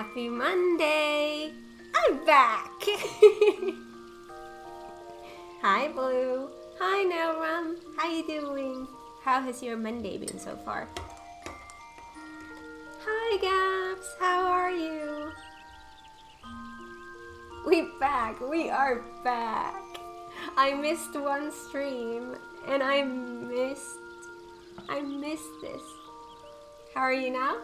Happy Monday! I'm back! Hi Blue! Hi Nelram! How you doing? How has your Monday been so far? Hi Gaps! How are you? We are back! I missed one stream and I missed this. How are you now?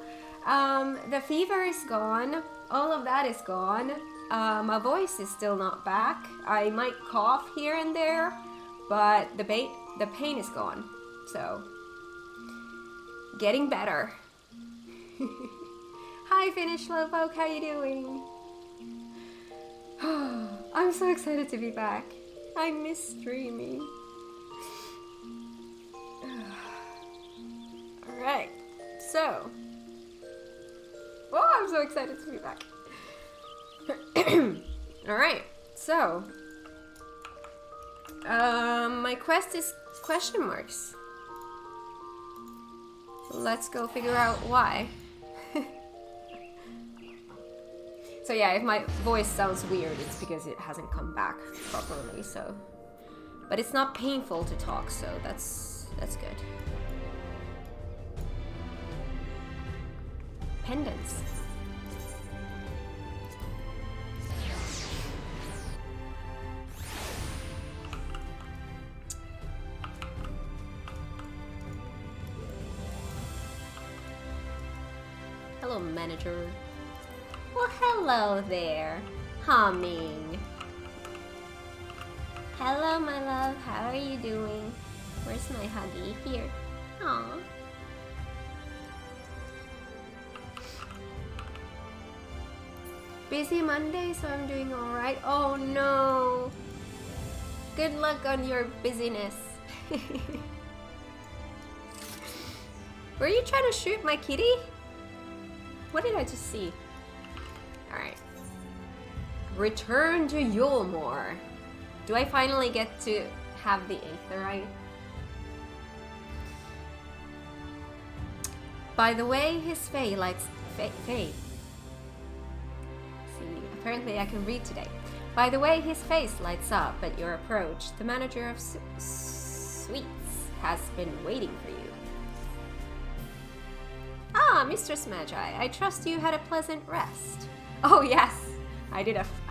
The fever is gone. All of that is gone. My voice is still not back. I might cough here and there, but the pain is gone. So, getting better. Hi Finnish Slowpoke, how you doing? I'm so excited to be back. I miss streaming. Alright, so. Oh, I'm so excited to be back. Alright, so. My quest is question marks. Let's go figure out why. So yeah, if my voice sounds weird, it's because it hasn't come back properly, so. But it's not painful to talk, so that's good. Pendants. Hello, manager. Well, hello there, humming. Hello, my love. How are you doing? Where's my huggy? Here. Aww. Busy Monday, so I'm doing alright. Oh no! Good luck on your busyness. Were you trying to shoot my kitty? What did I just see? Alright. Return to Yulmore. Do I finally get to have the Aetherite? By the way, his Fae likes... Fae. Apparently I can read today. By the way, his face lights up at your approach. The manager of Sweets has been waiting for you. Ah, Mistress Magi, I trust you had a pleasant rest. Oh yes, I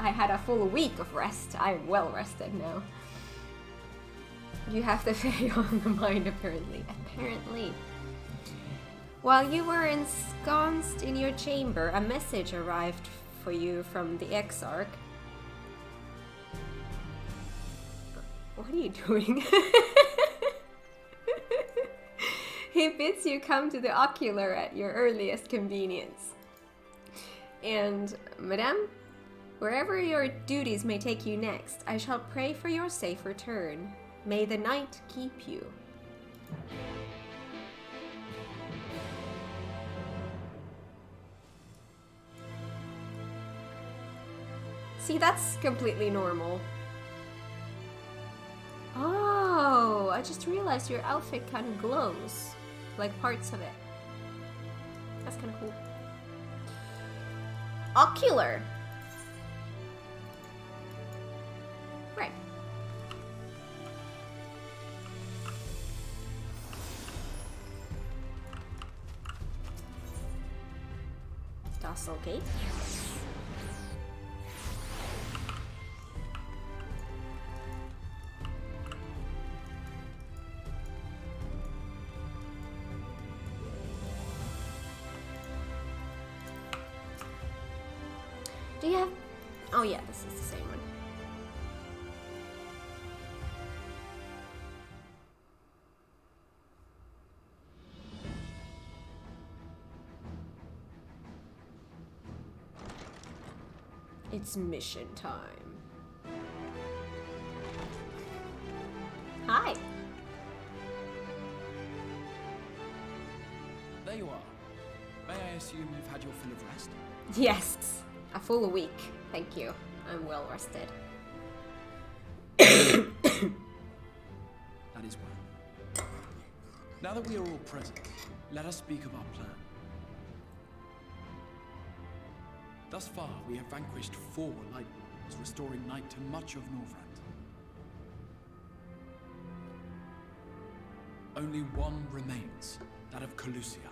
had a full week of rest. I'm well rested now. You have the Fae on the mind, apparently. While you were ensconced in your chamber, a message arrived for you from the Exarch. What are you doing? He bids you come to the ocular at your earliest convenience. And, Madame, wherever your duties may take you next, I shall pray for your safe return. May the night keep you. See, that's completely normal. Oh, I just realized your outfit kind of glows. Like parts of it. That's kind of cool. Ocular! Right. Docile gate. Do you have... Oh yeah, this is the same one. It's mission time. Hi. There you are. May I assume you've had your fill of rest? Yes. A full week. Thank you. I'm well rested. That is well. Now that we are all present, let us speak of our plan. Thus far, we have vanquished 4 light lords, restoring night to much of Norvrand. Only one remains, that of Calusia.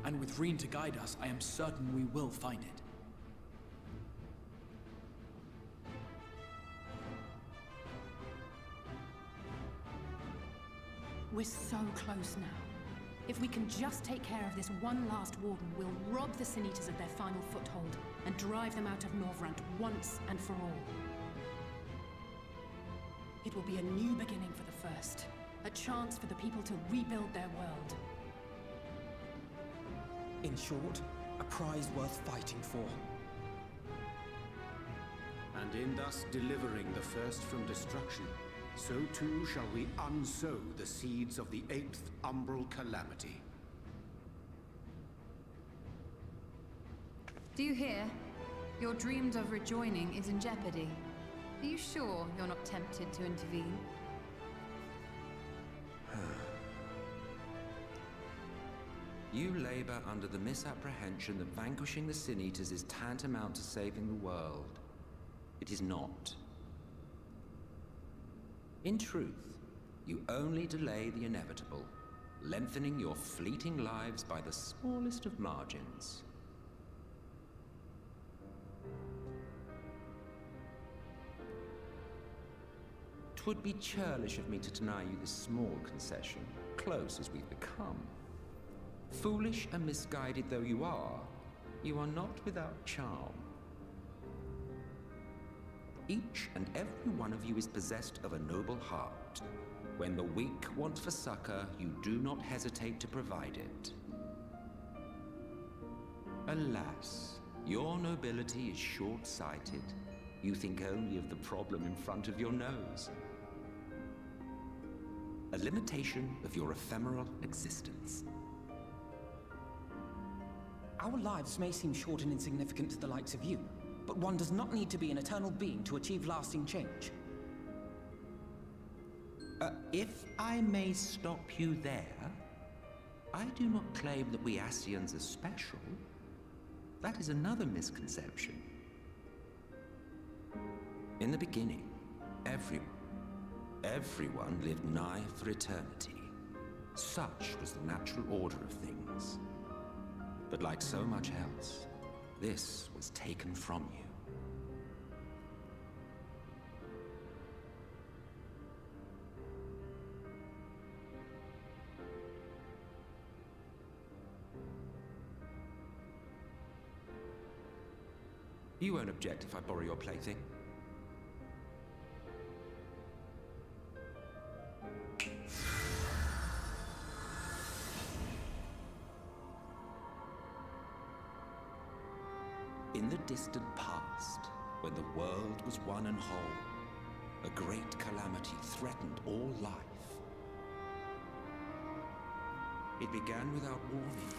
And with Reen to guide us, I am certain we will find it. We're so close now. If we can just take care of this one last warden, we'll rob the Sin Eaters of their final foothold and drive them out of Norvrand once and for all. It will be a new beginning for the First, a chance for the people to rebuild their world. In short, a prize worth fighting for. And in thus delivering the First from destruction, so too shall we unsow the seeds of the 8th umbral calamity. Do you hear? Your dreams of rejoining is in jeopardy. Are you sure you're not tempted to intervene? You labor under the misapprehension that vanquishing the Sin Eaters is tantamount to saving the world. It is not. In truth, you only delay the inevitable, lengthening your fleeting lives by the smallest of margins. Twould be churlish of me to deny you this small concession, close as we've become. Foolish and misguided though you are not without charm. Each and every one of you is possessed of a noble heart. When the weak want for succor, you do not hesitate to provide it. Alas, your nobility is short-sighted. You think only of the problem in front of your nose. A limitation of your ephemeral existence. Our lives may seem short and insignificant to the likes of you, but one does not need to be an eternal being to achieve lasting change. If I may stop you there, I do not claim that we Ascians are special. That is another misconception. In the beginning, everyone lived nigh for eternity. Such was the natural order of things. But like so much else, this was taken from you. You won't object if I borrow your plaything? In the distant past, when the world was one and whole, a great calamity threatened all life. It began without warning.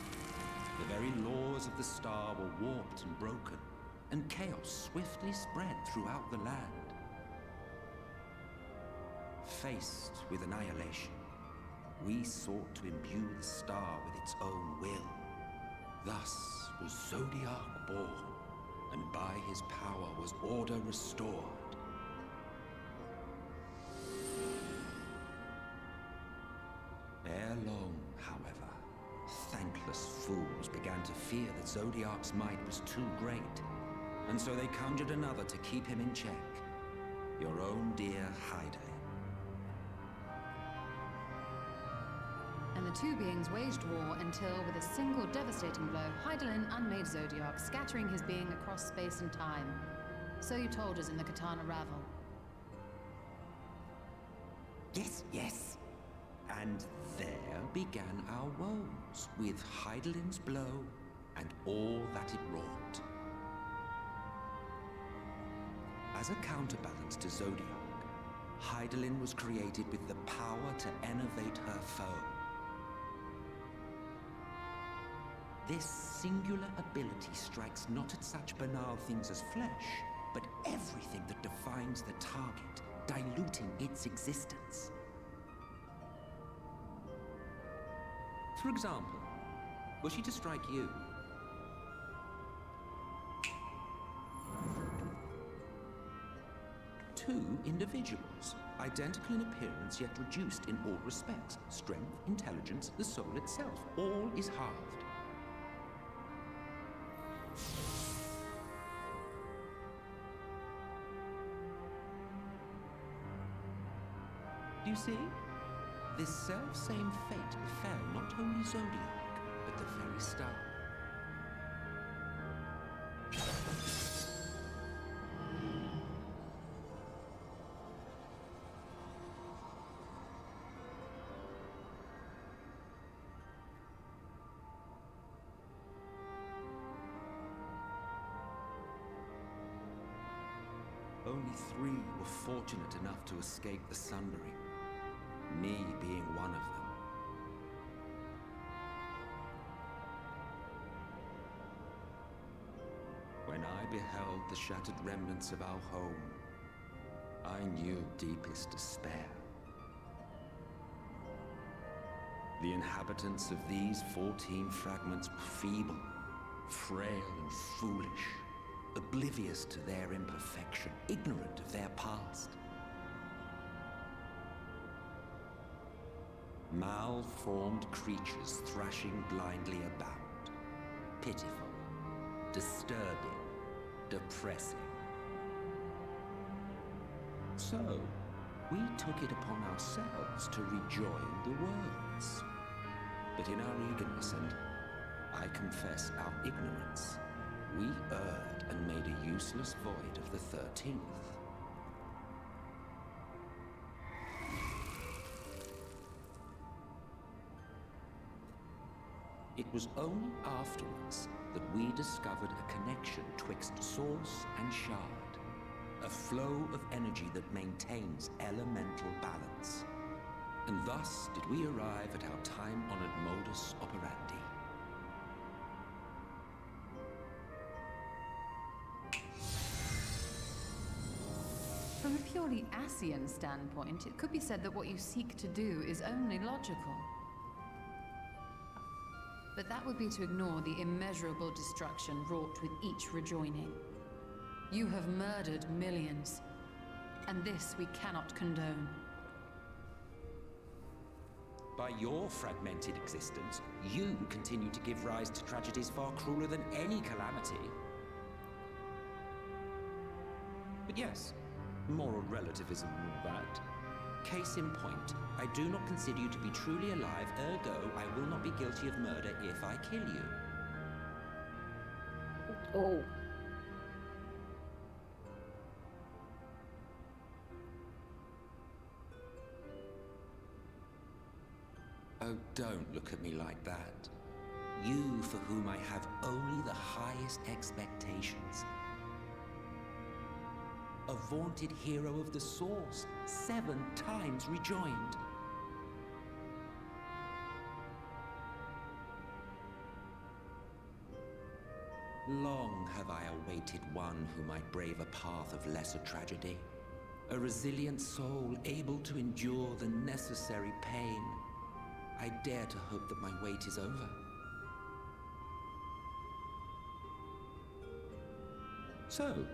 The very laws of the star were warped and broken, and chaos swiftly spread throughout the land. Faced with annihilation, we sought to imbue the star with its own will. Thus was Zodiac born, and by his power was order restored. Ere long, however, thankless fools began to fear that Zodiac's might was too great, and so they conjured another to keep him in check. Your own dear Hydaelyn. And the two beings waged war until, with a single devastating blow, Hydaelyn unmade Zodiac, scattering his being across space and time. So you told us in the Katana Ravel. Yes. And there began our woes, with Hydaelyn's blow and all that it wrought. As a counterbalance to Zodiac, Hydaelyn was created with the power to enervate her foe. This singular ability strikes not at such banal things as flesh, but everything that defines the target, diluting its existence. For example, were she to strike you, two individuals, identical in appearance yet reduced in all respects. Strength, intelligence, the soul itself, all is halved. Do you see? This self-same fate befell not only Zodiac, but the very star. Only 3 were fortunate enough to escape the Sundering, me being one of them. When I beheld the shattered remnants of our home, I knew deepest despair. The inhabitants of these 14 fragments were feeble, frail and foolish, oblivious to their imperfection, ignorant of their past. Malformed creatures thrashing blindly about. Pitiful, disturbing, depressing. So, we took it upon ourselves to rejoin the worlds. But in our eagerness and, I confess, our ignorance, we erred and made a useless void of the 13th. It was only afterwards that we discovered a connection twixt source and shard. A flow of energy that maintains elemental balance. And thus did we arrive at our time-honored modus operandi. From a purely Asian standpoint, it could be said that what you seek to do is only logical. But that would be to ignore the immeasurable destruction wrought with each rejoining. You have murdered millions, and this we cannot condone. By your fragmented existence, you continue to give rise to tragedies far crueler than any calamity. But yes, moral relativism and all that. Case in point, I do not consider you to be truly alive, ergo I will not be guilty of murder if I kill you. Oh. Oh, don't look at me like that. You for whom I have only the highest expectations. A vaunted hero of the Source, 7 times rejoined. Long have I awaited one who might brave a path of lesser tragedy. A resilient soul able to endure the necessary pain. I dare to hope that my wait is over. So,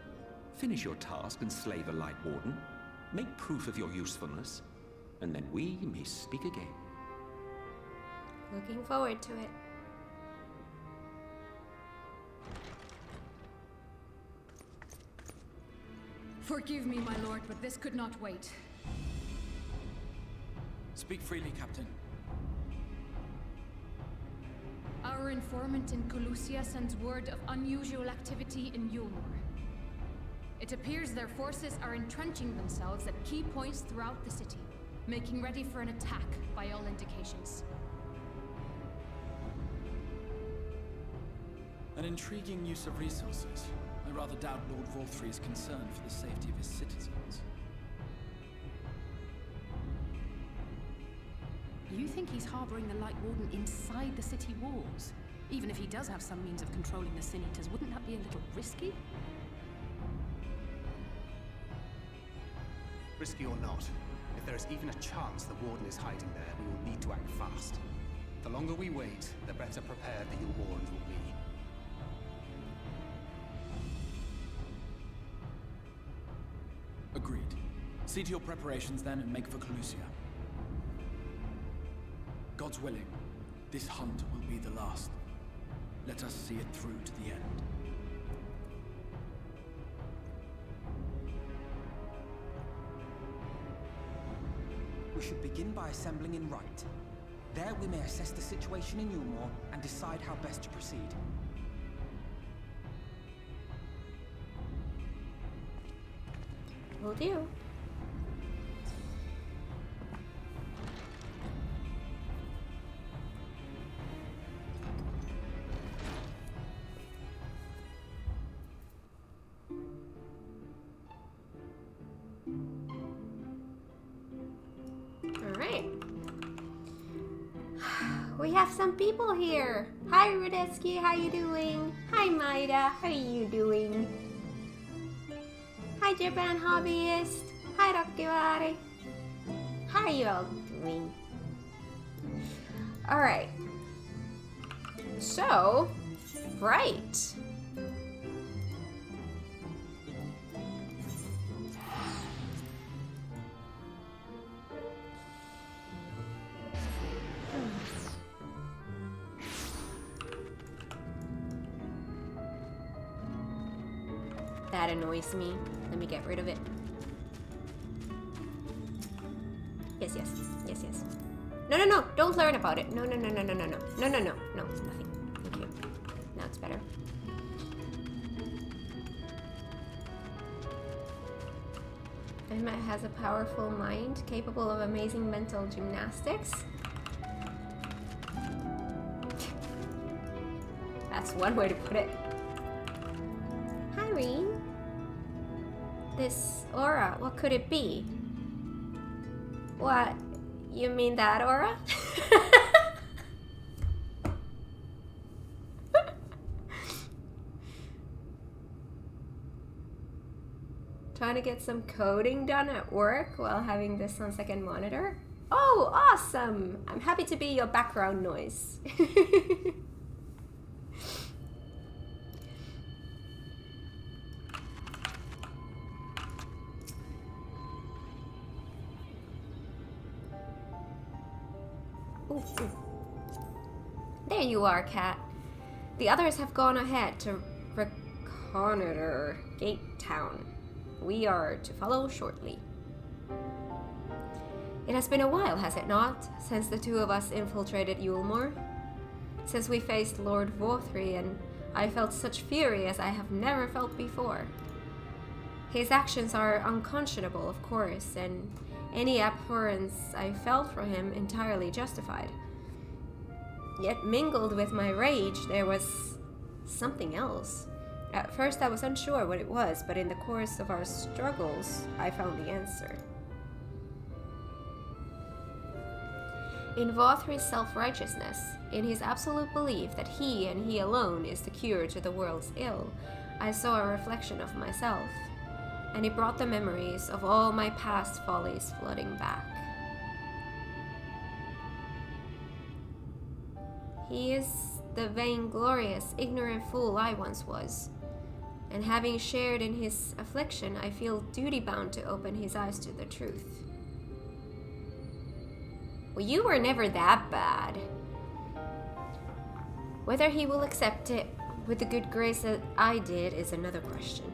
finish your task and slay the Light Warden. Make proof of your usefulness, and then we may speak again. Looking forward to it. Forgive me, my lord, but this could not wait. Speak freely, Captain. Our informant in Colusia sends word of unusual activity in Yulmor. It appears their forces are entrenching themselves at key points throughout the city, making ready for an attack by all indications. An intriguing use of resources. I rather doubt Lord Volthree is concerned for the safety of his citizens. You think he's harboring the Light Warden inside the city walls? Even if he does have some means of controlling the Sin Eaters, wouldn't that be a little risky? Risky or not, if there is even a chance the Warden is hiding there, we will need to act fast. The longer we wait, the better prepared the Yulmorans will be. Agreed. See to your preparations then and make for Calusia. God's willing, this hunt will be the last. Let us see it through to the end. We should begin by assembling in Rite. There we may assess the situation in Yulmore and decide how best to proceed. Will do. Alright. We have some people here. Hi Radeski, how you doing? Hi Maida, how you doing? Hi Japan Hobbyist. Hi Rakiwari. How are you all doing? Alright. So, right. That annoys me. Let me get rid of it. Yes, yes. Yes, yes. No, no, no. Don't learn about it. No, no, no, no, no, no, no. No, no, no. No, nothing. Thank you. Now it's better. Emma has a powerful mind, capable of amazing mental gymnastics. That's one way to put it. Hi, Reen. This aura, what could it be? What? You mean that aura? Trying to get some coding done at work while having this on second monitor? Oh, awesome! I'm happy to be your background noise. Ooh, ooh. There you are, Cat. The others have gone ahead to reconnoiter Gate Town. We are to follow shortly. It has been a while, has it not, since the two of us infiltrated Yulmore? Since we faced Lord Vorthry, and I felt such fury as I have never felt before. His actions are unconscionable, of course, and any abhorrence I felt for him entirely justified. Yet mingled with my rage, there was something else. At first I was unsure what it was, but in the course of our struggles, I found the answer. In Vorthry's self-righteousness, in his absolute belief that he and he alone is the cure to the world's ill, I saw a reflection of myself, and it brought the memories of all my past follies flooding back. He is the vainglorious, ignorant fool I once was, and having shared in his affliction, I feel duty-bound to open his eyes to the truth. Well, you were never that bad. Whether he will accept it with the good grace that I did is another question.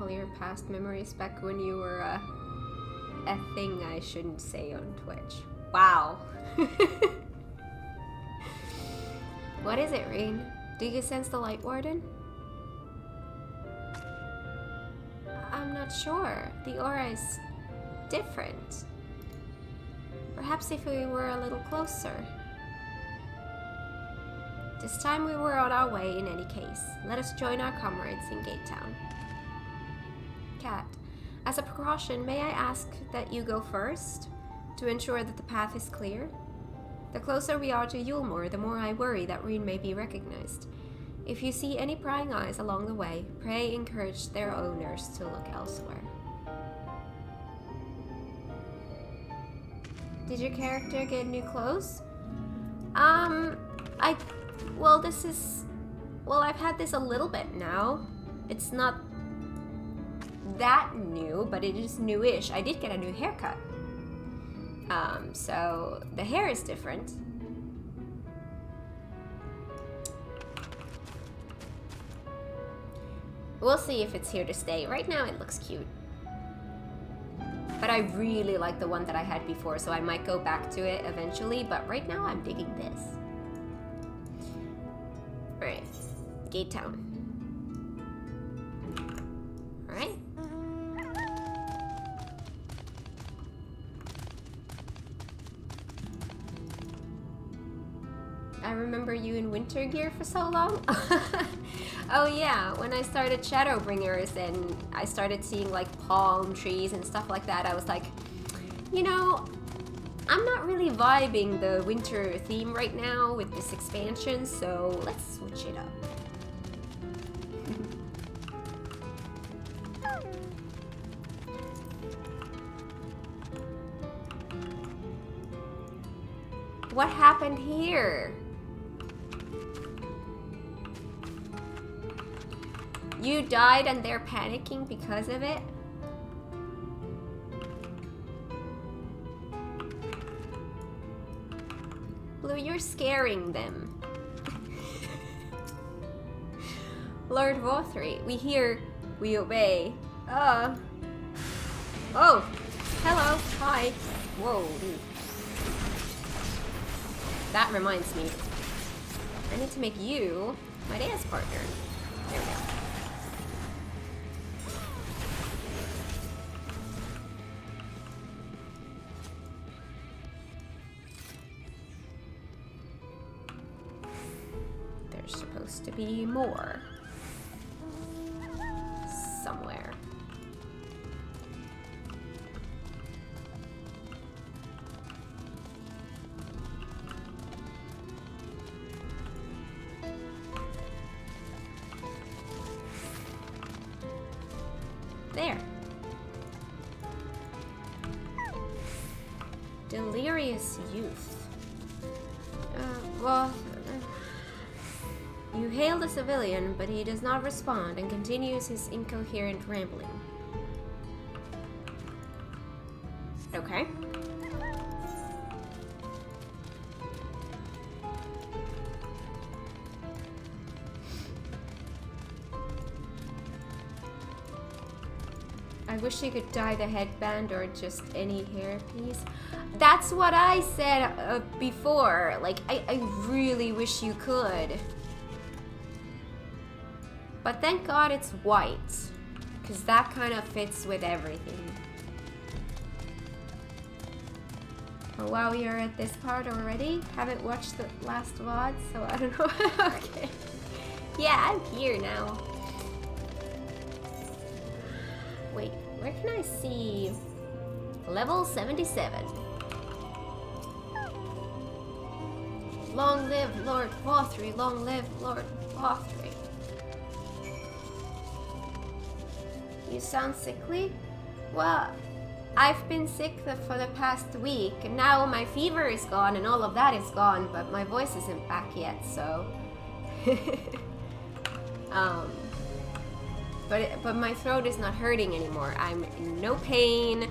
All your past memories back when you were a thing I shouldn't say on Twitch. Wow. What is it, Reen? Do you sense the Light Warden? I'm not sure. The aura is different. Perhaps if we were a little closer. This time we were on our way in any case. Let us join our comrades in Gate Town. Cat, as a precaution, may I ask that you go first, to ensure that the path is clear? The closer we are to Yulmore, the more I worry that Reen may be recognized. If you see any prying eyes along the way, pray encourage their owners to look elsewhere. Did your character get new clothes? Well, I've had this a little bit now. It's not that new, but it is newish. I did get a new haircut. So the hair is different. We'll see if it's here to stay. Right now it looks cute. But I really like the one that I had before, so I might go back to it eventually, but right now I'm digging this. Alright, Gate Town. Alright. I remember you in winter gear for so long. Oh yeah, when I started Shadowbringers and I started seeing like palm trees and stuff like that, I was like, you know, I'm not really vibing the winter theme right now with this expansion, so let's switch it up. What happened here? You died and they're panicking because of it? Blue, you're scaring them. Lord Vothri, we hear, we obey. Oh, hello, hi. Whoa. That reminds me. I need to make you my dance partner. There we go. There's supposed to be more. Somewhere. There. Delirious youth. You hail the civilian, but he does not respond and continues his incoherent rambling. Okay. I wish you could dye the headband or just any hairpiece. That's what I said before. Like, I really wish you could. But thank God it's white, because that kind of fits with everything. Oh wow, we are at this part already? Haven't watched the last VOD, so I don't know. Okay. Yeah, I'm here now. Wait, where can I see? Level 77. Long live Lord Vothri, long live Lord Vothri. You sound sickly? Well, I've been sick for the past week, and now my fever is gone and all of that is gone, but my voice isn't back yet, so... But my throat is not hurting anymore. I'm in no pain.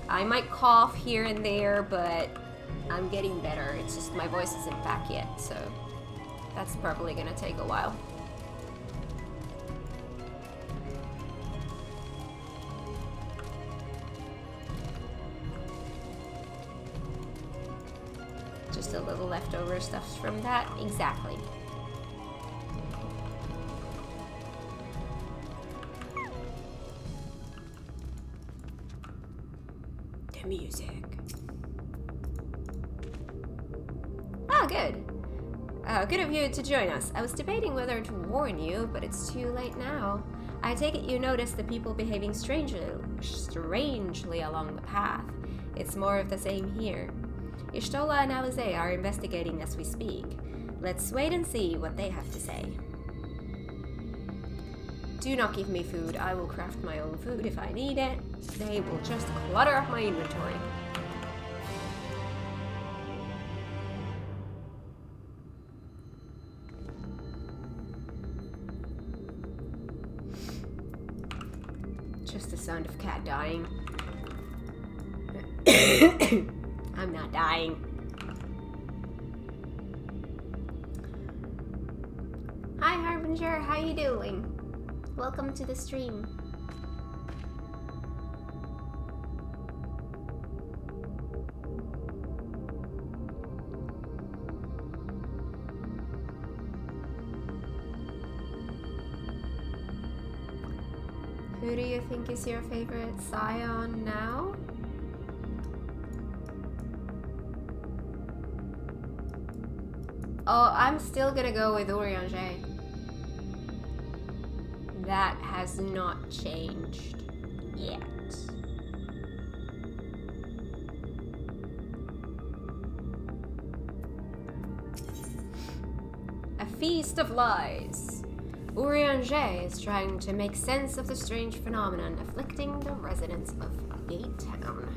I might cough here and there, but I'm getting better. It's just my voice isn't back yet, so that's probably gonna take a while. Just a little leftover stuff from that. Exactly. The music. Ah, good. Good of you to join us. I was debating whether to warn you, but it's too late now. I take it you noticed the people behaving strangely along the path. It's more of the same here. Ishtola and Alize are investigating as we speak. Let's wait and see what they have to say. Do not give me food. I will craft my own food if I need it. They will just clutter up my inventory. Just the sound of cat dying. I'm not dying. Hi Harbinger, how you doing? Welcome to the stream. Who do you think is your favorite Scion now? Oh, I'm still gonna go with Urianger. That has not changed yet. A feast of lies. Urianger is trying to make sense of the strange phenomenon afflicting the residents of Gate Town.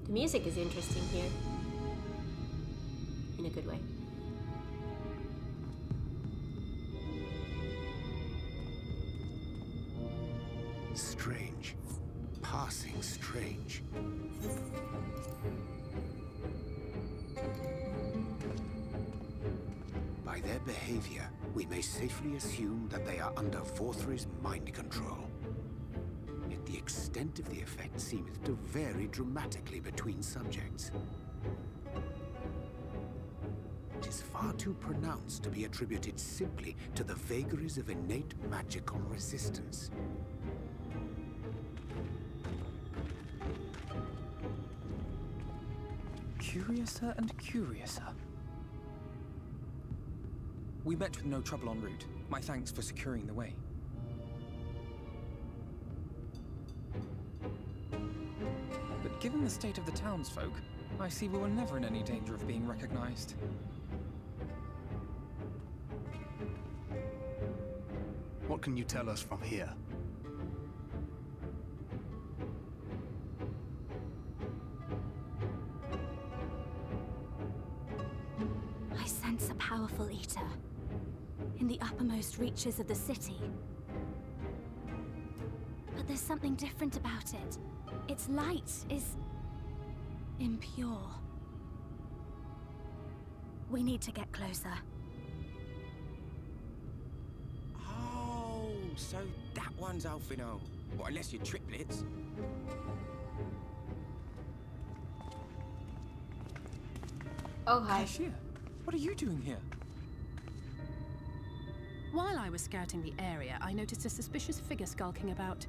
The music is interesting here. In a good way. Strange. Passing strange. By their behavior, we may safely assume that they are under Vorthri's mind control. Yet the extent of the effect seemeth to vary dramatically between subjects. It is far too pronounced to be attributed simply to the vagaries of innate magical resistance. Curiouser and curiouser. We met with no trouble en route. My thanks for securing the way. But given the state of the townsfolk, I see we were never in any danger of being recognized. What can you tell us from here? I sense a powerful eater in the uppermost reaches of the city. But there's something different about it. Its light is impure. We need to get closer. Oh, so that one's Alfino. Well, unless you're triplets. Oh, hi. Cashier, what are you doing here? While I was scouting the area, I noticed a suspicious figure skulking about.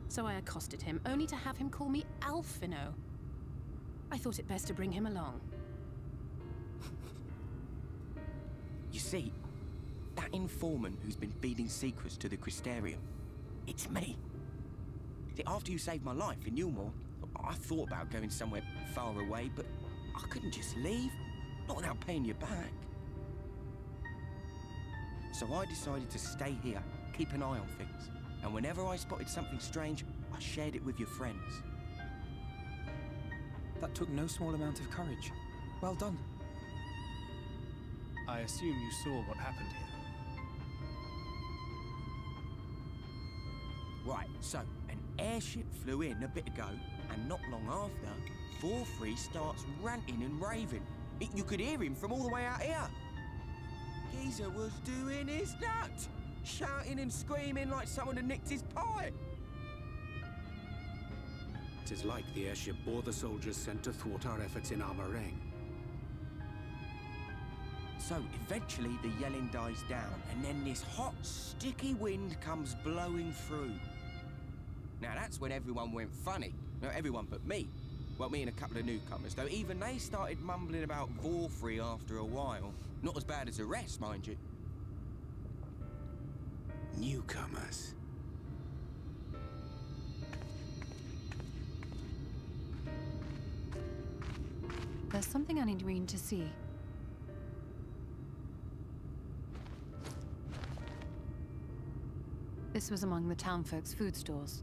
So I accosted him, only to have him call me Alfino. I thought it best to bring him along. You see, that informant who's been feeding secrets to the Crystarium, it's me. See, after you saved my life in Newmore, I thought about going somewhere far away, but I couldn't just leave, not without paying you back. So I decided to stay here, keep an eye on things, and whenever I spotted something strange, I shared it with your friends. That took no small amount of courage. Well done. I assume you saw what happened here. Right, so an airship flew in a bit ago, and not long after, Vorthri starts ranting and raving. You could hear him from all the way out here. Geezer was doing his nut, shouting and screaming like someone had nicked his pie. 'Tis like the airship bore the soldiers sent to thwart our efforts in Armorang. So eventually the yelling dies down, and then this hot, sticky wind comes blowing through. Now that's when everyone went funny. No, everyone but me. Well, me and a couple of newcomers, though even they started mumbling about Vorthri after a while. Not as bad as the rest, mind you. Newcomers. There's something I need Reen to see. This was among the townfolk's food stores.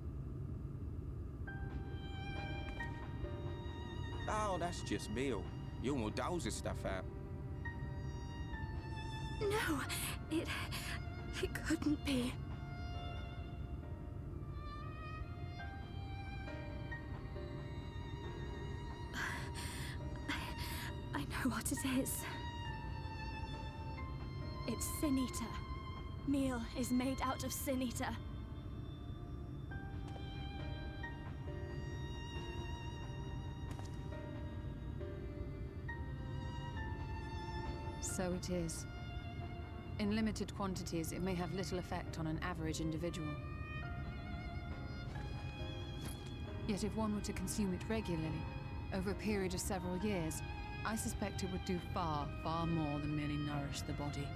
Oh, that's just meal. Yulmore doles this stuff out. No, it couldn't be. I know what it is. It's Sin Eater. Meal is made out of Sin Eater. So it is. In limited quantities, it may have little effect on an average individual. Yet if one were to consume it regularly, over a period of several years, I suspect it would do far, far more than merely nourish the body.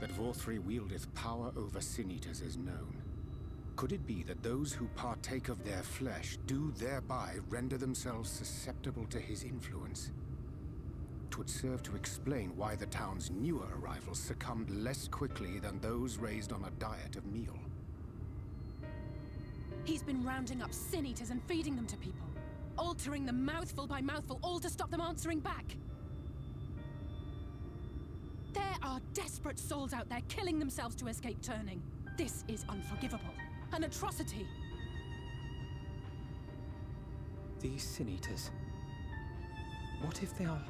That Vorthri wieldeth power over Sin-Eaters is known. Could it be that those who partake of their flesh do thereby render themselves susceptible to his influence? 'Twould serve to explain why the town's newer arrivals succumbed less quickly than those raised on a diet of meal. He's been rounding up Sin Eaters and feeding them to people, altering them mouthful by mouthful, all to stop them answering back. There are desperate souls out there killing themselves to escape turning. This is unforgivable. An atrocity. These Sin Eaters. What if they are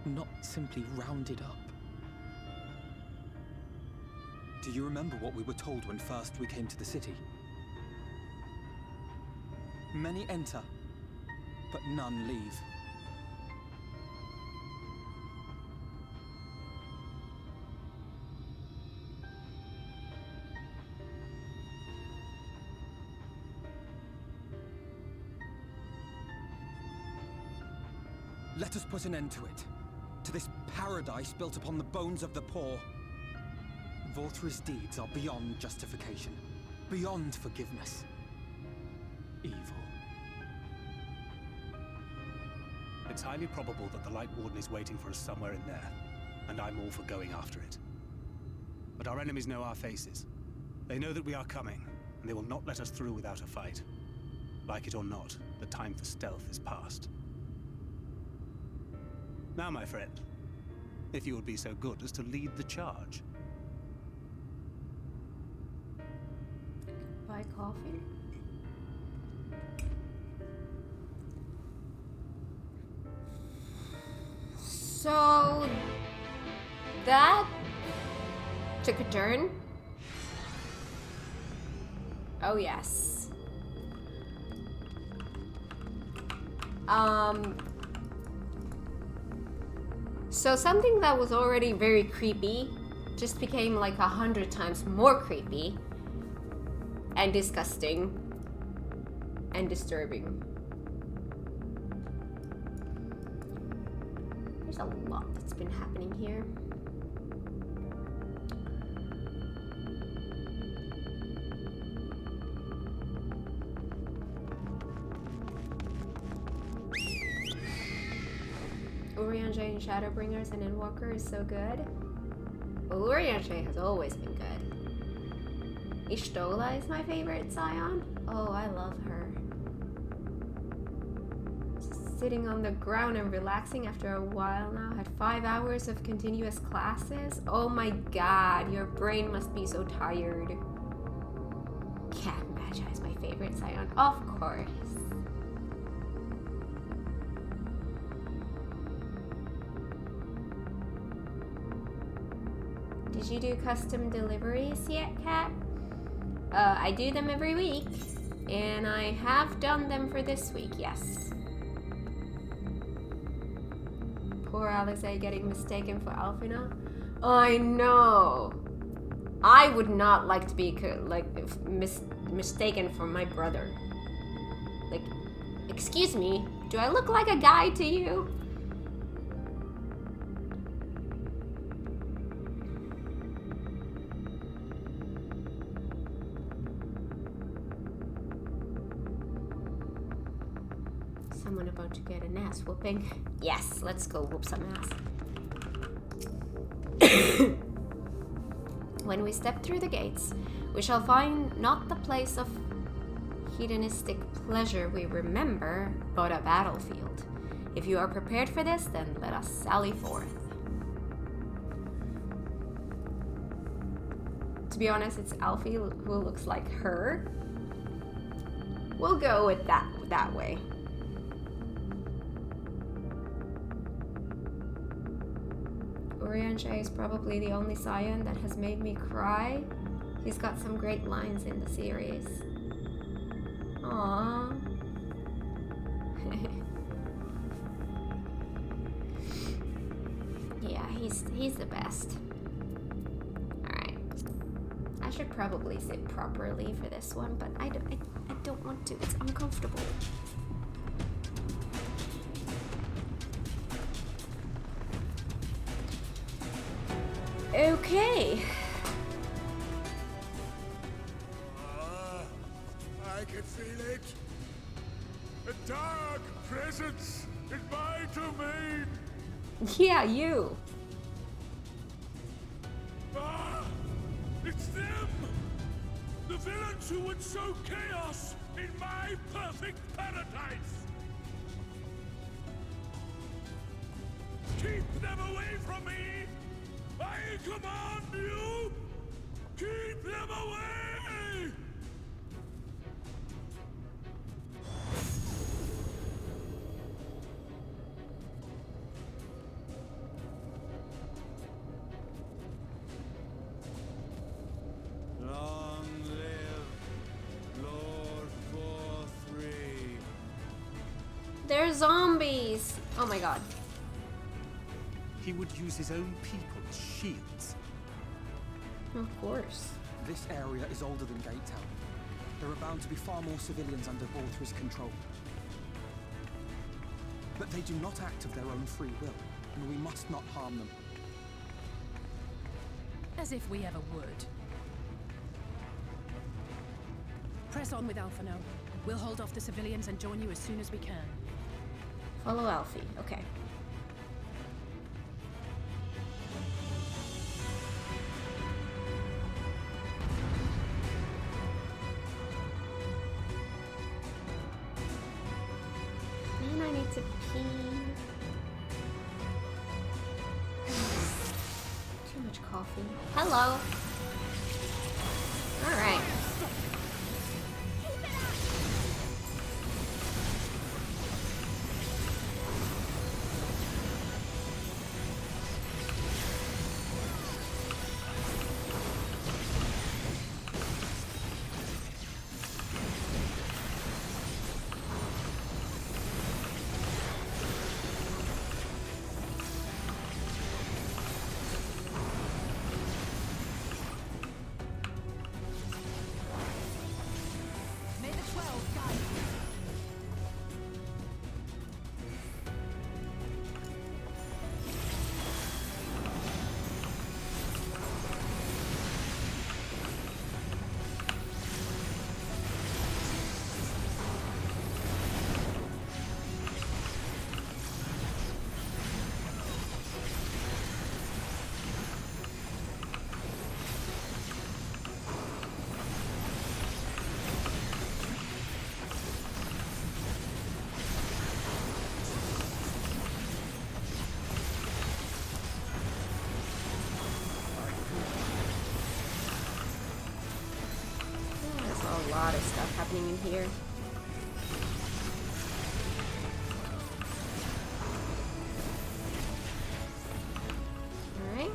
not simply rounded up? Do you remember what we were told when first we came to the city? Many enter, but none leave. Let us put an end to it. To this paradise built upon the bones of the poor. Vorthri's deeds are beyond justification, beyond forgiveness. Evil. It's highly probable that the Light Warden is waiting for us somewhere in there, and I'm all for going after it. But our enemies know our faces. They know that we are coming, and they will not let us through without a fight. Like it or not, the time for stealth is past. Now, my friend, if you would be so good as to lead the charge. Buy coffee? So that took a turn. Oh yes. So something that was already very creepy just became like 100 times more creepy and disgusting and disturbing. There's a lot that's been happening here. Urianger in Shadowbringers and Endwalker is so good. Well, Urianger has always been good. Ishtola is my favorite Scion. Oh, I love her. Sitting on the ground and relaxing after a while now. Had 5 hours of continuous classes. Oh my god, your brain must be so tired. Cat Magi is my favorite Scion. Of course. Did you do custom deliveries yet, Kat? I do them every week, and I have done them for this week, yes. Poor Alexei getting mistaken for Alfina. I know. I would not like to be mistaken for my brother. Like, excuse me, do I look like a guy to you? Someone about to get an ass whooping. Yes, let's go whoop some ass. When we step through the gates, we shall find not the place of hedonistic pleasure we remember, but a battlefield. If you are prepared for this, then let us sally forth. To be honest, it's Alfie who looks like her. We'll go with that way. Uriansha is probably the only Scion that has made me cry. He's got some great lines in the series. Aww. Yeah, he's the best. Alright. I should probably sit properly for this one, but I don't want to. It's uncomfortable. Okay. I can feel it. A dark presence in my domain. Yeah, you. It's them! The villains who would sow chaos in my perfect paradise! Keep them away from me! I command you! Keep them away! Long live Lord 4-3. They're zombies. Oh my god. He would use his own people as shields. Of course. This area is older than Gate Town. There are bound to be far more civilians under Vorthra's control. But they do not act of their own free will, and we must not harm them. As if we ever would. Press on with Alphino. We'll hold off the civilians and join you as soon as we can. Follow Alfie. Okay. Man, I need to pee. Too much coffee. Hello. All right. A lot of stuff happening in here. All right.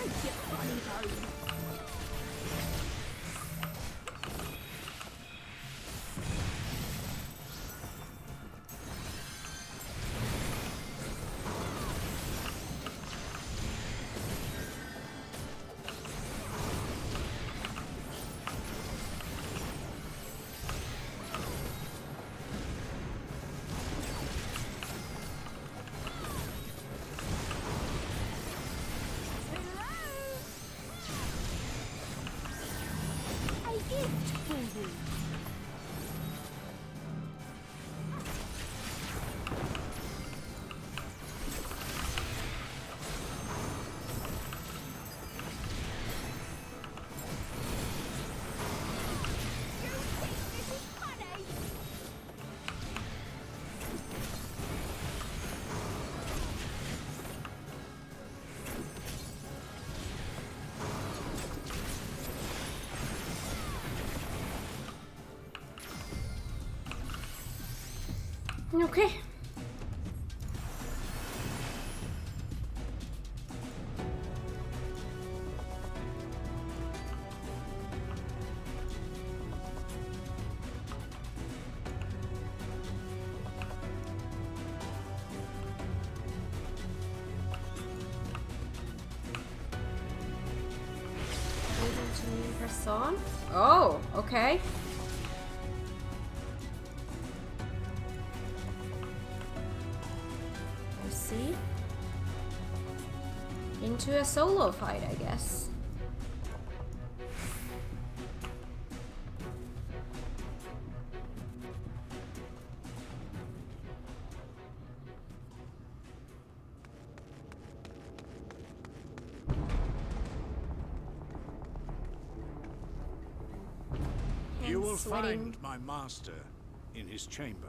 You funny bone. Okay. Press on. Oh, okay. Into a solo fight, I guess. You will sweating. find my master in his chamber.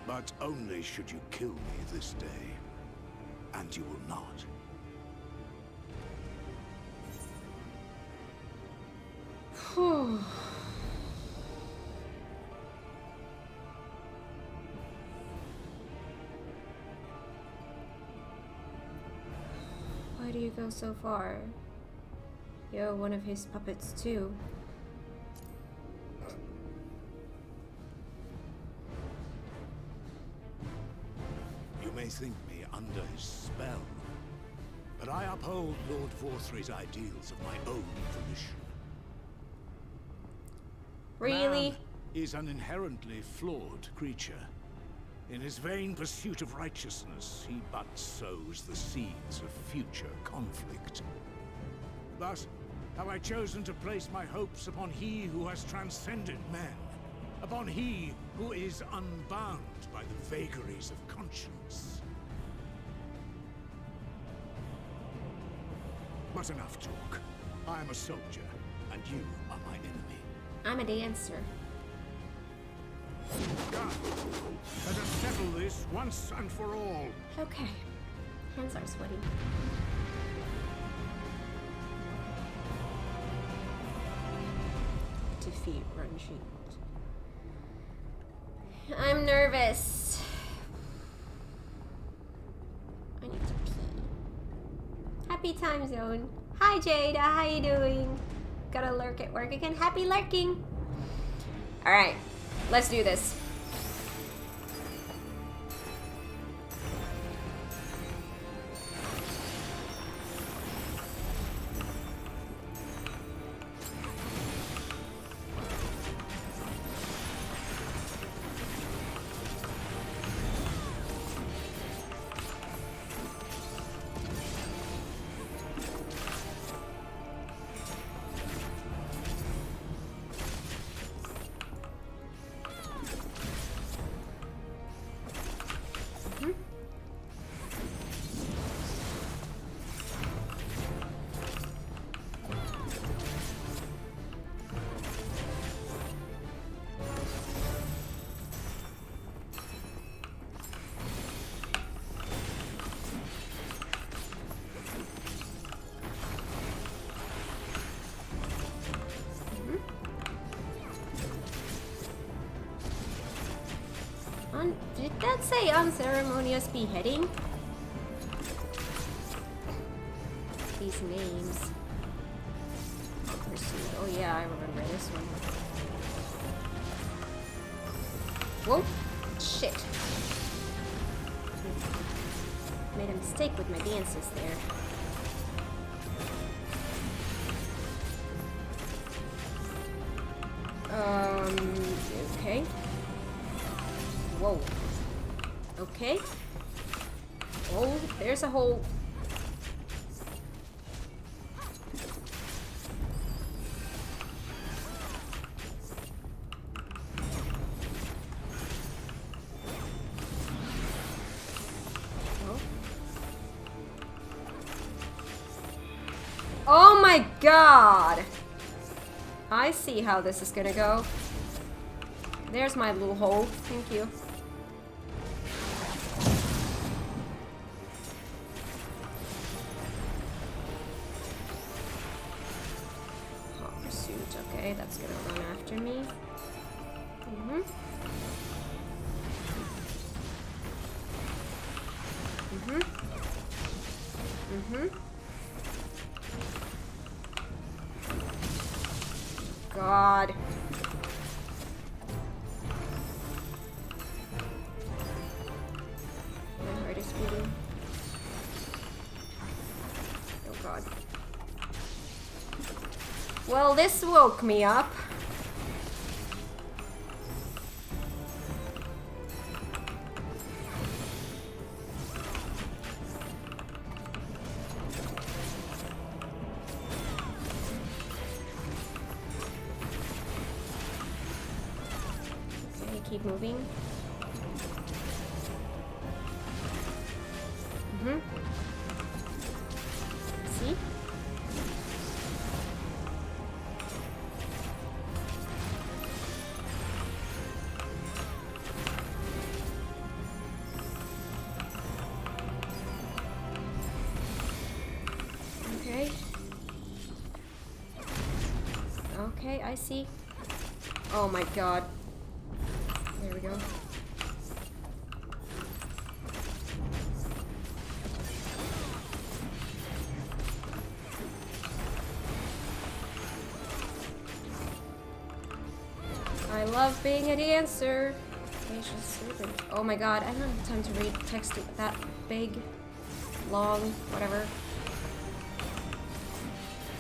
But only should you kill me this day. And you will not. Whew. Why do you go so far? You're one of his puppets too. You may think me under his spell, but I uphold Lord Vorthry's ideals of my own volition. Really? Man is an inherently flawed creature. In his vain pursuit of righteousness, he but sows the seeds of future conflict. Thus, have I chosen to place my hopes upon he who has transcended men, upon he who is unbound by the vagaries of conscience. But enough talk. I am a soldier, and you are my enemy. I'm a dancer. Done. Let us settle this once and for all. Okay. Hands are sweaty. Defeat Ranjit. I'm nervous. I need to pee. Happy time zone. Hi Jada, how you doing? Gotta lurk at work again. Happy lurking. Alright, let's do this. it say unceremonious beheading? These names. Oh yeah, I remember this one. Whoa! Shit. Made a mistake with my dances there. Okay. Whoa. Okay. Oh, there's a hole. Oh my god! I see how this is gonna go. There's my little hole. Thank you. Hot pursuit. Okay, that's gonna run after me. God. My heart is beating. Oh god. Well, this woke me up. Keep moving. See? Okay. Okay, I see. Oh my god. There we go. I love being a dancer. Gracious serpent. Oh my god, I don't have time to read text that big, long, whatever.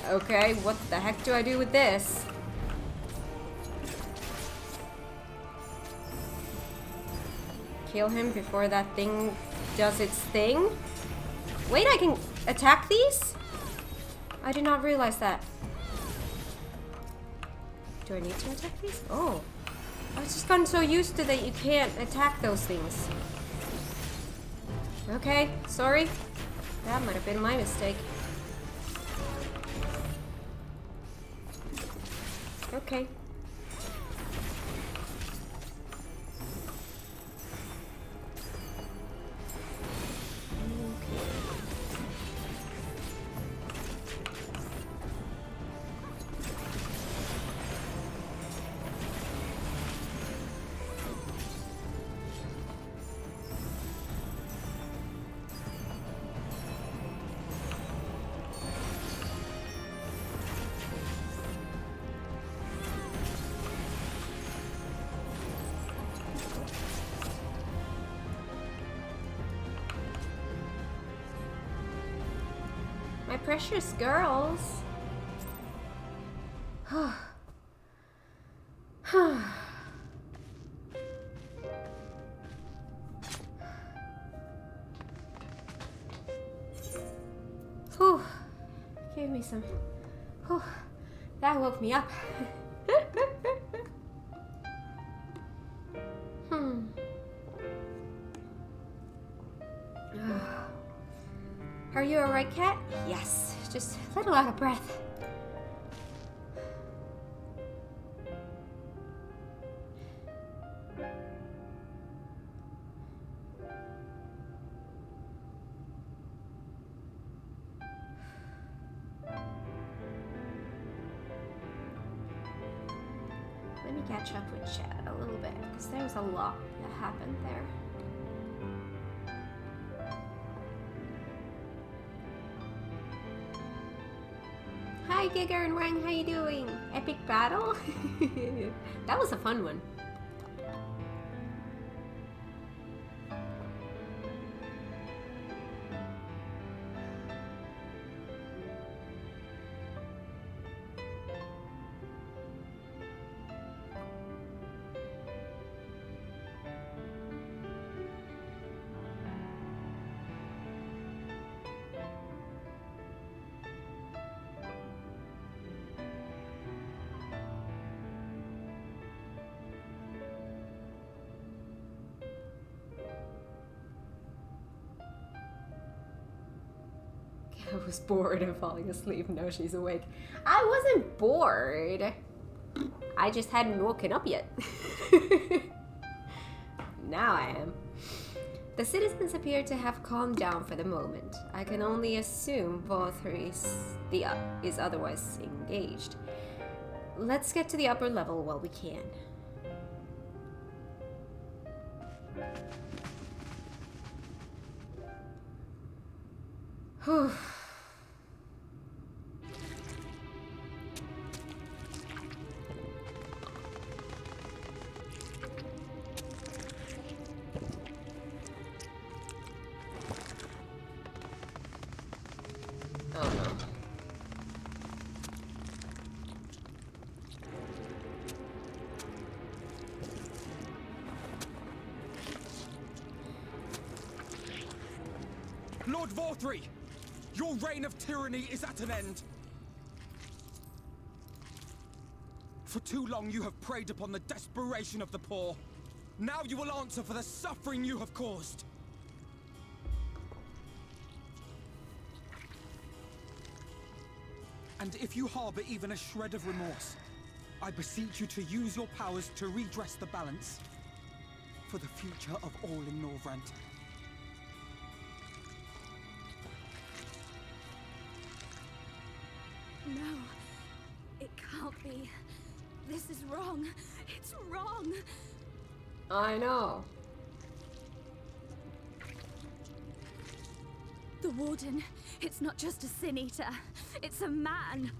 Okay, what the heck do I do with this? Kill him before that thing does its thing? Wait, I can attack these? I did not realize that. Do I need to attack these? Oh. I've just gotten so used to that you can't attack those things. Okay, sorry. That might have been my mistake. Okay. My precious girls. Whew. Give me some. Whew. That woke me up. Are you alright, Cat? Yes, just a little out of breath. Let me catch up with Chad a little bit, because there was a lot that happened there. Hi Giger and Rang, how you doing? Epic battle? That was a fun one. I was bored and falling asleep. Now she's awake. I wasn't bored. I just hadn't woken up yet. Now I am. The citizens appear to have calmed down for the moment. I can only assume Vothri is otherwise engaged. Let's get to the upper level while we can. Whew. Oh no. Lord Vothri! Your reign of tyranny is at an end! For too long you have preyed upon the desperation of the poor. Now you will answer for the suffering you have caused. And if you harbor even a shred of remorse, I beseech you to use your powers to redress the balance for the future of all in Norvrent. No, it can't be. This is wrong. It's wrong. I know. The Warden, it's not just a Sin Eater. It's a man.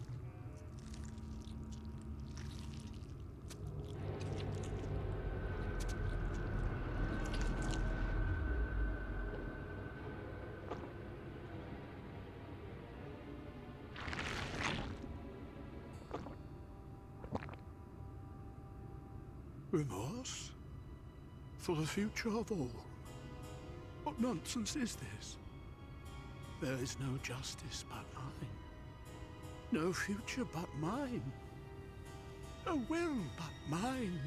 Remorse? For the future of all? What nonsense is this? There is no justice but mine. No future but mine. No will but mine.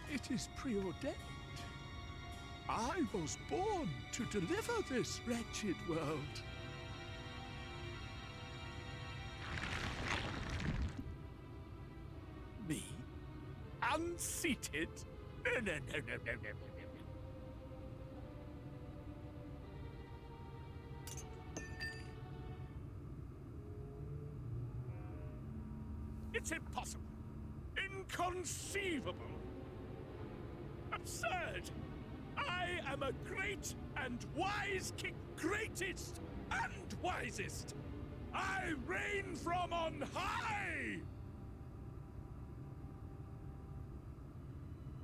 It is preordained. I was born to deliver this wretched world. Me? Unseated? No. It's impossible. Inconceivable. Absurd. I am a great and wise king. Greatest and wisest. I reign from on high.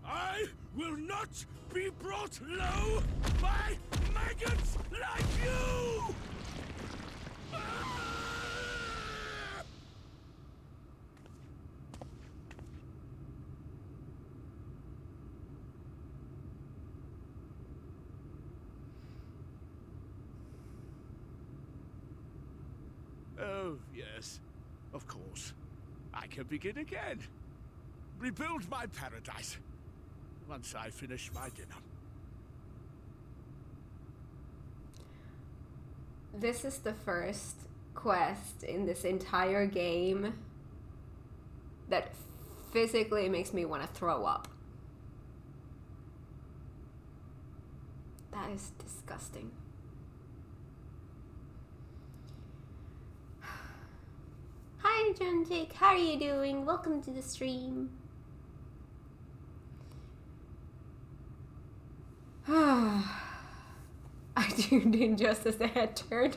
I will not be brought low by maggots like you! Oh, yes. Of course. I can begin again. Rebuild my paradise. Once I finish my dinner. This is the first quest in this entire game that physically makes me want to throw up. That is disgusting. Hi, John Jake. How are you doing? Welcome to the stream. I tuned in just as the head turned.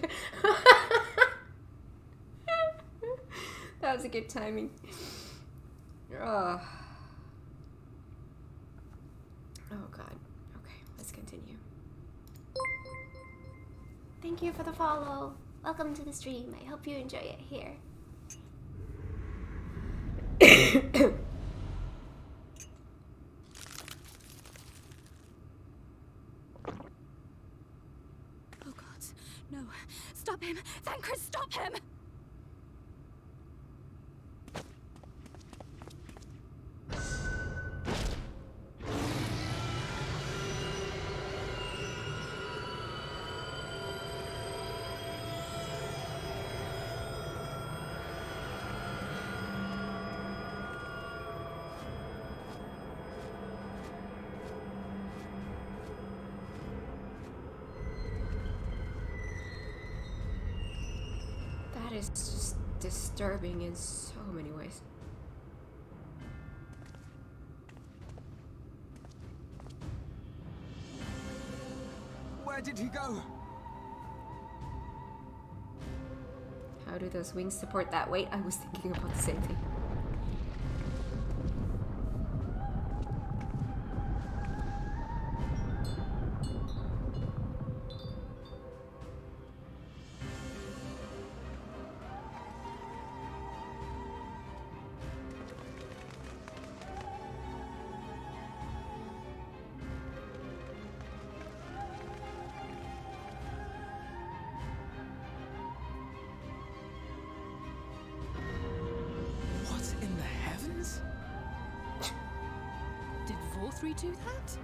was a good timing. Oh. Oh god. Okay, let's continue. Thank you for the follow. Welcome to the stream. I hope you enjoy it here. Oh god, no. Stop him! Thancred, stop him! That is just disturbing in so many ways. Where did he go? How do those wings support that weight? I was thinking about the same thing. Do that?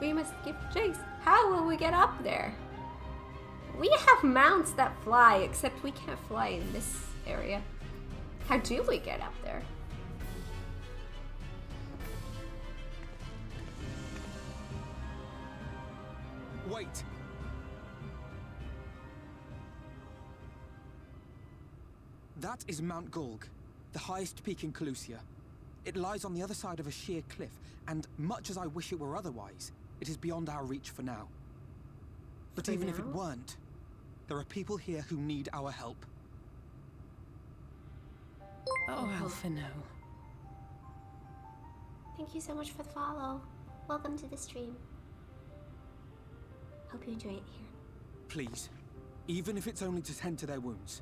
We must give chase. How will we get up there? We have mounts that fly, except we can't fly in this area. How do we get up there? Wait. That is Mount Gulg, the highest peak in Calusia. It lies on the other side of a sheer cliff, and much as I wish it were otherwise, it is beyond our reach for now. But even if it weren't, there are people here who need our help. Oh, Alphino. Thank you so much for the follow. Welcome to the stream. Hope you enjoy it here. Please, even if it's only to tend to their wounds.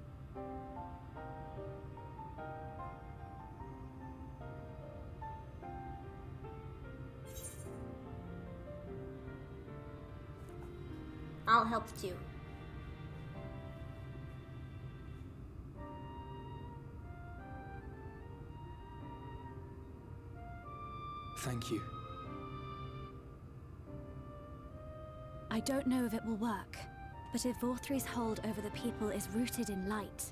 I'll help too. Thank you. I don't know if it will work, but if Vorthri's hold over the people is rooted in light,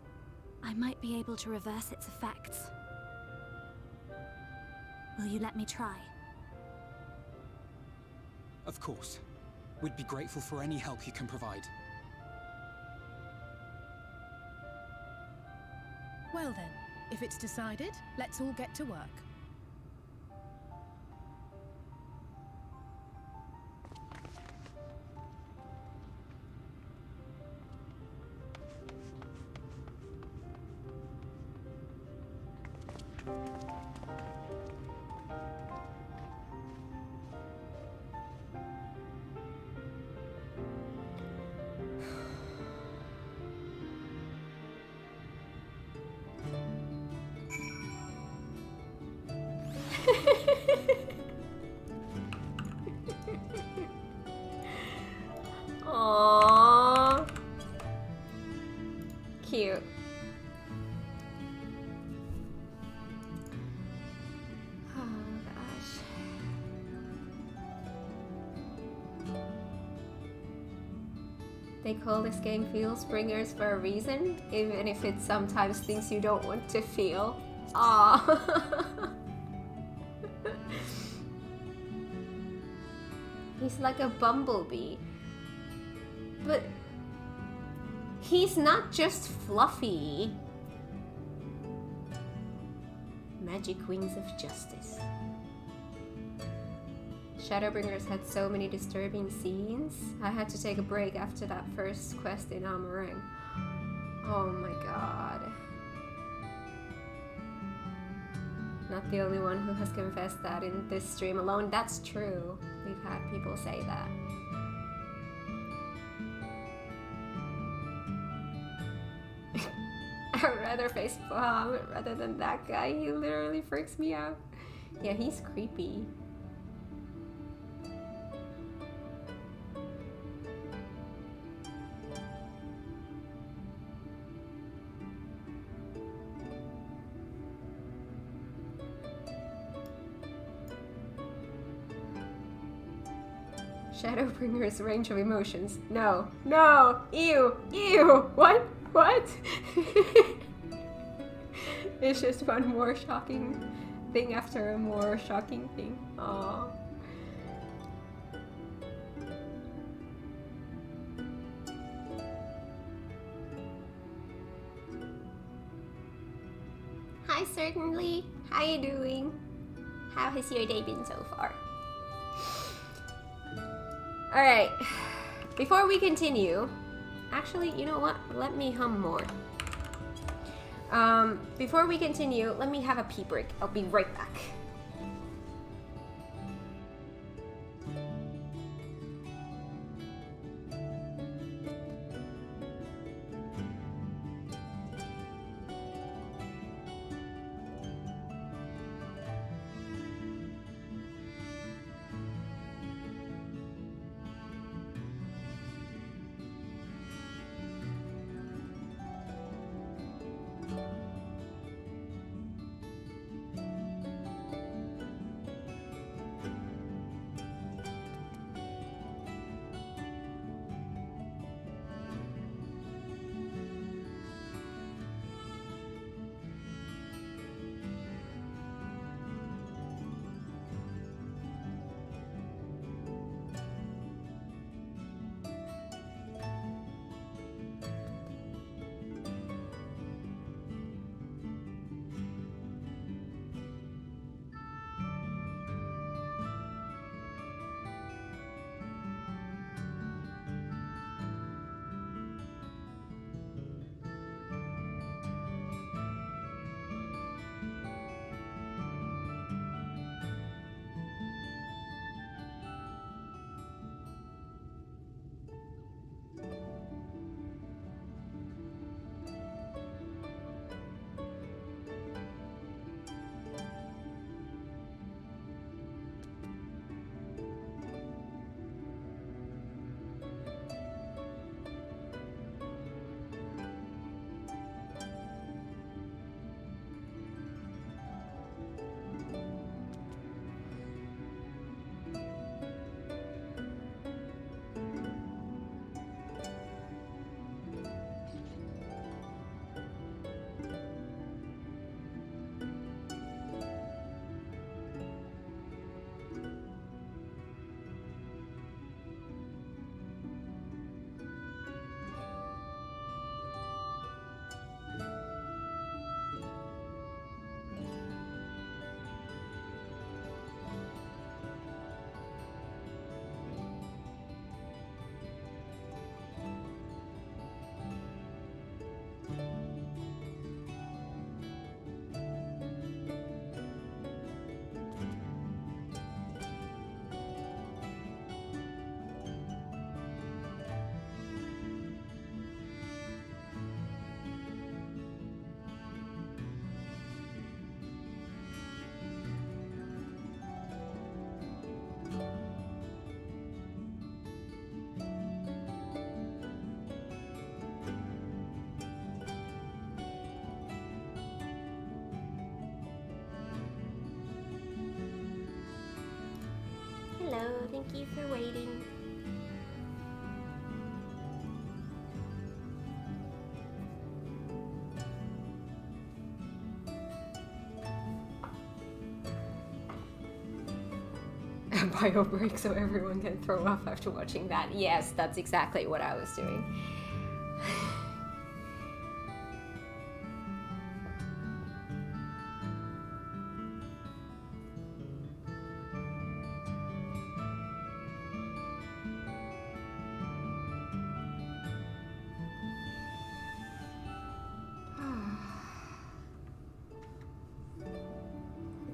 I might be able to reverse its effects. Will you let me try? Of course. We'd be grateful for any help you can provide. Well then, if it's decided, let's all get to work. Aww. Cute. Oh gosh. They call this game Shadowbringers for a reason, even if it's sometimes things you don't want to feel. Aww. He's like a bumblebee. But he's not just fluffy. Magic wings of justice. Shadowbringers had so many disturbing scenes. I had to take a break after that first quest in Almarang. Oh my god. Not the only one who has confessed that in this stream alone. That's true. We've had people say that. I'd rather face Bahamut rather than that guy. He literally freaks me out. Yeah, he's creepy. Shadowbringer's range of emotions. No, no, ew, ew, what? It's just one more shocking thing after a more shocking thing. Aww. Hi, certainly. How you doing? How has your day been so far? Alright, before we continue, actually, you know what? Let me hum more. Before we continue, let me have a pee break. I'll be right back. Hello, thank you for waiting. A bio break so everyone can throw up after watching that. Yes, that's exactly what I was doing.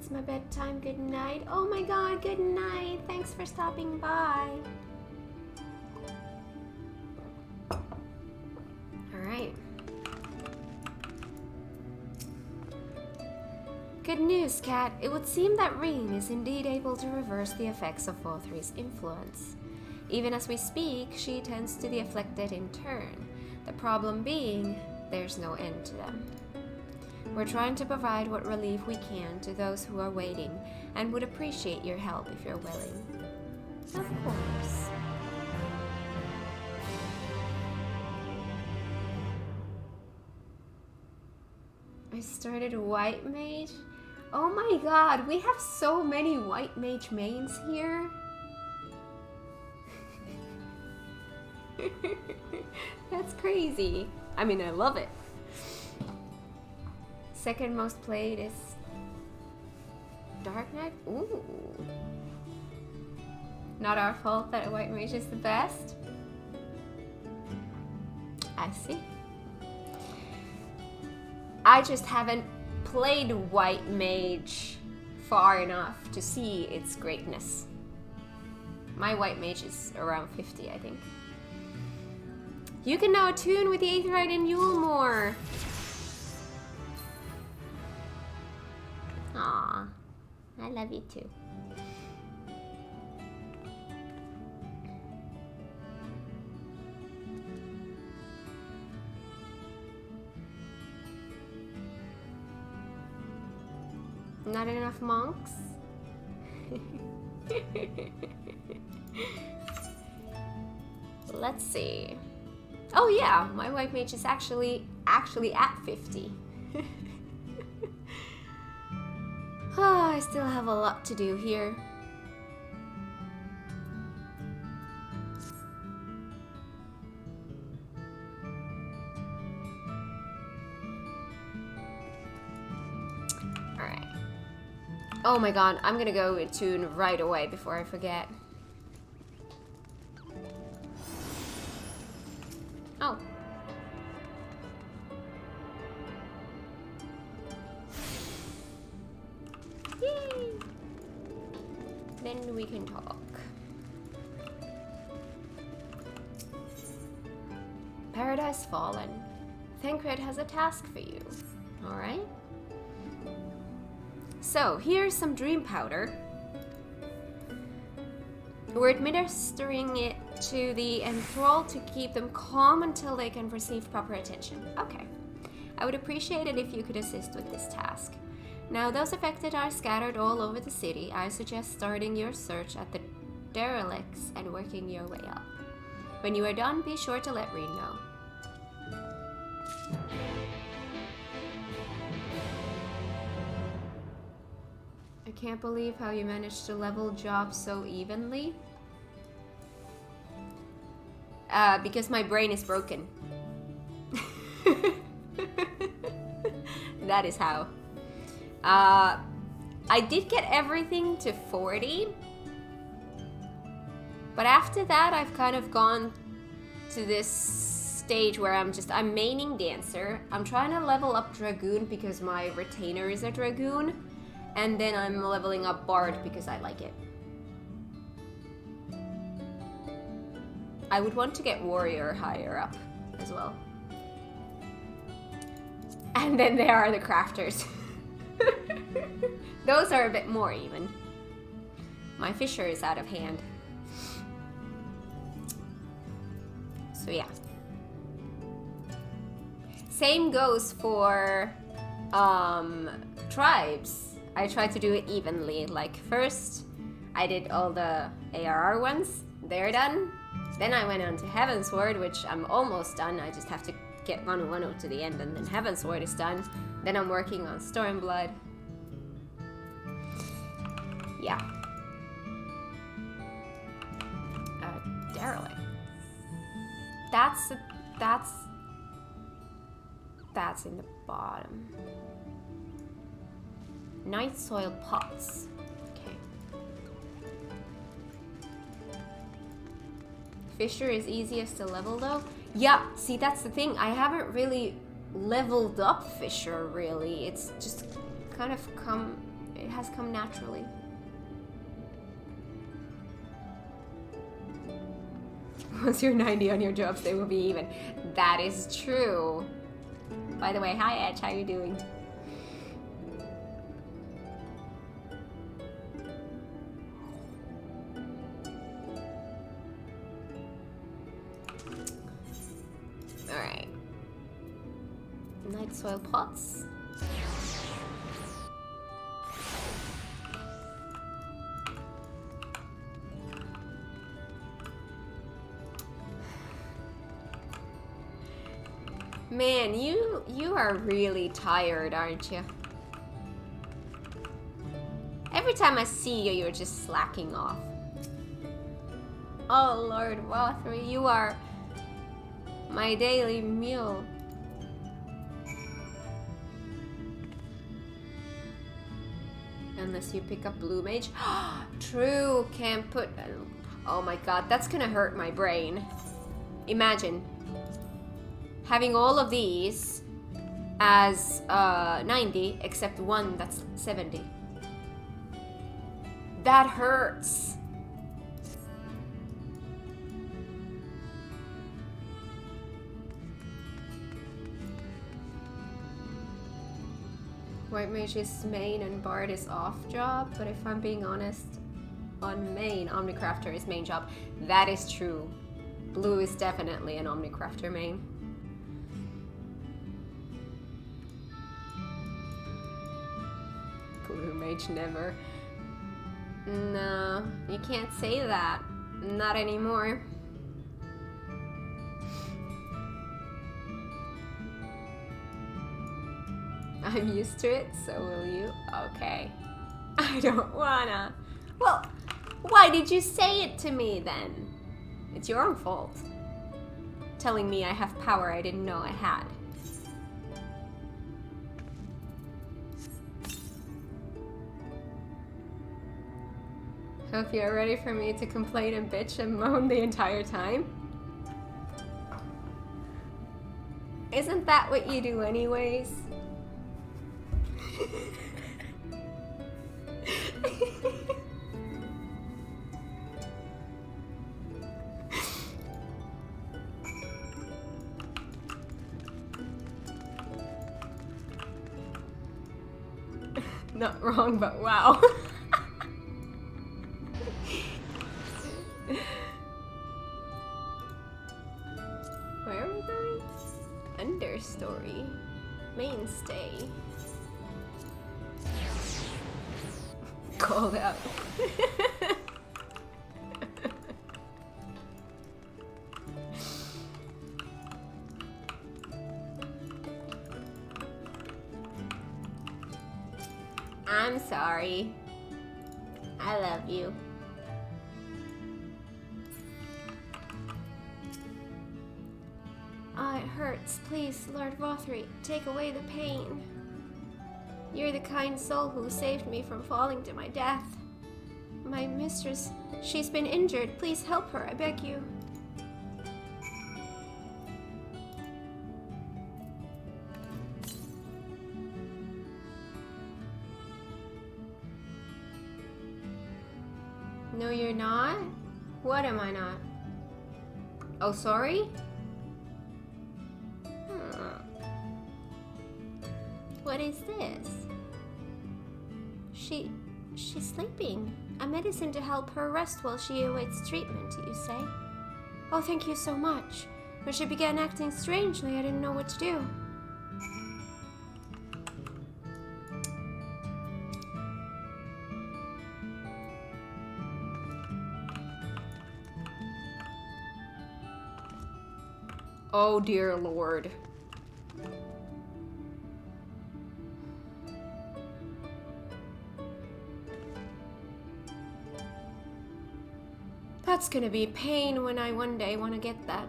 It's my bedtime. Good night. Oh my god, good night. Thanks for stopping by. Alright. Good news, Kat. It would seem that Reen is indeed able to reverse the effects of Vothri's influence. Even as we speak, she tends to the afflicted in turn. The problem being, there's no end to them. We're trying to provide what relief we can to those who are waiting, and would appreciate your help if you're willing. Of course. I started White Mage. Oh my god, we have so many White Mage mains here. That's crazy. I mean, I love it. Second most played is Dark Knight. Ooh. Not our fault that White Mage is the best. I see. I just haven't played White Mage far enough to see its greatness. My White Mage is around 50, I think. You can now attune with the Aetheryte in Yulmore. Aw, I love you too. Not enough monks? Let's see. Oh yeah, my White Mage is actually at 50. Oh, I still have a lot to do here. Alright. Oh my god, I'm gonna go attune right away before I forget. Oh. Yay! Then we can talk. Paradise Fallen. Thancred has a task for you. Alright. So, here's some dream powder. We're administering it to the enthralled to keep them calm until they can receive proper attention. Okay. I would appreciate it if you could assist with this task. Now, those affected are scattered all over the city. I suggest starting your search at the derelicts and working your way up. When you are done, be sure to let Reen know. I can't believe how you managed to level jobs so evenly. Because my brain is broken. That is how. I did get everything to 40. But after that, I've kind of gone to this stage where I'm maining Dancer. I'm trying to level up Dragoon because my retainer is a Dragoon. And then I'm leveling up Bard because I like it. I would want to get Warrior higher up as well. And then there are the Crafters. Those are a bit more even. My Fisher is out of hand. So yeah. Same goes for tribes. I tried to do it evenly. Like first, I did all the ARR ones. They're done. Then I went on to Heavensward, which I'm almost done. I just have to get 101 to the end, and then Heavensward is done. Then I'm working on Stormblood. Yeah. Derelict. That's in the bottom. Night soil pots. Okay. Fisher is easiest to level though. Yeah, see that's the thing. I haven't really leveled up Fisher really. It's just kind of come. It has come naturally. Once you're 90 on your jobs, they will be even. That is true. By the way, hi Edge, how you doing? Alright. Night soil pots. Man, you are really tired, aren't you? Every time I see you, you're just slacking off. Oh Lord Wothry, you are my daily meal. Unless you pick up Blue Mage. True, can't put... Oh my god, that's gonna hurt my brain. Imagine having all of these as 90, except one that's 70. That hurts. White Mage is main and Bard is off job, but if I'm being honest, on main, Omnicrafter is main job. That is true. Blue is definitely an Omnicrafter main. Blue Mage never. No, you can't say that. Not anymore. I'm used to it, so will you? Okay. I don't wanna. Well, why did you say it to me then? It's your own fault. Telling me I have power I didn't know I had. Hope you're ready for me to complain and bitch and moan the entire time. Isn't that what you do anyways? Not wrong, but wow. Where are we going? Understory. Mainstay. Called out. I'm sorry. I love you. It hurts. Please, Lord Vothry, take away the pain. You're the kind soul who saved me from falling to my death. My mistress, she's been injured. Please help her, I beg you. No, you're not? What am I not? Oh, sorry? What is this? She's sleeping. A medicine to help her rest while she awaits treatment, you say? Oh, thank you so much. When she began acting strangely, I didn't know what to do. Oh dear Lord. That's gonna be pain when I one day want to get that.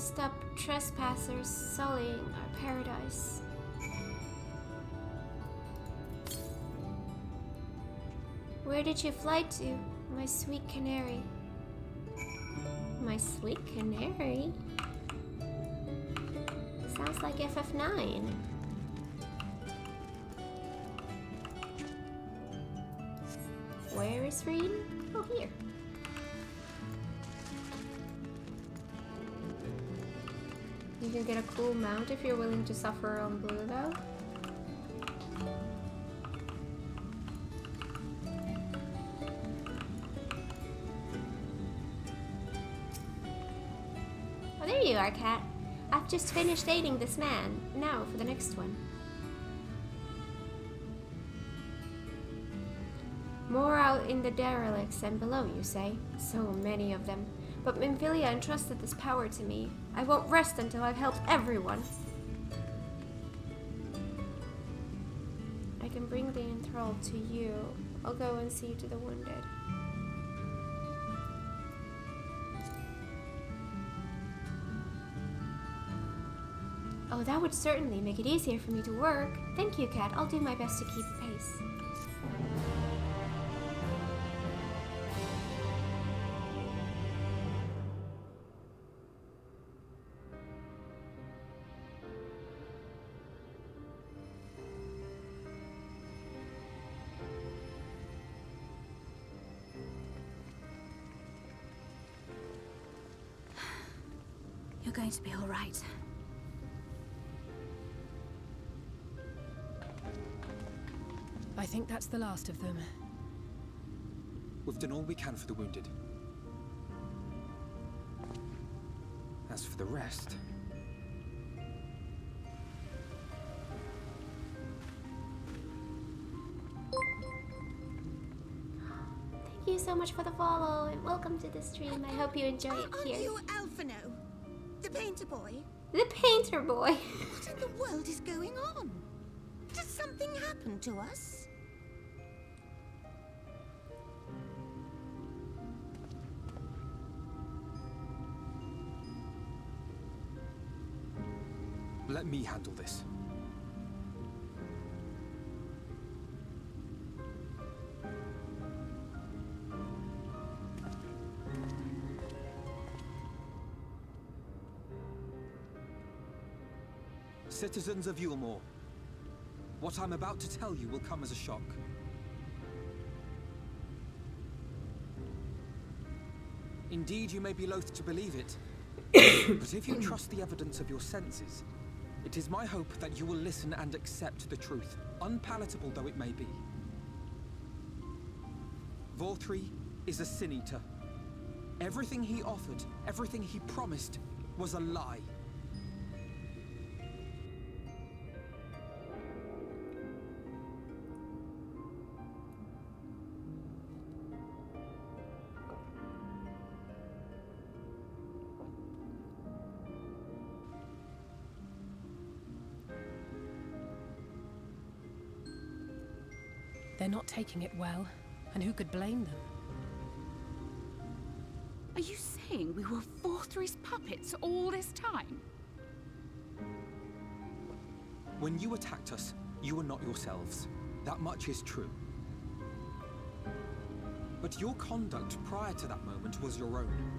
stop trespassers sullying our paradise. Where did you fly to, my sweet canary? My sweet canary? Sounds like FF9. Where is Reed? Oh, here. You can get a cool mount if you're willing to suffer on blue, though. Oh, there you are, Cat. I've just finished dating this man. Now for the next one. More out in the derelicts and below, you say? So many of them. But Minfilia entrusted this power to me. I won't rest until I've helped everyone. I can bring the enthralled to you. I'll go and see to the wounded. Oh, that would certainly make it easier for me to work. Thank you, Cat. I'll do my best to keep pace. You're going to be all right. I think that's the last of them. We've done all we can for the wounded. As for the rest... Thank you so much for the follow and welcome to the stream. I hope you enjoy it here. Are you Alphino? The painter boy? The painter boy. What in the world is going on? Did something happen to us? Let me handle this. Citizens of Yulmore, what I'm about to tell you will come as a shock. Indeed, you may be loath to believe it, but if you trust the evidence of your senses, it is my hope that you will listen and accept the truth, unpalatable though it may be. Vorthri is a sin-eater. Everything he offered, everything he promised, was a lie. They're not taking it well, and who could blame them? Are you saying we were Vorthri's puppets all this time? When you attacked us, you were not yourselves. That much is true. But your conduct prior to that moment was your own.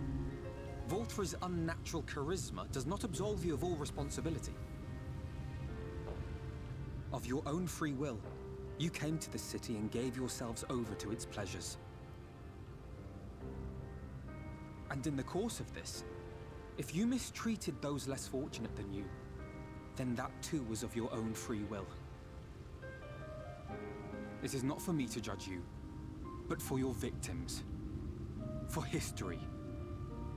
Vorthri's unnatural charisma does not absolve you of all responsibility. Of your own free will, you came to this city and gave yourselves over to its pleasures. And in the course of this, if you mistreated those less fortunate than you, then that too was of your own free will. It is not for me to judge you, but for your victims, for history,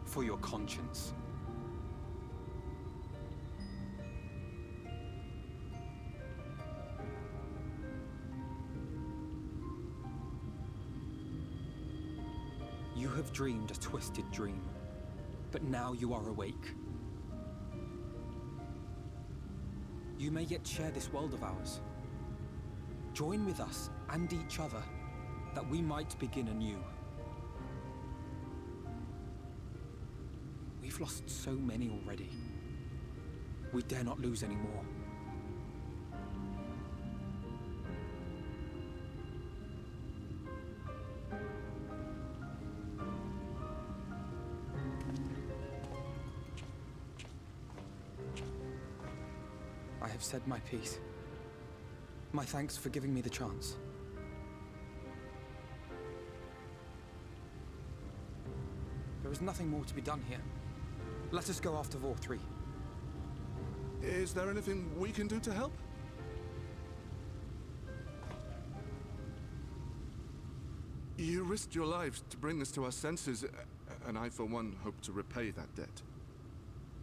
for your conscience. You have dreamed a twisted dream, but now you are awake. You may yet share this world of ours. Join with us and each other, that we might begin anew. We've We've lost so many already. We dare not lose any more. I have said my piece. My thanks for giving me the chance. There is nothing more to be done here. Let us go after Vor3. Is there anything we can do to help? You risked your lives to bring us to our senses, and I, for one, hope to repay that debt.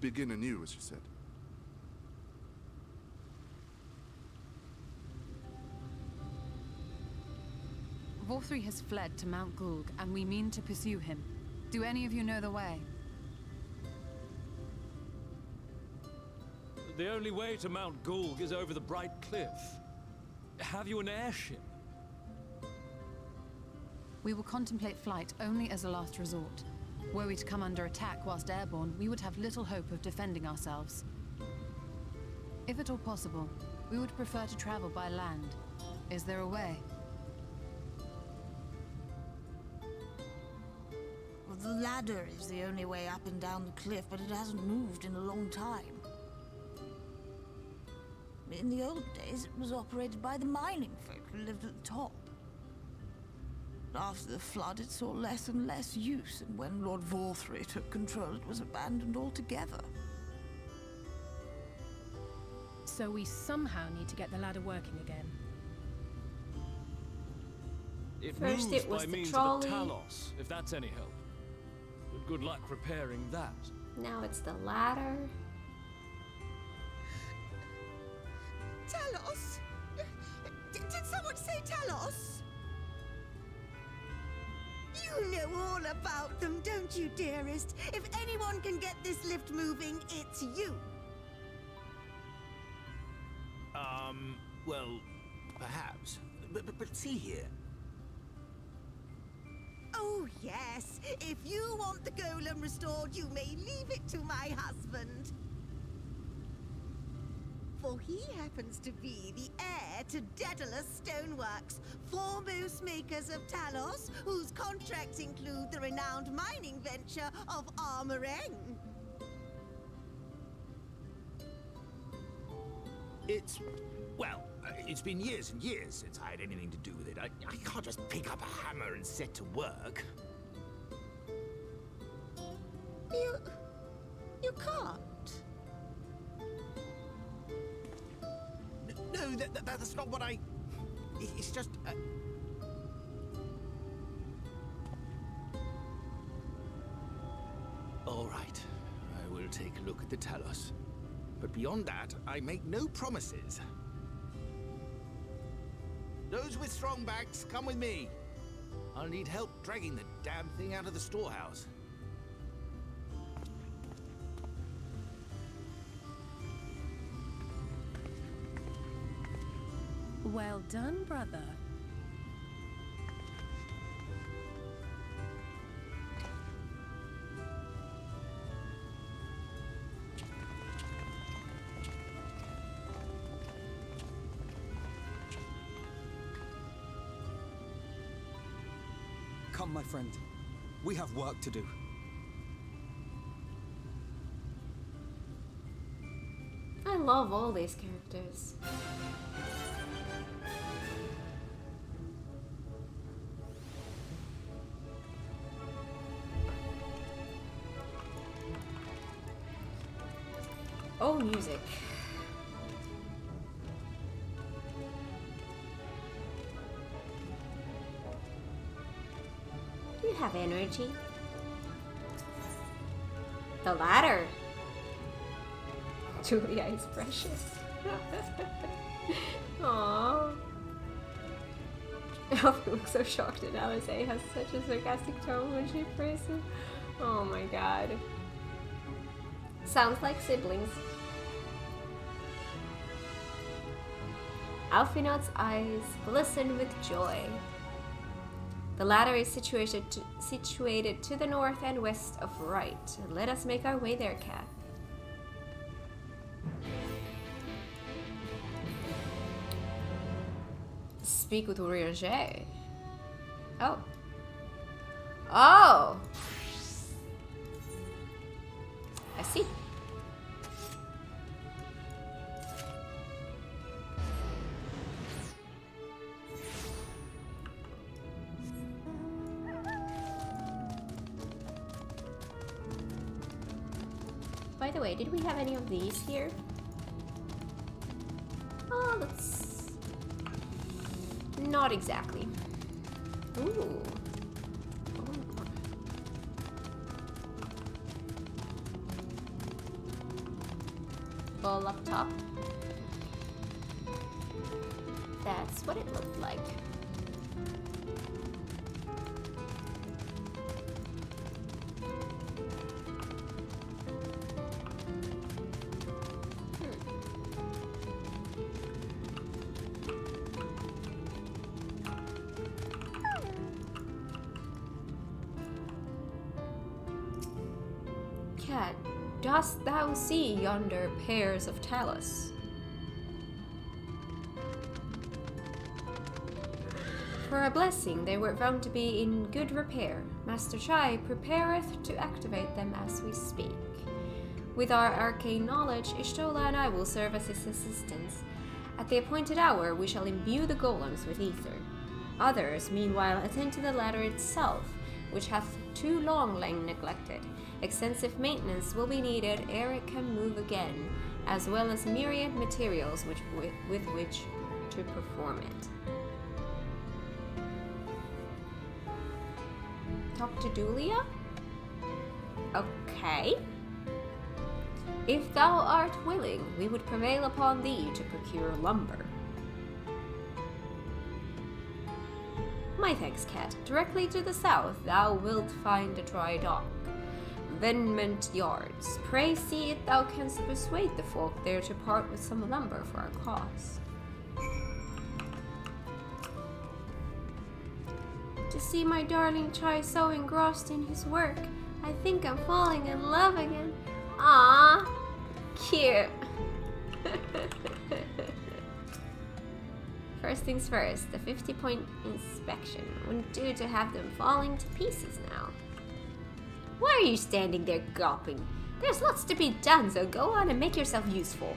Begin anew, as you said. Vor3 has fled to Mount Gulg, and we mean to pursue him. Do any of you know the way? The only way to Mount Gulg is over the Bright Cliff. Have you an airship? We will contemplate flight only as a last resort. Were we to come under attack whilst airborne, we would have little hope of defending ourselves. If at all possible, we would prefer to travel by land. Is there a way? Well, the ladder is the only way up and down the cliff, but it hasn't moved in a long time. In the old days, it was operated by the mining folk who lived at the top. After the flood, it saw less and less use, and when Lord Vor3 took control, it was abandoned altogether. So we somehow need to get the ladder working again. It First moves it was by the means trolley. of a talos, if that's any help. But good luck repairing that. Now it's the ladder. Talos? Did someone say Talos? You know all about them, don't you, dearest? If anyone can get this lift moving, it's you. Well, perhaps. But see here. Oh, yes. If you want the golem restored, you may leave it to my husband. For he happens to be the heir to Daedalus Stoneworks, foremost makers of Talos, whose contracts include the renowned mining venture of Armoreng. It's been years and years since I had anything to do with it. I can't just pick up a hammer and set to work. You can't. No, that's not what I... It's just... All right, I will take a look at the Talos. But beyond that, I make no promises. Those with strong backs, come with me. I'll need help dragging the damn thing out of the storehouse. Well done, brother. Come, my friend. We have work to do. I love all these characters. Oh, music. Do you have energy? The ladder. Julia is precious. Aww. Elfie looks so shocked that Alice A has such a sarcastic tone when she praises him. Oh my god. Sounds like siblings. Alfinot's eyes glisten with joy. The ladder is situated to the north and west of right. Let us make our way there, Cat. Speak with Roger. Oh. Oh! I see. By the way, did we have any of these here? Oh, that's not exactly. Ooh. Ball up top. That's what it looked like. Cat, dost thou see yonder pairs of talus? For a blessing, they were found to be in good repair. Master Chai prepareth to activate them as we speak. With our arcane knowledge, Ishtola and I will serve as his assistants. At the appointed hour, we shall imbue the golems with ether. Others, meanwhile, attend to the ladder itself, which hath too long lain neglected. Extensive maintenance will be needed ere it can move again, as well as myriad materials with which to perform it. Talk to Dulia? Okay. If thou art willing, we would prevail upon thee to procure lumber. My thanks, Cat. Directly to the south, thou wilt find a dry dock. Venment yards. Pray see if thou canst persuade the folk there to part with some lumber for our cause. To see my darling Chai so engrossed in his work, I think I'm falling in love again. Ah, cute. First things first, the 50-point inspection. Wouldn't do to have them falling to pieces now. Why are you standing there gawping? There's lots to be done, so go on and make yourself useful.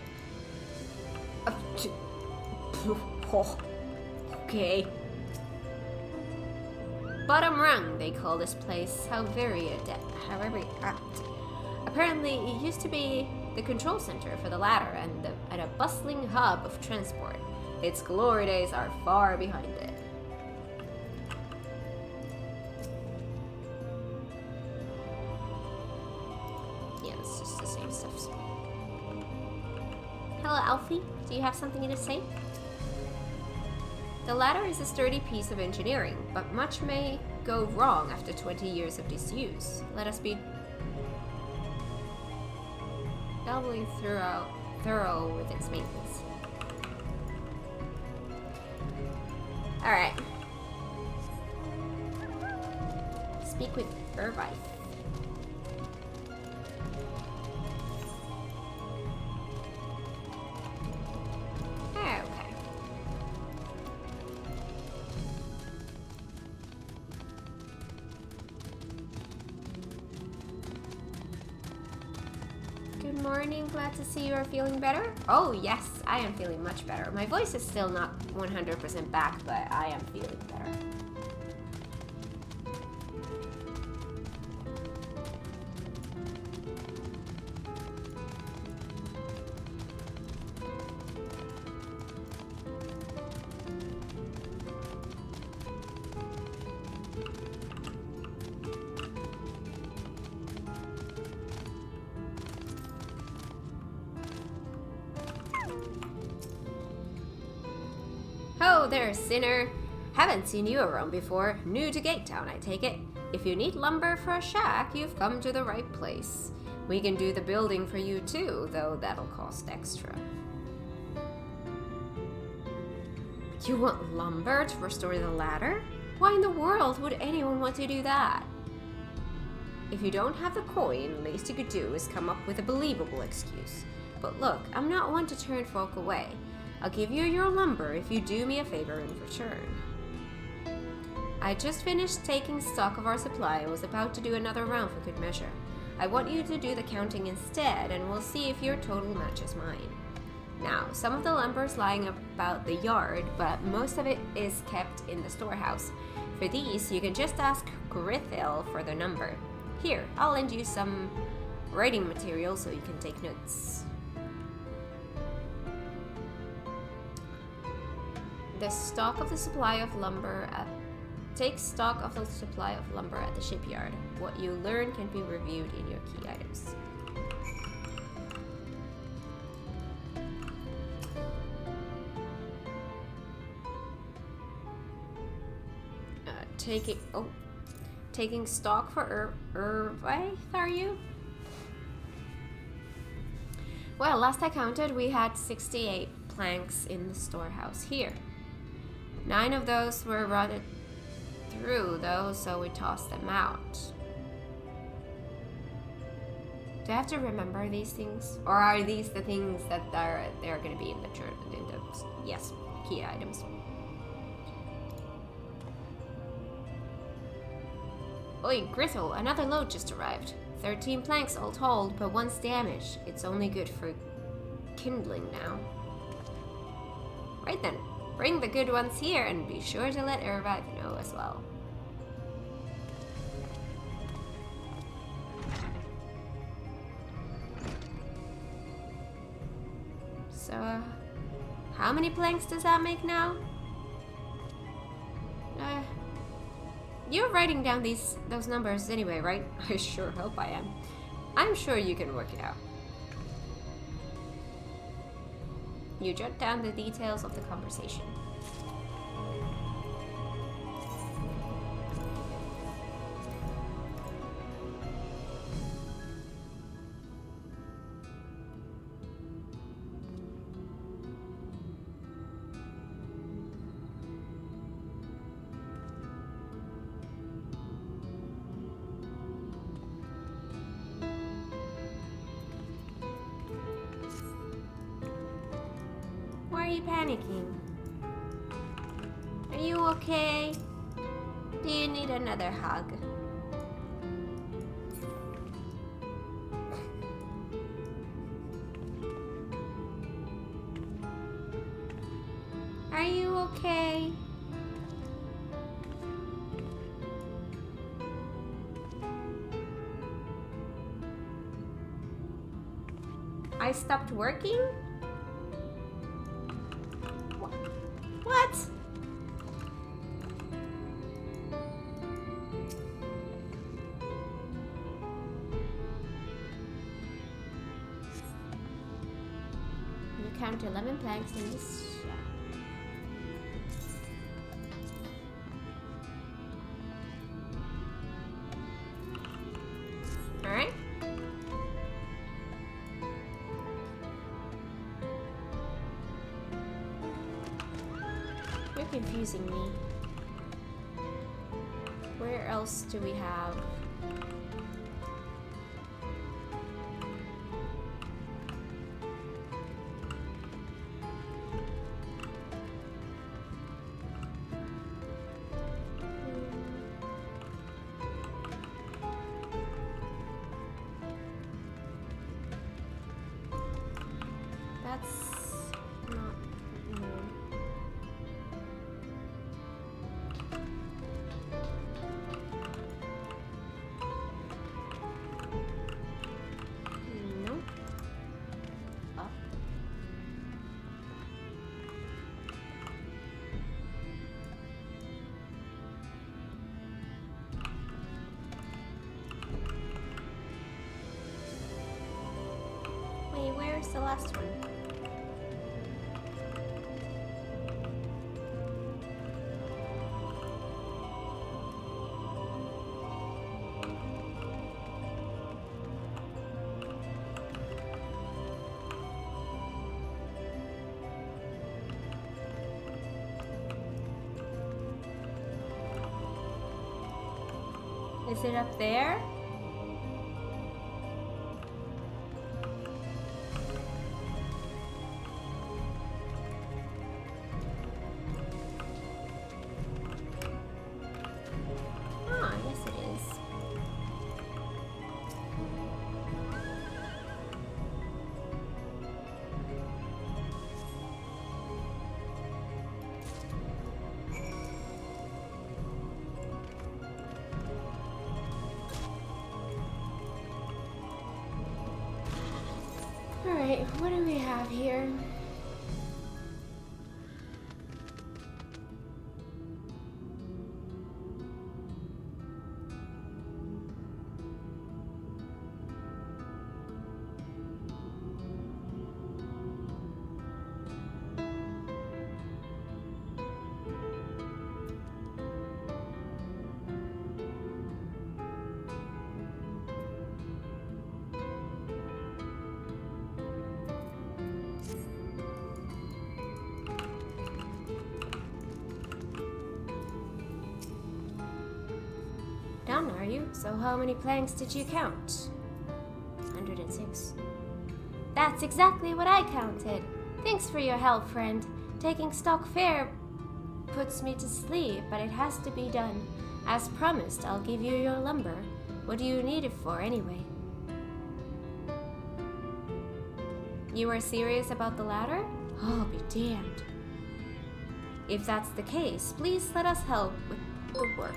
Okay. Bottom rung, they call this place. How very apt. Apparently, it used to be the control center for the ladder and a bustling hub of transport. Its glory days are far behind it. Yeah, it's just the same stuff. Hello, Alfie. Do you have something to say? The ladder is a sturdy piece of engineering, but much may go wrong after 20 years of disuse. Let us be doubly thorough with its maintenance. Alright. Speak with Irvine. Okay. Good morning, glad to see you are feeling better. Oh yes, I am feeling much better. My voice is still not 100% back, but I am feeling better. Oh, there, sinner. Haven't seen you around before. New to Gate Town, I take it. If you need lumber for a shack, you've come to the right place. We can do the building for you too, though that'll cost extra. You want lumber to restore the ladder? Why in the world would anyone want to do that? If you don't have the coin, least you could do is come up with a believable excuse. But look, I'm not one to turn folk away. I'll give you your lumber if you do me a favor in return. I just finished taking stock of our supply and was about to do another round for good measure. I want you to do the counting instead, and we'll see if your total matches mine. Now, some of the lumber is lying about the yard, but most of it is kept in the storehouse. For these, you can just ask Grithil for the number. Here, I'll lend you some writing material so you can take notes. The stock of the supply of lumber at Take stock of the supply of lumber at the shipyard. What you learn can be reviewed in your key items. Taking stock for Irvine, are you? Well, last I counted, we had 68 planks in the storehouse here. 9 of those were rotted through though, so we tossed them out. Do I have to remember these things, or are these the things that they're going to be in the yes, key items? Oi, Grithel, another load just arrived. 13 planks all told, but one's damaged. It's only good for kindling now. Right then. Bring the good ones here and be sure to let Irvine know as well. So, how many planks does that make now? You're writing down those numbers anyway, right? I sure hope I am. I'm sure you can work it out. You jot down the details of the conversation. Why are you panicking? Are you okay? Do you need another hug? Are you okay? I stopped working? What? You count 11 planks in this shop. Alright. You're confusing me. Where else do we have? That's not Nope. Up. Wait, where's the last one? Is it up there? Ah, yes it is. Alright, what do we have here? Done, are you? So how many planks did you count? 106. That's exactly what I counted. Thanks for your help, friend. Taking stock fair puts me to sleep, but it has to be done. As promised, I'll give you your lumber. What do you need it for, anyway? You are serious about the ladder? I'll be damned. If that's the case, please let us help with the work.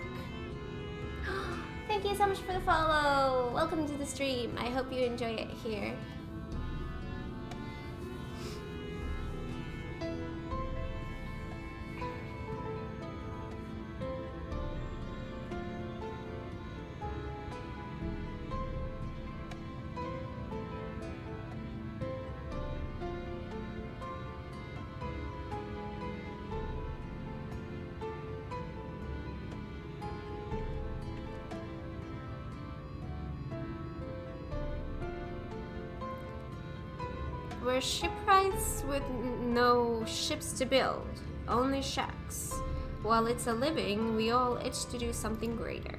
Thank you so much for the follow. Welcome to the stream. I hope you enjoy it here. We're shipwrights with no ships to build, only shacks. While it's a living, we all itch to do something greater.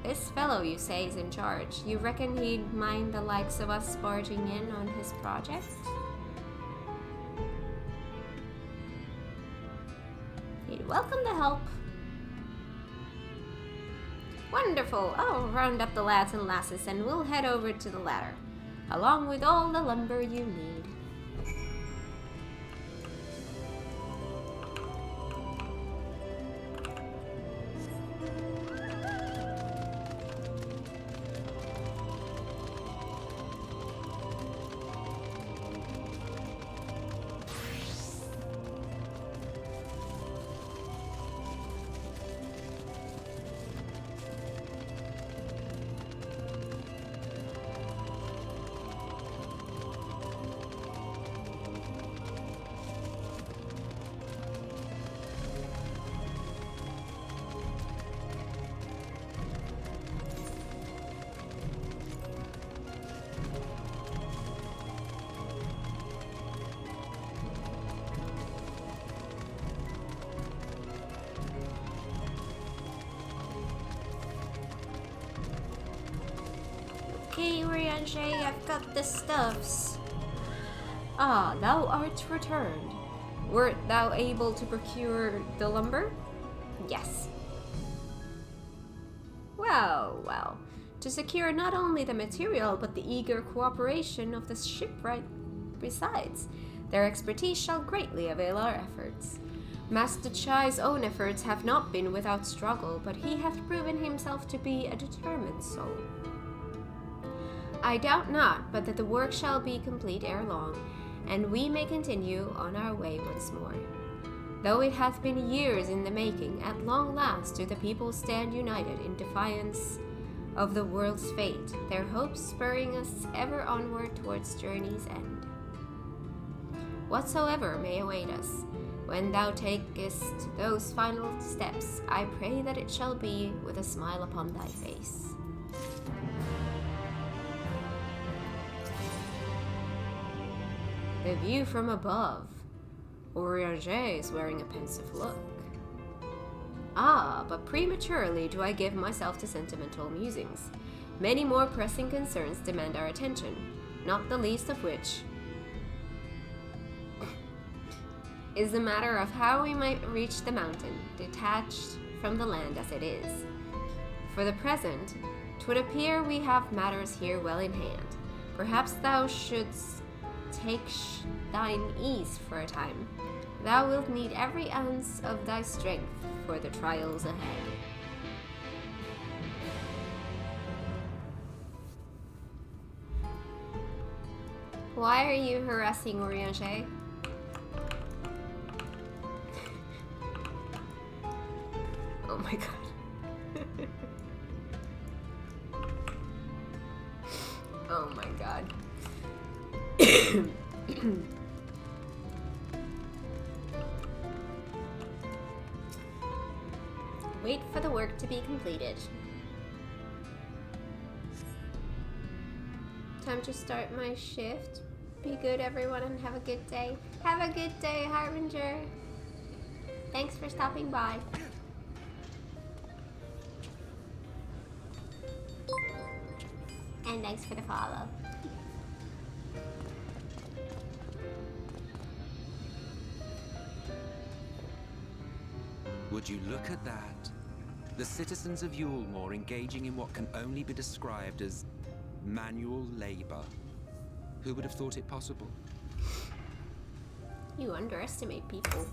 This fellow, you say, is in charge. You reckon he'd mind the likes of us barging in on his project? He'd welcome the help. Wonderful! I'll round up the lads and lasses and we'll head over to the ladder, along with all the lumber you need. Okay, Urianshe, I've got the stuffs. Ah, thou art returned. Wert thou able to procure the lumber? Yes. Well, well. To secure not only the material, but the eager cooperation of the shipwright besides, their expertise shall greatly avail our efforts. Master Chai's own efforts have not been without struggle, but he hath proven himself to be a determined soul. I doubt not but that the work shall be complete ere long, and we may continue on our way once more. Though it hath been years in the making, at long last do the people stand united in defiance of the world's fate, their hopes spurring us ever onward towards journey's end. Whatsoever may await us, when thou takest those final steps, I pray that it shall be with a smile upon thy face. The view from above. Urianger is wearing a pensive look. Ah, but prematurely do I give myself to sentimental musings. Many more pressing concerns demand our attention, not the least of which is the matter of how we might reach the mountain, detached from the land as it is. For the present, 'twould appear we have matters here well in hand. Perhaps thou shouldst take thine ease for a time. Thou wilt need every ounce of thy strength for the trials ahead. Why are you harassing Urianger? Oh my god. Oh my god. Wait for the work to be completed. Time to start my shift. Be good, everyone, and have a good day. Have a good day, Harbinger. Thanks for stopping by. And thanks for the follow. Would you look at that? The citizens of Yulmore engaging in what can only be described as manual labor. Who would have thought it possible? You underestimate people.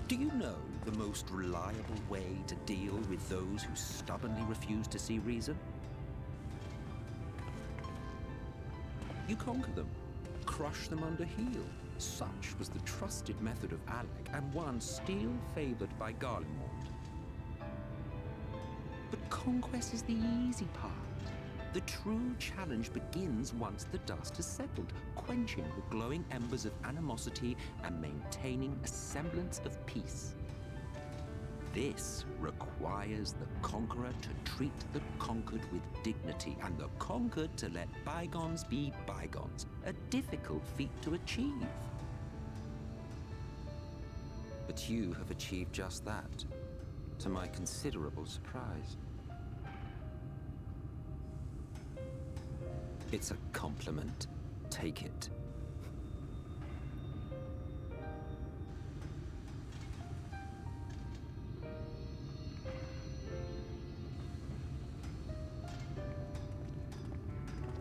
Do you know the most reliable way to deal with those who stubbornly refuse to see reason? You conquer them, crush them under heel. Such was the trusted method of Alec, and one still favored by Garlemald. But conquest is the easy part. The true challenge begins once the dust has settled, quenching the glowing embers of animosity and maintaining a semblance of peace. This requires the conqueror to treat the conquered with dignity, and the conquered to let bygones be bygones, a difficult feat to achieve. But you have achieved just that, to my considerable surprise. It's a compliment. Take it.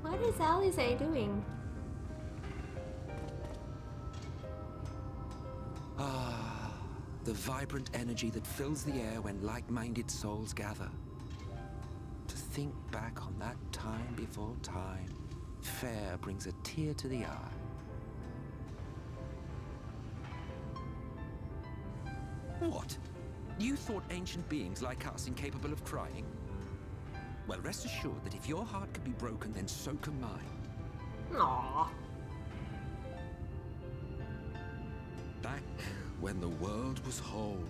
What is Alize doing? Ah, the vibrant energy that fills the air when like-minded souls gather. To think back on that time before time, fair brings a tear to the eye. What? You thought ancient beings like us incapable of crying? Well, rest assured that if your heart can be broken, then so can mine. Aww. Back when the world was whole,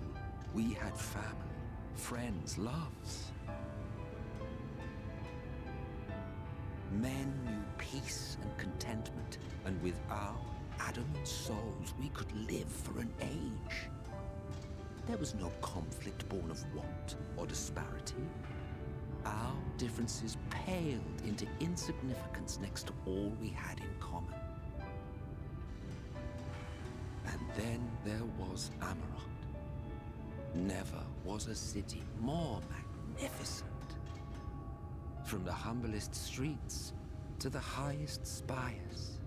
we had family, friends, loves. Men knew peace and contentment, and with our adamant souls, we could live for an age. There was no conflict born of want or disparity. Our differences paled into insignificance next to all we had in common. And then there was Amarant. Never was a city more magnificent. From the humblest streets to the highest spires,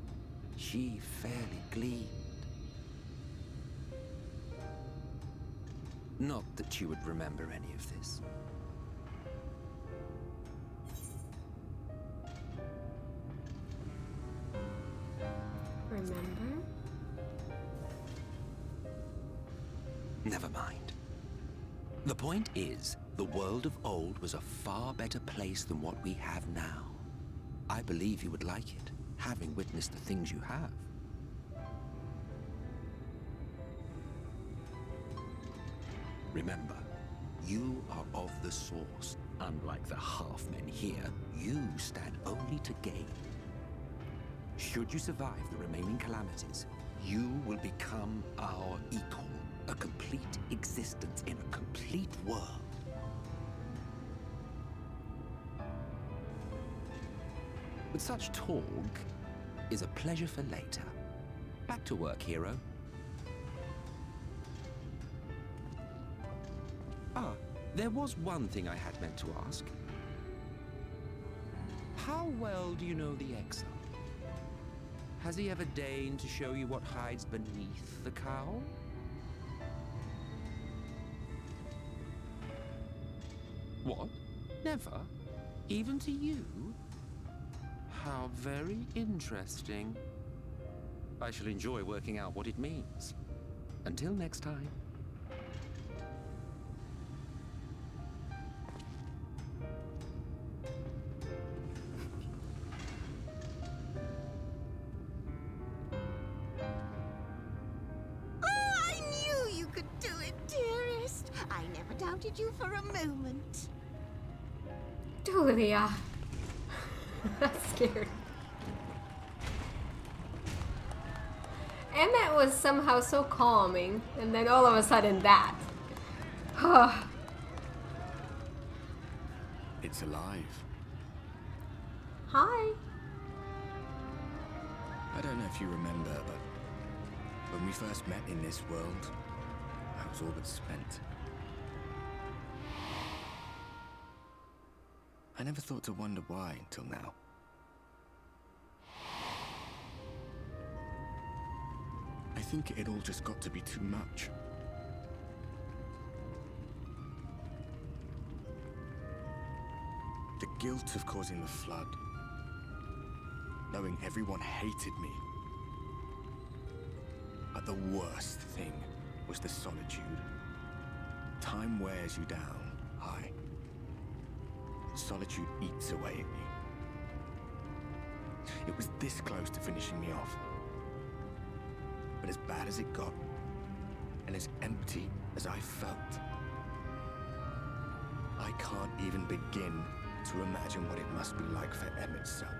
she fairly gleamed. Not that you would remember any of this. Remember? Never mind. The point is, the world of old was a far better place than what we have now. I believe you would like it, having witnessed the things you have. Remember, you are of the source, Unlike the half-men here, you stand only to gain. Should you survive the remaining calamities, you will become our equal. A complete existence in a complete world. But such talk is a pleasure for later. Back to work, hero. Ah, there was one thing I had meant to ask. How well do you know the exile? Has he ever deigned to show you what hides beneath the cowl? What? Never? Even to you? How very interesting. I shall enjoy working out what it means. Until next time. I knew you could do it, dearest. I never doubted you for a moment. Julia. That's scary. Emmett was somehow so calming, and then all of a sudden that. It's alive. Hi. I don't know if you remember, but when we first met in this world, I was all but spent. I never thought to wonder why until now. I think it all just got to be too much. The guilt of causing the flood. Knowing everyone hated me. But the worst thing was the solitude. Time wears you down, Hai. Solitude eats away at you. It was this close to finishing me off. But as bad as it got, and as empty as I felt, I can't even begin to imagine what it must be like for Emmett's son.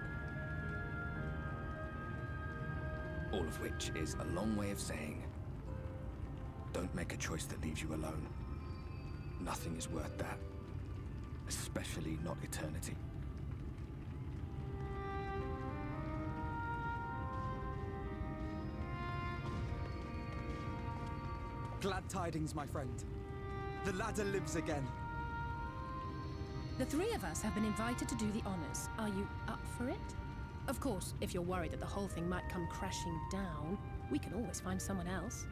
All of which is a long way of saying, don't make a choice that leaves you alone. Nothing is worth that. Especially not eternity. Glad tidings, my friend. The ladder lives again. The three of us have been invited to do the honors. Are you up for it? Of course, if you're worried that the whole thing might come crashing down, we can always find someone else.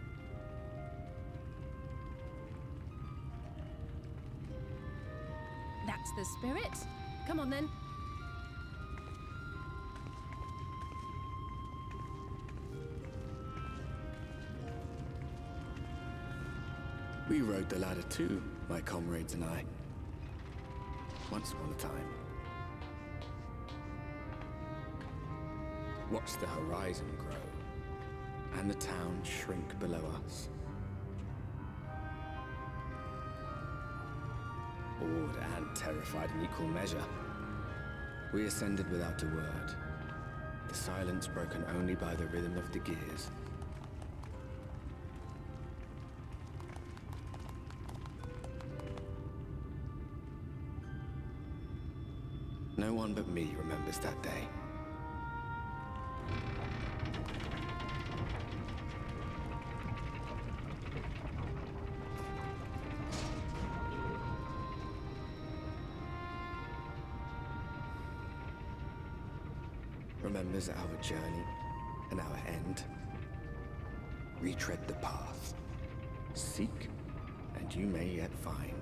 That's the spirit. Come on then. We rode the ladder too, my comrades and I. Once upon a time. Watched the horizon grow, and the town shrink below us. Awed and terrified in equal measure. We ascended without a word, the silence broken only by the rhythm of the gears. No one but me remembers that day. Remembers our journey and our end. Retread the path. Seek, and you may yet find.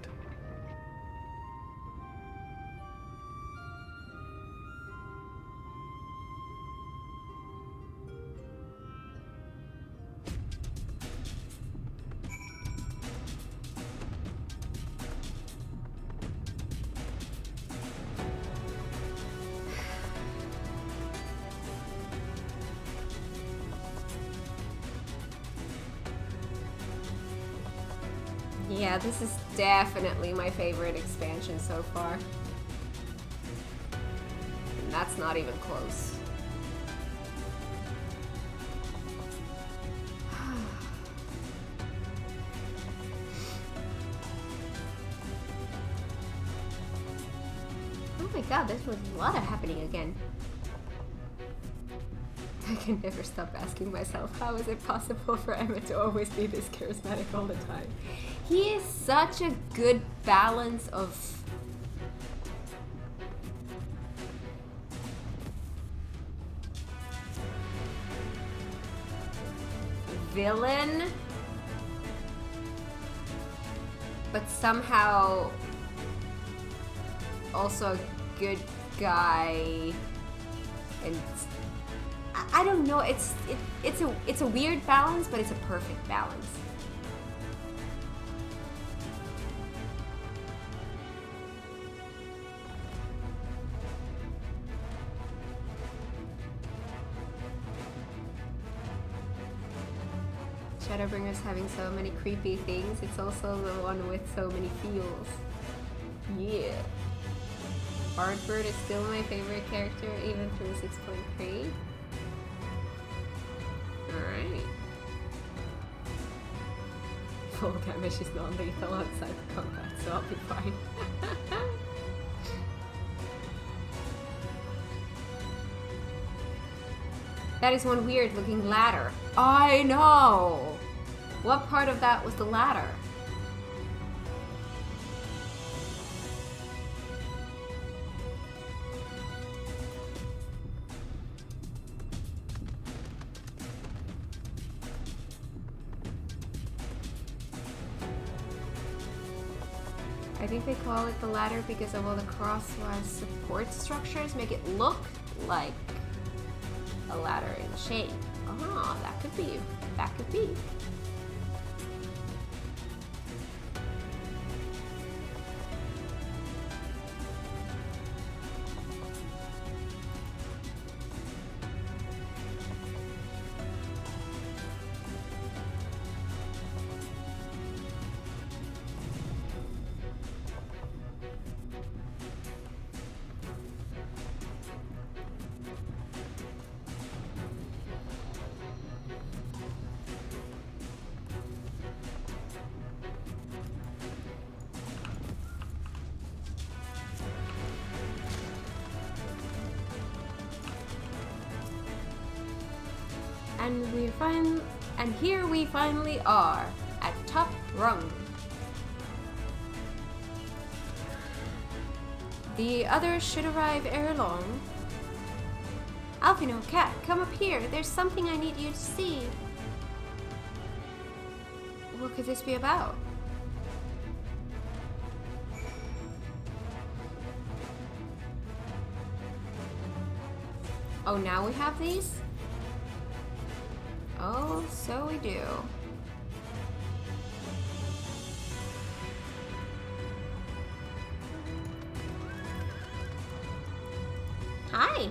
Yeah, this is definitely my favorite expansion so far. And that's not even close. Oh my god, this was a lot of happening again. I can never stop asking myself, how is it possible for Emma to always be this charismatic all the time? He is such a good balance of villain, but somehow also a good guy, and I don't know. It's a weird balance, but it's a perfect balance. Shadowbringers having so many creepy things. It's also the one with so many feels. Yeah. Bardbird is still my favorite character, even through 6.3. Alright. Full damage is non-lethal outside the combat, so I'll be fine. That is one weird looking ladder. I know! What part of that was the ladder? I think they call it the ladder because of all the crosswise support structures make it look like a ladder in shape. Ah, that could be. That could be. And here we finally are at top rung. The others should arrive ere long. Alfino, Cat, come up here. There's something I need you to see. What could this be about? Oh, now we have these? Oh, so we do. Hi.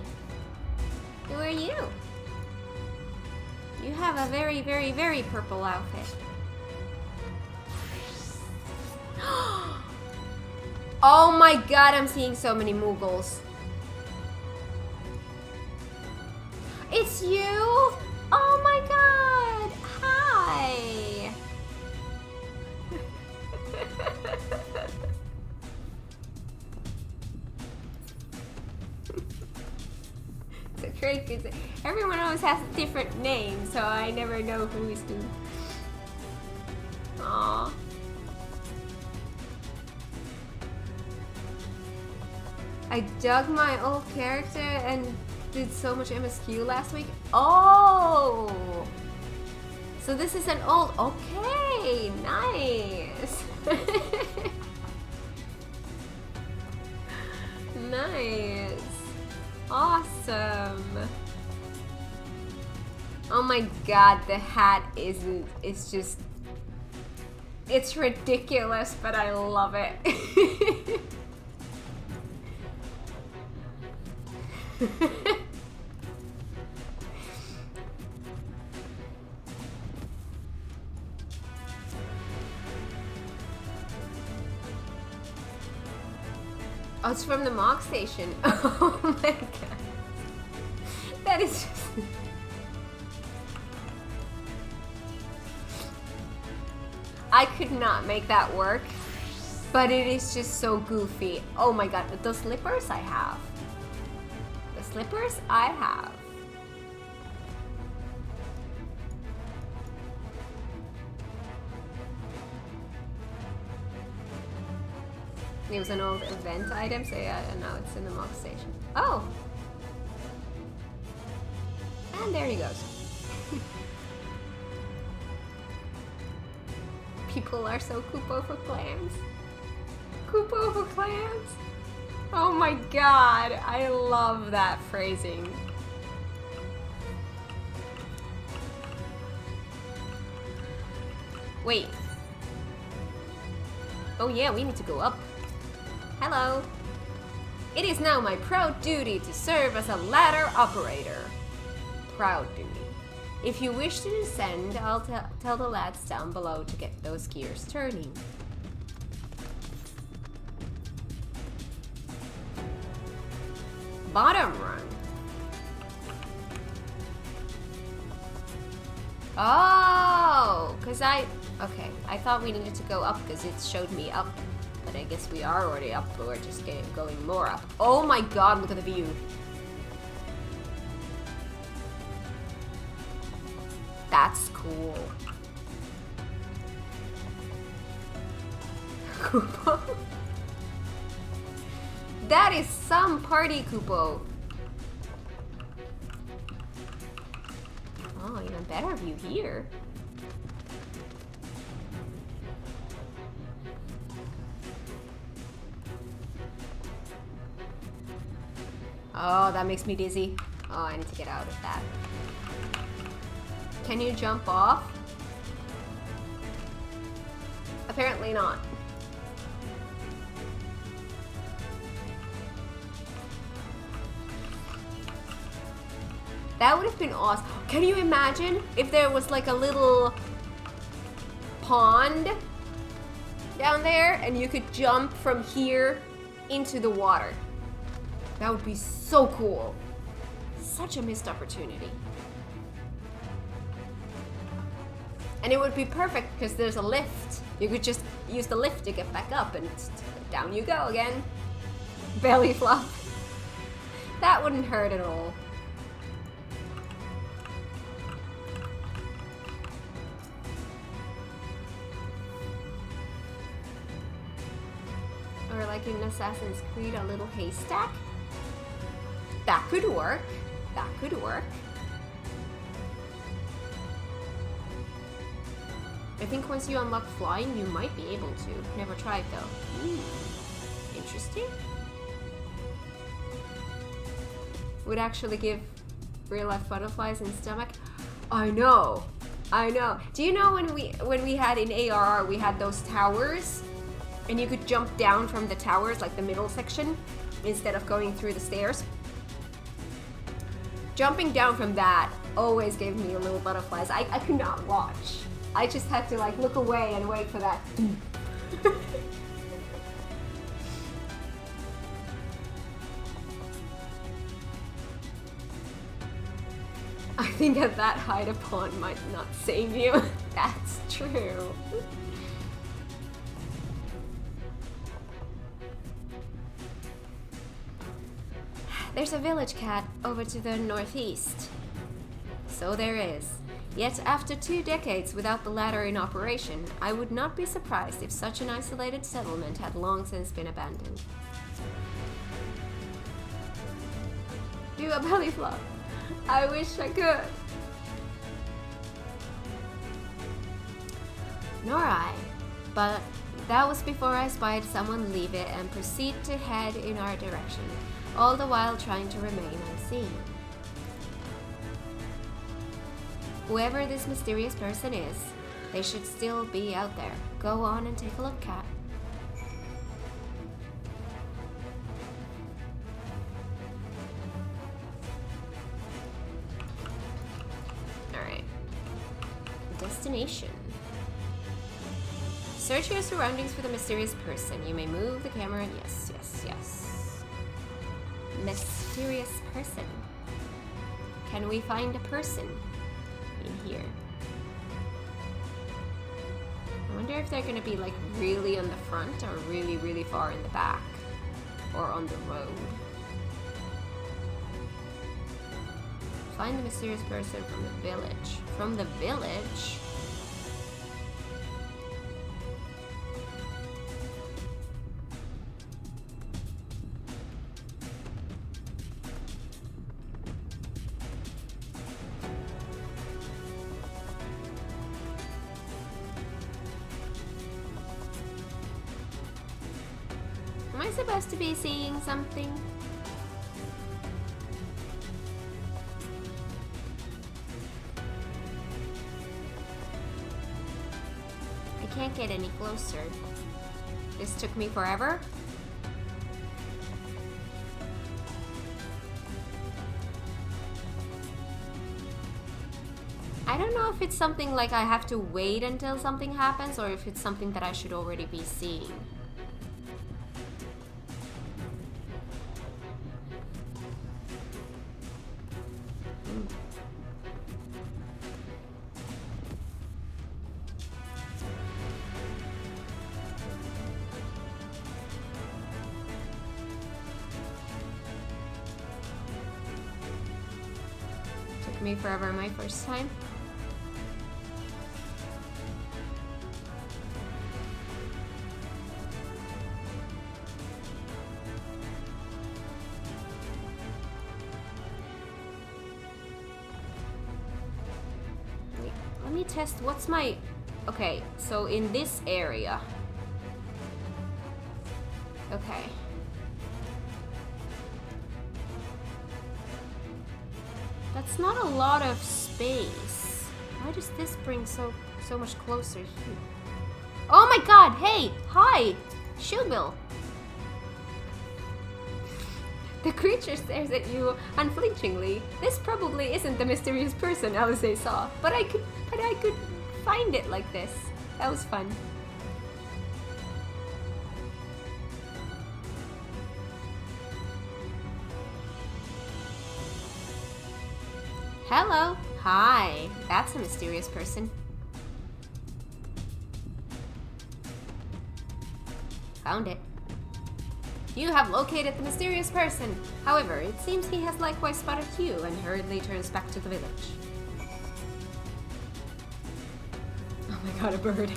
Who are you? You have a very, very, very purple outfit. Oh my god, I'm seeing so many Mughals. It's you? Oh my god! Hi! So great, because everyone always has a different name, so I never know who is who. Aww. I dug my old character and did so much MSQ last week. Oh! So this is an old... Okay, nice. Nice. Awesome. Oh my god, the hat is just... It's ridiculous, but I love it. Oh, it's from the Mog Station. Oh my god. That is just... I could not make that work, but it is just so goofy. Oh my god, the slippers I have. The slippers I have. It was an old event item, so yeah, and now it's in the Mog Station. Oh! And there he goes. People are so Kupo for clams. Kupo for clams? Oh my god, I love that phrasing. Wait. Oh yeah, we need to go up. Hello. It is now my proud duty to serve as a ladder operator. Proud duty. If you wish to descend, I'll tell the lads down below to get those gears turning. Bottom run. Oh, okay, I thought we needed to go up because it showed me up. But I guess we are already up, but we're just going more up. Oh my god, look at the view. That's cool. Kupo. That is some party, Kupo. Oh, even better view here. Oh, that makes me dizzy. Oh, I need to get out of that. Can you jump off? Apparently not. That would have been awesome. Can you imagine if there was like a little pond down there and you could jump from here into the water? That would be so cool. Such a missed opportunity. And it would be perfect because there's a lift. You could just use the lift to get back up and down you go again. Belly flop. That wouldn't hurt at all. Or like in Assassin's Creed, a little haystack. That could work. That could work. I think once you unlock flying, you might be able to. Never tried though. Interesting. Would actually give real life butterflies in stomach. I know. I know. Do you know when we had in ARR we had those towers? And you could jump down from the towers, like the middle section, instead of going through the stairs. Jumping down from that always gave me a little butterflies. I could not watch. I just had to like look away and wait for that. I think at that height a pond might not save you. That's true. There's a village cat over to the northeast. So there is. Yet after 2 decades without the ladder in operation, I would not be surprised if such an isolated settlement had long since been abandoned. Do a belly flop. I wish I could. Nor I. But that was before I spied someone leave it and proceed to head in our direction, all the while trying to remain unseen. Whoever this mysterious person is, they should still be out there. Go on and take a look, Cat. Alright. Destination. Search your surroundings for the mysterious person. You may move the camera and yes, yes, yes. Mysterious person. Can we find a person in here? I wonder if they're gonna be like really on the front or really, really far in the back or on the road. Find the mysterious person from the village. From the village? Am I supposed to be seeing something? I can't get any closer. This took me forever? I don't know if it's something like I have to wait until something happens or if it's something that I should already be seeing. Took me forever my first time. Let me test what's my... Okay, so in this area. Okay. That's not a lot of space. Why does this bring so much closer? Oh my god, hey! Hi! Shubil! The creature stares at you unflinchingly. This probably isn't the mysterious person Alice saw, but I could find it like this. That was fun. Hello. Hi. That's a mysterious person. Found it. You have located the mysterious person. However, it seems he has likewise spotted you and hurriedly turns back to the village. Oh my god, a bird.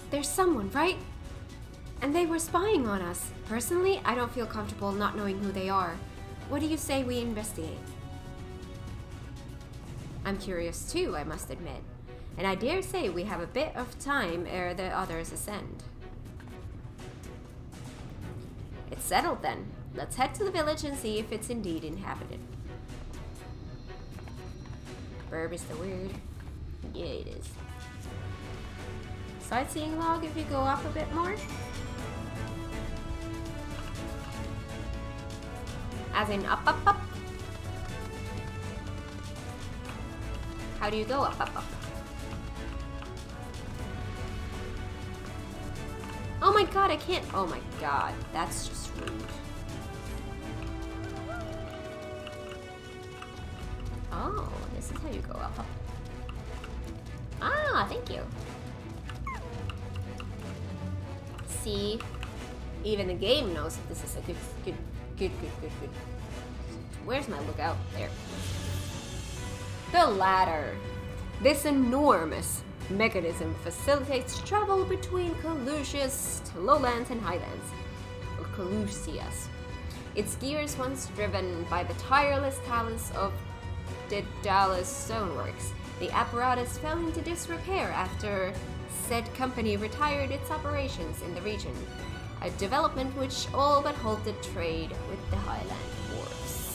There's someone, right? And they were spying on us. Personally, I don't feel comfortable not knowing who they are. What do you say we investigate? I'm curious too, I must admit. And I dare say we have a bit of time ere the others ascend. It's settled then. Let's head to the village and see if it's indeed inhabited. Burb is the word. Yeah, it is. Sightseeing log if you go up a bit more. As in up, up, up. How do you go up, up, up? Oh my god, I can't. Oh my god, that's just rude. Oh, this is how you go up, up. Ah, thank you. See, even the game knows that this is a good. Where's my lookout? There. The ladder. This enormous mechanism facilitates travel between Calusia's lowlands and highlands, or Calusias. Its gears, once driven by the tireless talents of Daedalus Stoneworks, the apparatus fell into disrepair after said company retired its operations in the region, a development which all but halted trade with the Highland dwarves.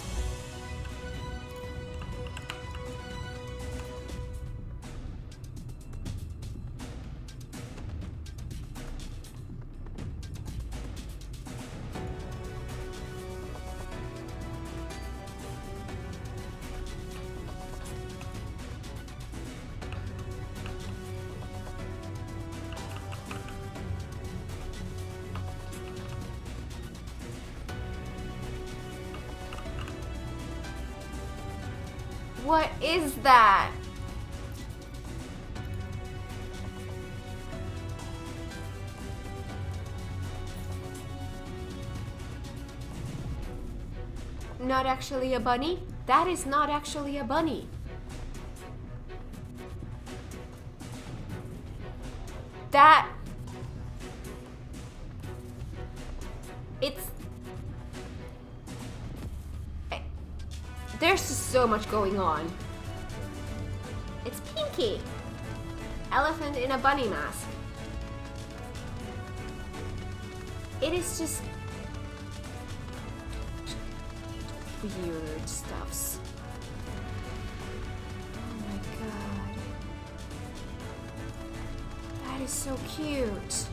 What is that? Not actually a bunny? That is not actually a bunny. That... It's... There's just so much going on. It's Pinky. Elephant in a bunny mask. It is just... weird stuffs. Oh my god. That is so cute.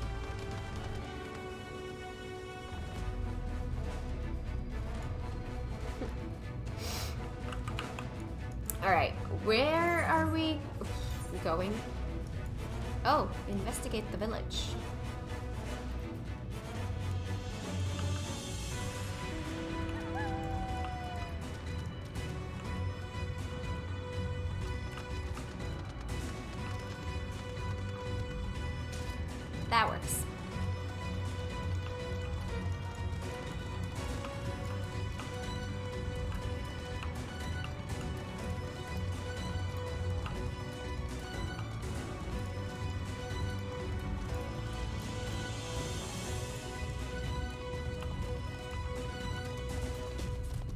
Alright, where are we going? Oh, investigate the village. That works.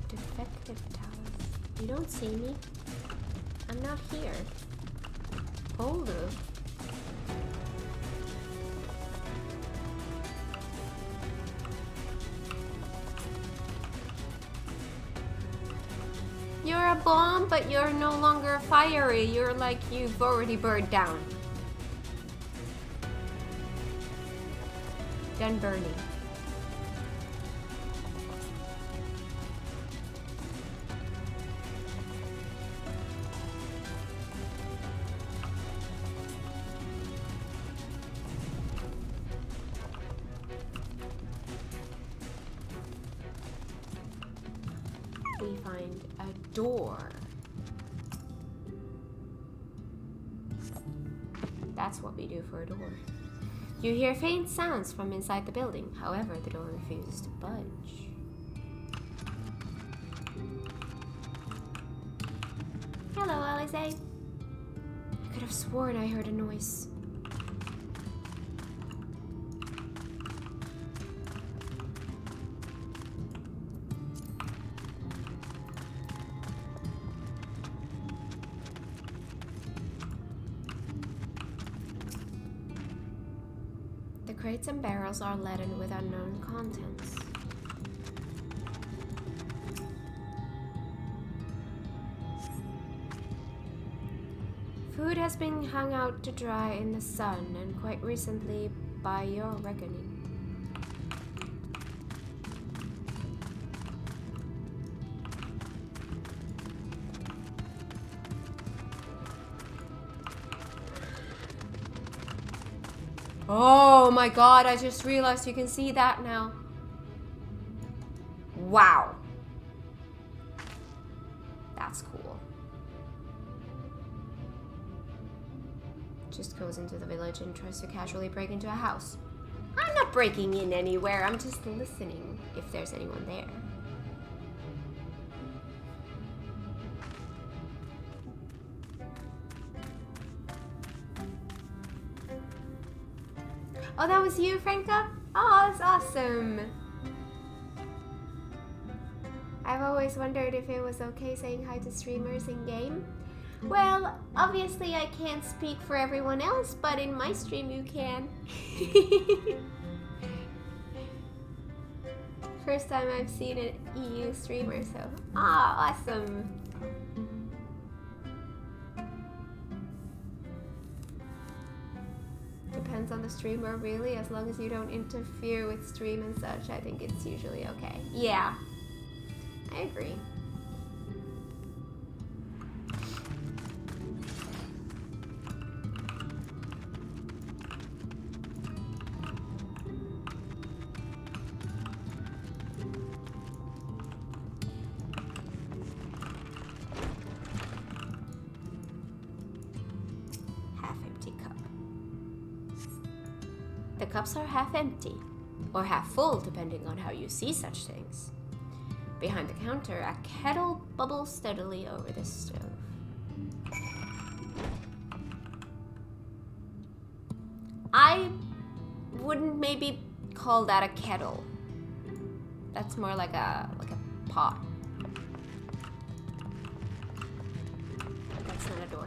Defective towers. You don't see me. I'm not here. Hold up. You're a bomb, but you're no longer fiery. You're like you've already burned down. Done burning. We find a door. That's what we do for a door. You hear faint sounds from inside the building. However, the door refuses to budge. Hello, Alize. I could have sworn I heard a noise. The crates and barrels are laden with unknown contents. Food has been hung out to dry in the sun, and quite recently, by your reckoning. Oh my god, I just realized you can see that now. Wow. That's cool. Just goes into the village and tries to casually break into a house. I'm not breaking in anywhere, I'm just listening if there's anyone there. Oh, that was you, Franca? Oh, that's awesome. I've always wondered if it was okay saying hi to streamers in game. Well, obviously I can't speak for everyone else, but in my stream you can. First time I've seen an EU streamer, so awesome. Depends on the streamer, really. As long as you don't interfere with stream and such, I think it's usually okay. Yeah, I agree. The cups are half empty, or half full, depending on how you see such things. Behind the counter, a kettle bubbles steadily over the stove. I wouldn't maybe call that a kettle. That's more like a pot. That's not a door.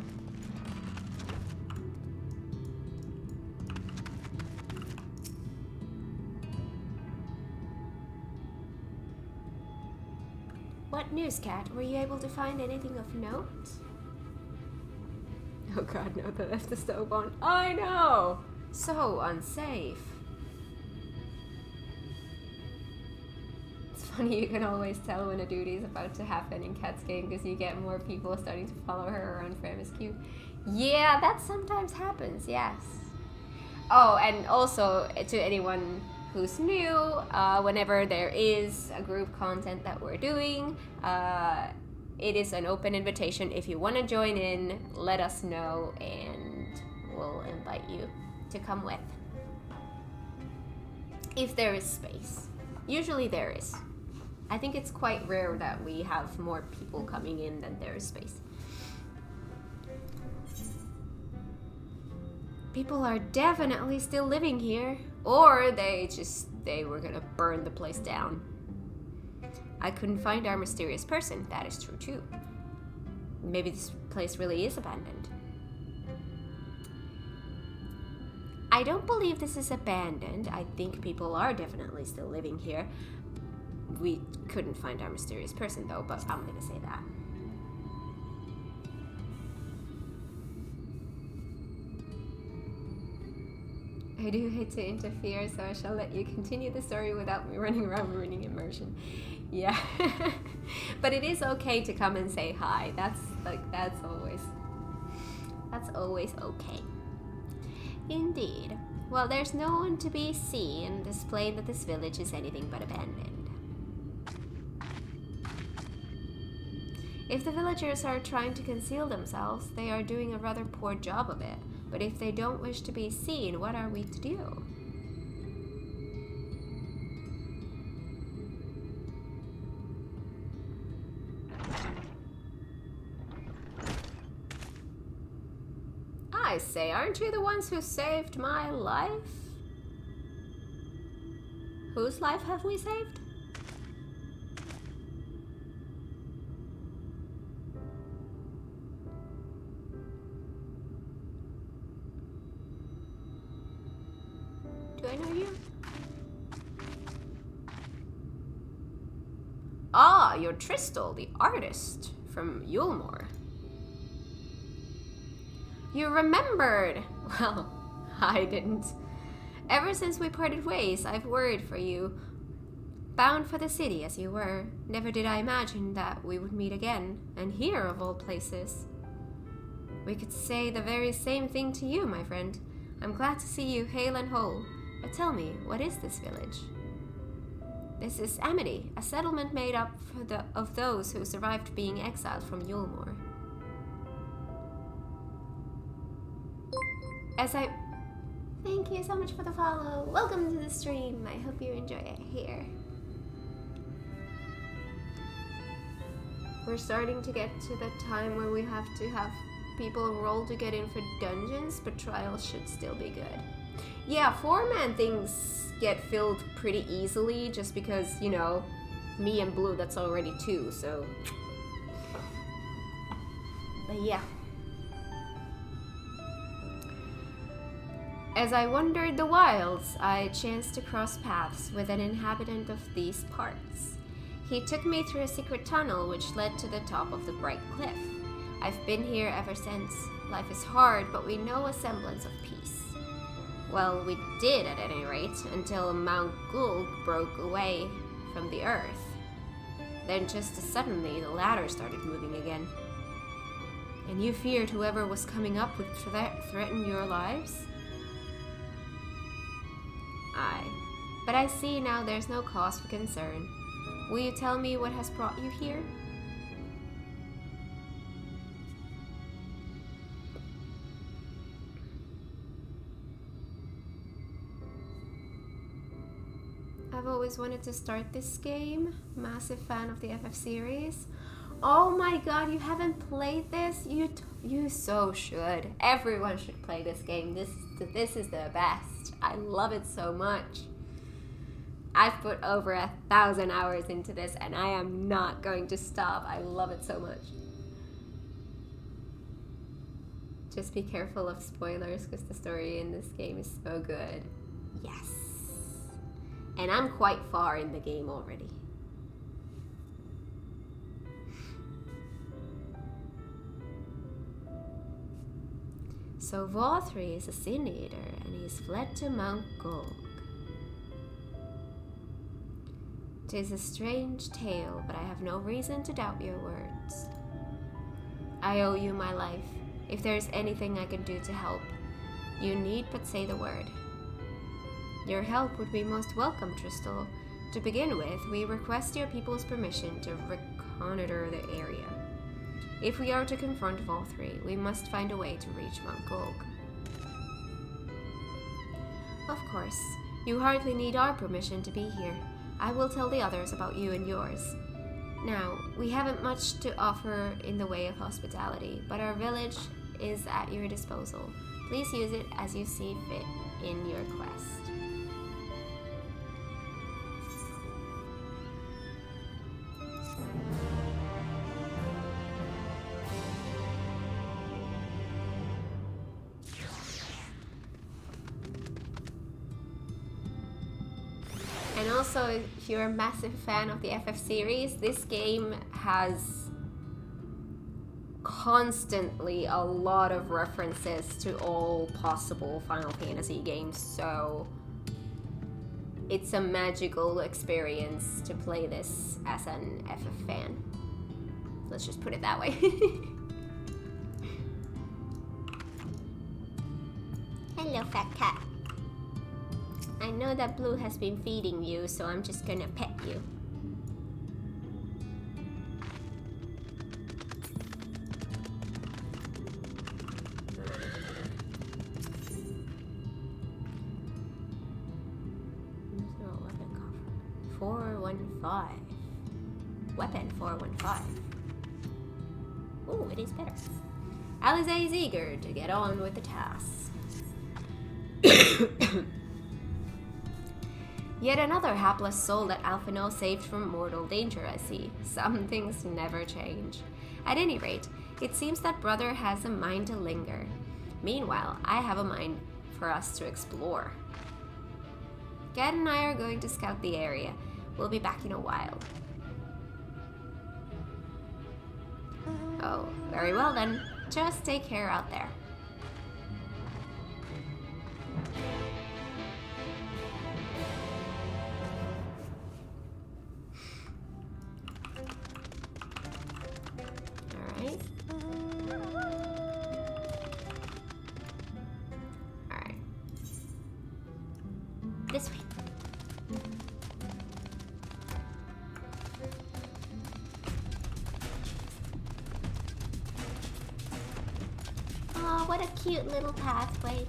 What news, Kat? Were you able to find anything of note? Oh god, no, they left the stove on. I know! So unsafe. It's funny, you can always tell when a duty is about to happen in Kat's game because you get more people starting to follow her around Fremescue. Yeah, that sometimes happens, yes. Oh, and also to anyone who's new, whenever there is a group content that we're doing, it is an open invitation. If you want to join in, let us know and we'll invite you to come with. If there is space. Usually there is. I think it's quite rare that we have more people coming in than there is space. People are definitely still living here. Or they were gonna burn the place down. I couldn't find our mysterious person. That is true too. Maybe this place really is abandoned. I don't believe this is abandoned. I think people are definitely still living here. We couldn't find our mysterious person though, but I'm gonna say that. I do hate to interfere, so I shall let you continue the story without me running around ruining immersion. Yeah. But it is okay to come and say hi. That's always okay. Indeed. Well, there's no one to be seen displaying that this village is anything but abandoned. If the villagers are trying to conceal themselves, they are doing a rather poor job of it. But if they don't wish to be seen, what are we to do? I say, aren't you the ones who saved my life? Whose life have we saved? Do I know you? Ah, you're Tristal, the artist from Yulmore. You remembered! Well, I didn't. Ever since we parted ways, I've worried for you. Bound for the city as you were, never did I imagine that we would meet again, and here of all places. We could say the very same thing to you, my friend. I'm glad to see you hale and whole. But tell me, what is this village? This is Amity, a settlement made up of those who survived being exiled from Yulmore. Thank you so much for the follow. Welcome to the stream. I hope you enjoy it here. We're starting to get to the time where we have to have people roll to get in for dungeons, but trials should still be good. Yeah, 4-man things get filled pretty easily just because, you know, me and Blue, that's already 2, so. But yeah. As I wandered the wilds, I chanced to cross paths with an inhabitant of these parts. He took me through a secret tunnel which led to the top of the bright cliff. I've been here ever since. Life is hard, but we know a semblance of peace. Well, we did at any rate, until Mount Gulg broke away from the earth. Then just as suddenly, the ladder started moving again. And you feared whoever was coming up would threaten your lives? Aye, but I see now there's no cause for concern. Will you tell me what has brought you here? I've always wanted to start this game. Massive fan of the FF series. Oh my god, you haven't played this? You so should. Everyone should play this game. This is the best. I love it so much. I've put over 1,000 hours into this and I am not going to stop. I love it so much. Just be careful of spoilers because the story in this game is so good. Yes. And I'm quite far in the game already. So Vothri is a Sin Eater and he's fled to Mount Gulg. 'Tis a strange tale, but I have no reason to doubt your words. I owe you my life. If there is anything I can do to help, you need but say the word. Your help would be most welcome, Tristal. To begin with, we request your people's permission to reconnoiter the area. If we are to confront Vothri, we must find a way to reach Mount Gulg. Of course, you hardly need our permission to be here. I will tell the others about you and yours. Now, we haven't much to offer in the way of hospitality, but our village is at your disposal. Please use it as you see fit in your quest. And also, if you're a massive fan of the FF series, this game has constantly a lot of references to all possible Final Fantasy games, so it's a magical experience to play this as an FF fan. Let's just put it that way. Hello, fat cat. I know that Blue has been feeding you, so I'm just gonna pet you. Weapon coffer. 415. Weapon 415. Ooh, it is better. Alize is eager to get on with the task. Yet another hapless soul that Alphinaud saved from mortal danger, I see. Some things never change. At any rate, it seems that brother has a mind to linger. Meanwhile, I have a mind for us to explore. Kat and I are going to scout the area. We'll be back in a while. Oh, very well then. Just take care out there. Alright. Alright. This way. Oh, what a cute little pathway.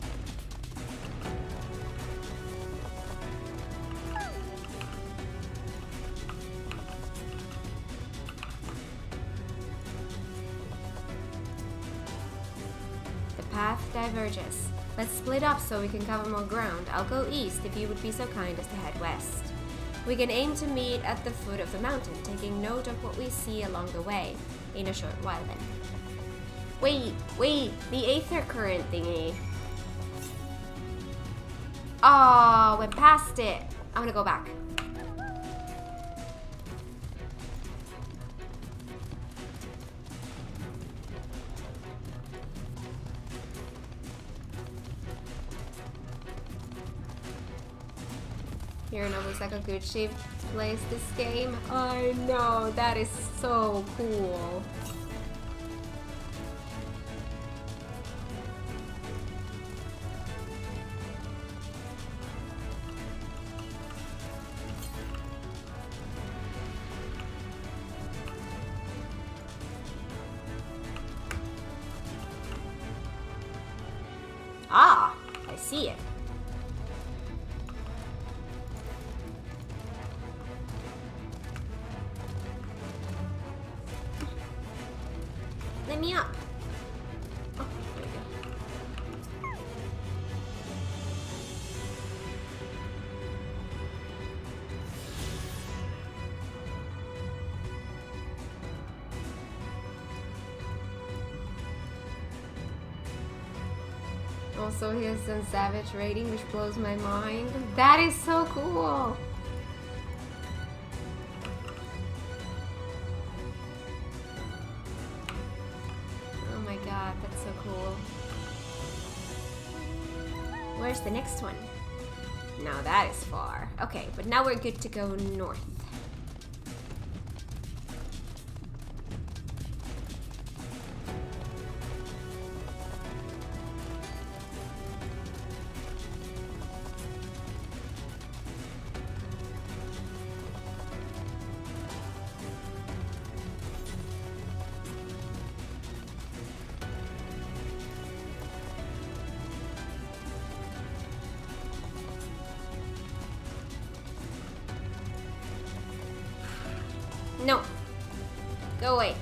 The path diverges. Let's split up so we can cover more ground. I'll go east if you would be so kind as to head west. We can aim to meet at the foot of the mountain, taking note of what we see along the way in a short while then. Wait, the aether current thingy. Oh, went past it. I'm gonna go back. Hirano looks like a good shape plays this game. I know, that is so cool. Ah, I see it. me up. Oh, there we go. Also, he has some savage rating, which blows my mind. That is so cool. Oh my god, that's so cool. Where's the next one? Now that is far. Okay, but now we're good to go north. No. Go away.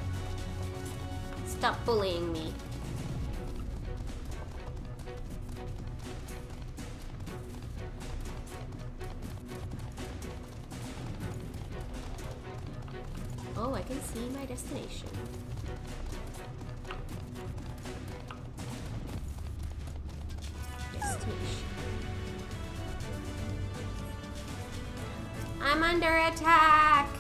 Stop bullying me. Oh, I can see my destination. I'm under attack.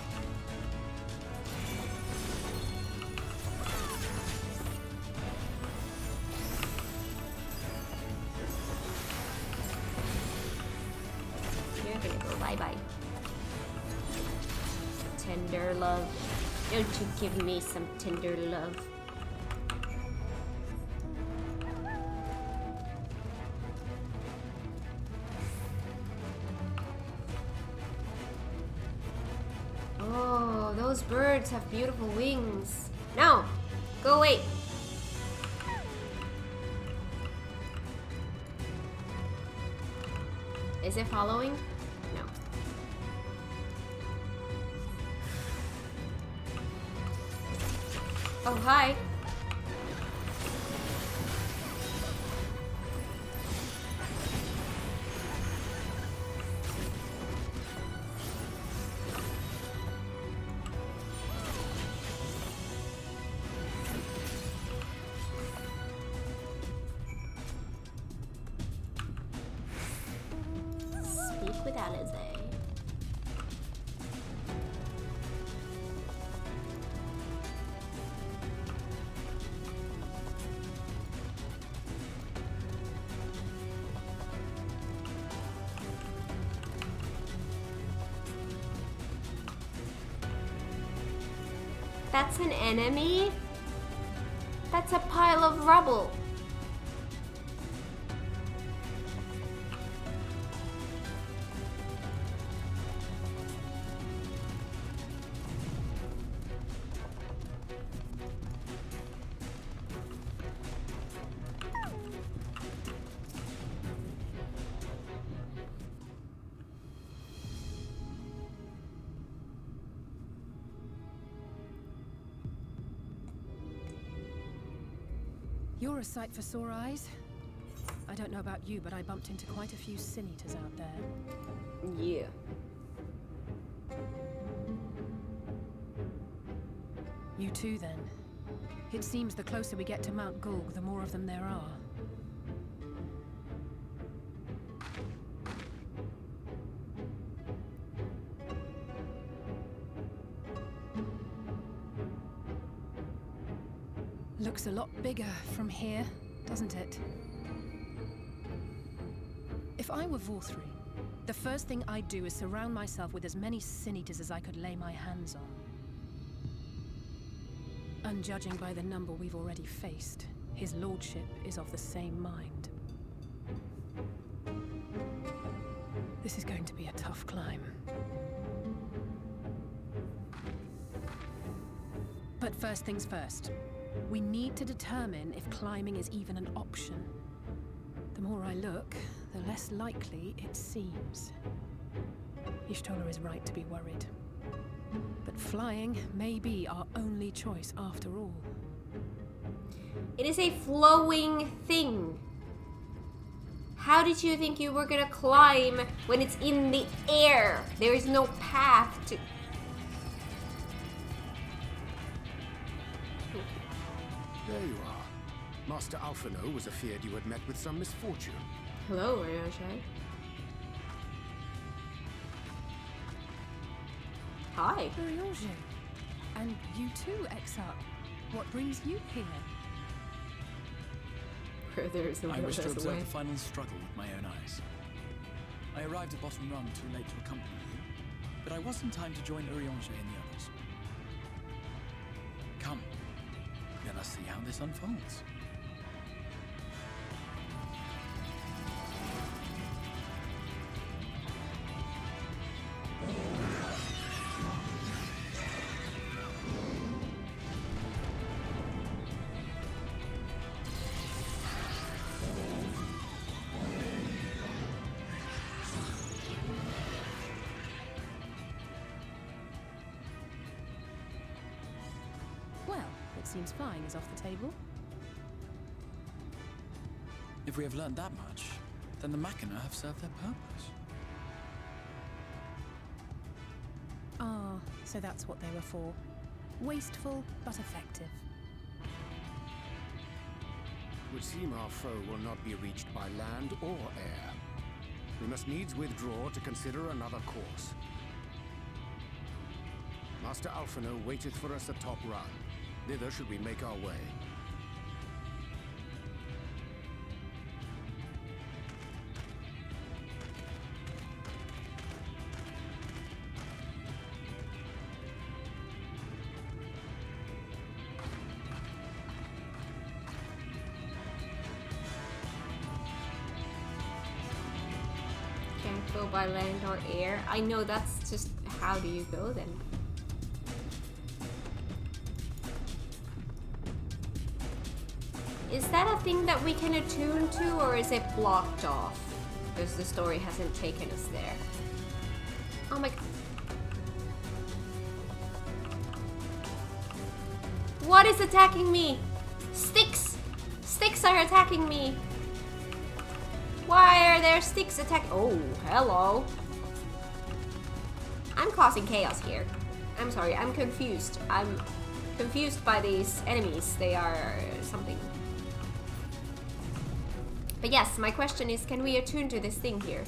You're gonna go bye-bye. Tender love. Don't you give me some tender love. Oh, those birds have beautiful wings. No! Go away! Is it following? No. Oh, hi. Speak with Alize. That's an enemy? That's a pile of rubble. You're a sight for sore eyes. I don't know about you, but I bumped into quite a few sin eaters out there. Yeah. You too, then. It seems the closer we get to Mount Gulg, the more of them there are. Looks a lot bigger from here, doesn't it? If I were Vorthri, the first thing I'd do is surround myself with as many sin eaters as I could lay my hands on. And judging by the number we've already faced, his lordship is of the same mind. This is going to be a tough climb. But first things first. We need to determine if climbing is even an option. The more I look, the less likely it seems. Y'shtola is right to be worried. But flying may be our only choice after all. It is a flowing thing. How did you think you were gonna climb when it's in the air? There is no path to... There you are. Master Alphino was afeard you had met with some misfortune. Hello, Ryosha. Hi. Ryosha. And you too, Exarch. What brings you here? Where there is a will, I wish to there's a observe way. the final struggle with my own eyes. I arrived at Bottom Rung too late to accompany you, but I was in time to join Urianger and the others. Come, let us see how this unfolds. Seems flying is off the table. If we have learned that much, then the Machina have served their purpose. Ah, so that's what they were for. Wasteful, but effective. Would seem our foe will not be reached by land or air. We must needs withdraw to consider another course. Master Alphino waiteth for us atop Run. Thither should we make our way. Can't go by land or air. I know, that's just how do you go then? Is that a thing that we can attune to, or is it blocked off? Because the story hasn't taken us there. Oh my god. What is attacking me? Sticks! Sticks are attacking me! Why are there sticks attacking? Oh, hello. I'm causing chaos here. I'm sorry, I'm confused. I'm confused by these enemies. They are something. But yes, my question is, can we attune to this thing here?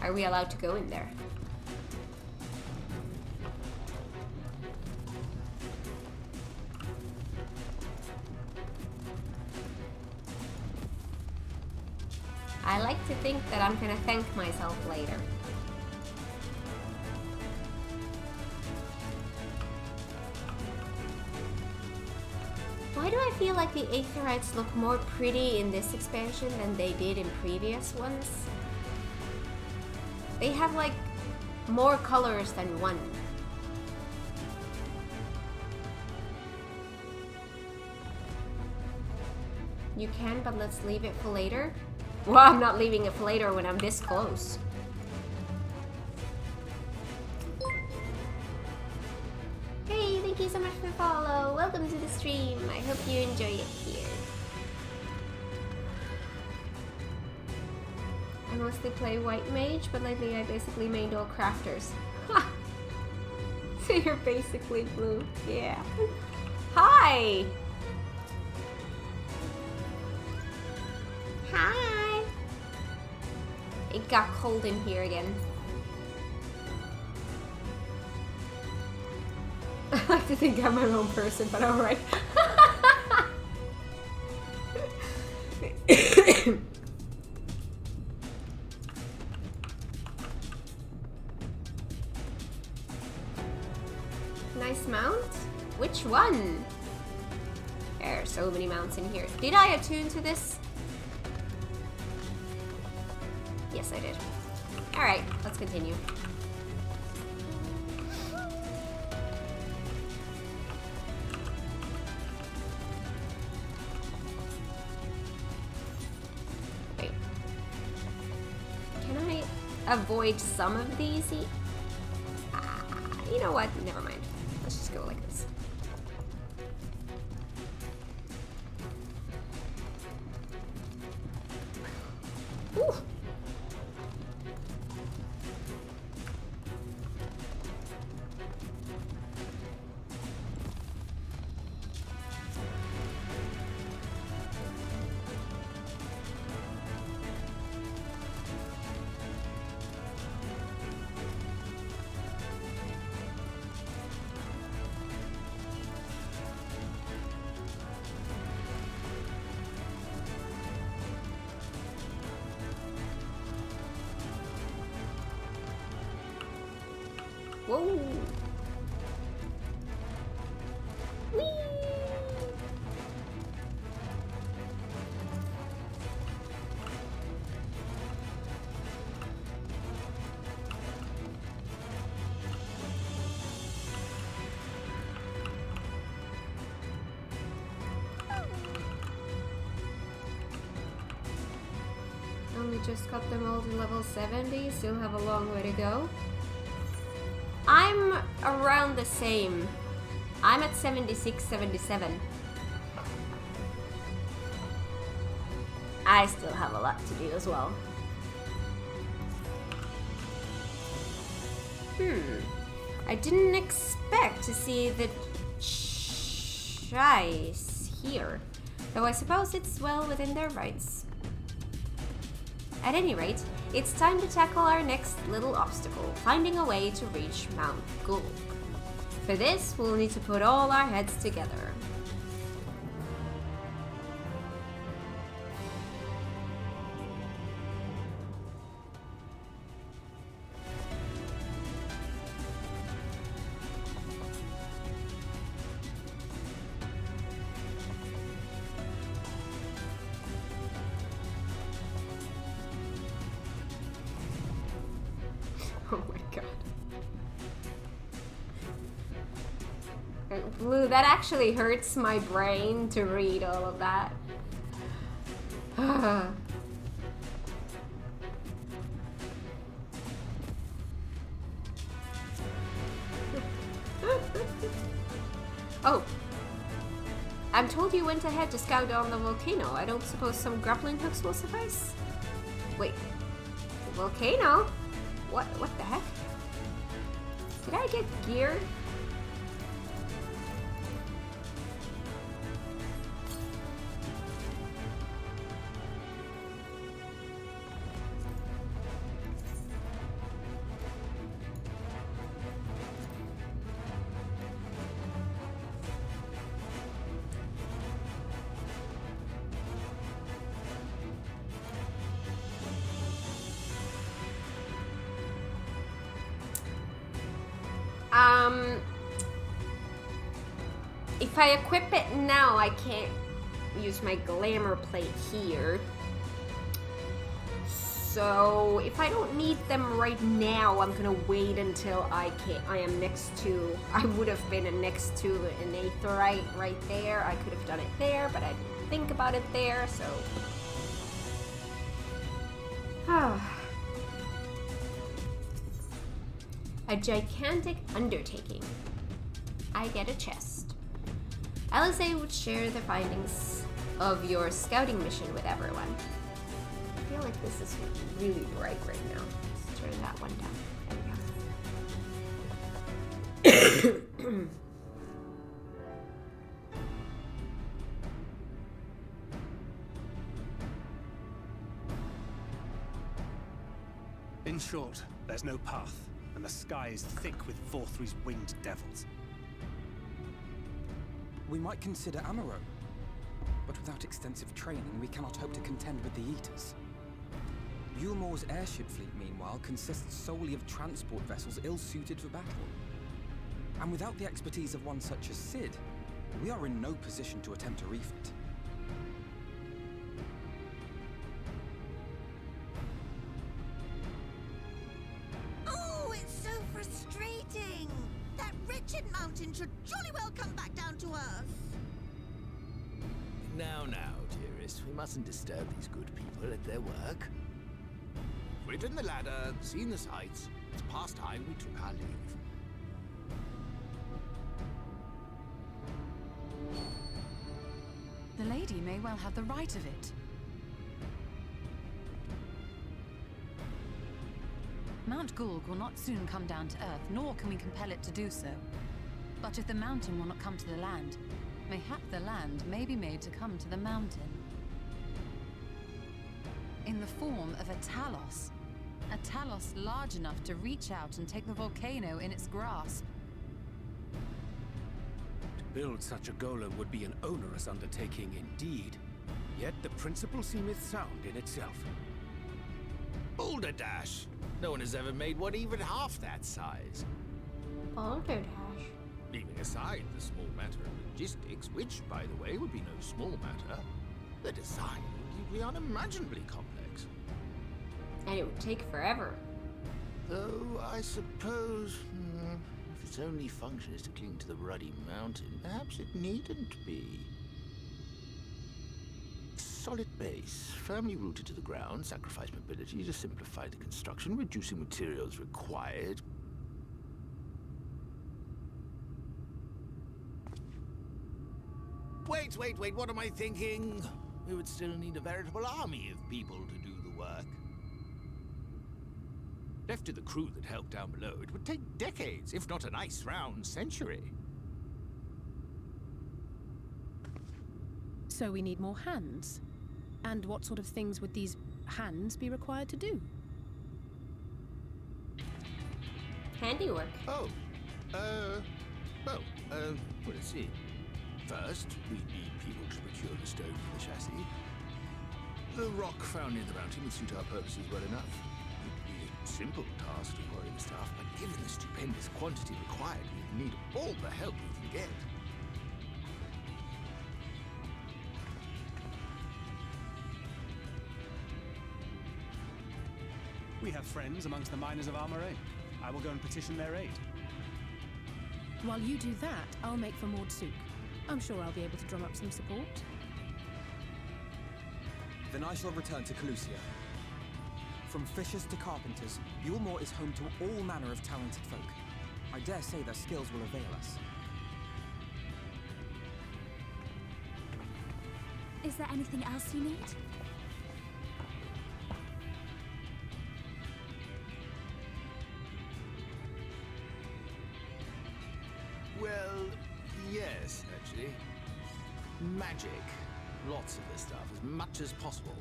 Are we allowed to go in there? I like to think that I'm gonna thank myself later. Why do I feel like the Aetherites look more pretty in this expansion than they did in previous ones? They have like more colors than one. You can, but let's leave it for later. Well, I'm not leaving it for later when I'm this close. Hey, thank you so much for the follow. Welcome to the stream. I hope you enjoy it here. I mostly play white mage, but lately I basically mained all crafters. Ha! So you're basically blue. Yeah. Hi! Hi! It got cold in here again. I like to think I'm my own person, but alright. Nice mount? Which one? There are so many mounts in here. Did I attune to this? Yes, I did. Alright, let's continue. Wait. Can I avoid some of these? You know what? Never mind. Let's just go like this. Whoa! Whee! Only just got them all to level 70, still have a long way to go. I'm around the same. I'm at 76, 77. I still have a lot to do as well. I didn't expect to see the Chais here, though I suppose it's well within their rights. At any rate, it's time to tackle our next little obstacle, finding a way to reach Mount Gulg. For this, we'll need to put all our heads together. Oh my god. Blue, that actually hurts my brain to read all of that. Oh. I'm told you went ahead to scout on the volcano. I don't suppose some grappling hooks will suffice? Wait. Volcano? What the heck? Did I get gear? If I equip it now, I can't use my glamour plate here. So if I don't need them right now, I'm gonna wait until I am next to. I would have been next to an aetheryte right there. I could have done it there, but I didn't think about it there, so. A gigantic undertaking. I get a chest. LSA would share the findings of your scouting mission with everyone. I feel like this is really bright right now. Let's turn that one down. There we go. In short, there's no path, and the sky is thick with Vorthry's winged devils. We might consider Amaro, but without extensive training, we cannot hope to contend with the Eaters. Yulmor's airship fleet, meanwhile, consists solely of transport vessels ill-suited for battle. And without the expertise of one such as Cid, we are in no position to attempt a refit. Oh, it's so frustrating! That wretched mountain should jolly well come back down to earth! Now, dearest, we mustn't disturb these good people at their work. We've ridden the ladder, seen the sights. It's past time we took our leave. The lady may well have the right of it. Mount Gulg will not soon come down to Earth, nor can we compel it to do so. But if the mountain will not come to the land, mayhap the land may be made to come to the mountain. In the form of a Talos. A Talos large enough to reach out and take the volcano in its grasp. To build such a golem would be an onerous undertaking indeed. Yet the principle seemeth sound in itself. Balderdash! No one has ever made one even half that size. Balderdash. Leaving aside the small matter of logistics, which, by the way, would be no small matter, the design would be unimaginably complex. And it would take forever. Though, I suppose, if its only function is to cling to the ruddy mountain, perhaps it needn't be. Solid base, firmly rooted to the ground, sacrifice mobility to simplify the construction, reducing materials required. Wait, what am I thinking? We would still need a veritable army of people to do the work. Left to the crew that helped down below, it would take decades, if not a nice round century. So we need more hands. And what sort of things would these hands be required to do? Handiwork. Let's see. First, we need people to procure the stone for the chassis. The rock found in the mountain would suit our purposes well enough. It would be a simple task to quarry the stuff, but given the stupendous quantity required, we need all the help we can get. We have friends amongst the miners of Armoray. I will go and petition their aid. While you do that, I'll make for Mordsuk. I'm sure I'll be able to drum up some support. Then I shall return to Calusia. From fishers to carpenters, Yulmore is home to all manner of talented folk. I dare say their skills will avail us. Is there anything else you need? Well, yes, actually. Magic. Lots of this stuff, as much as possible.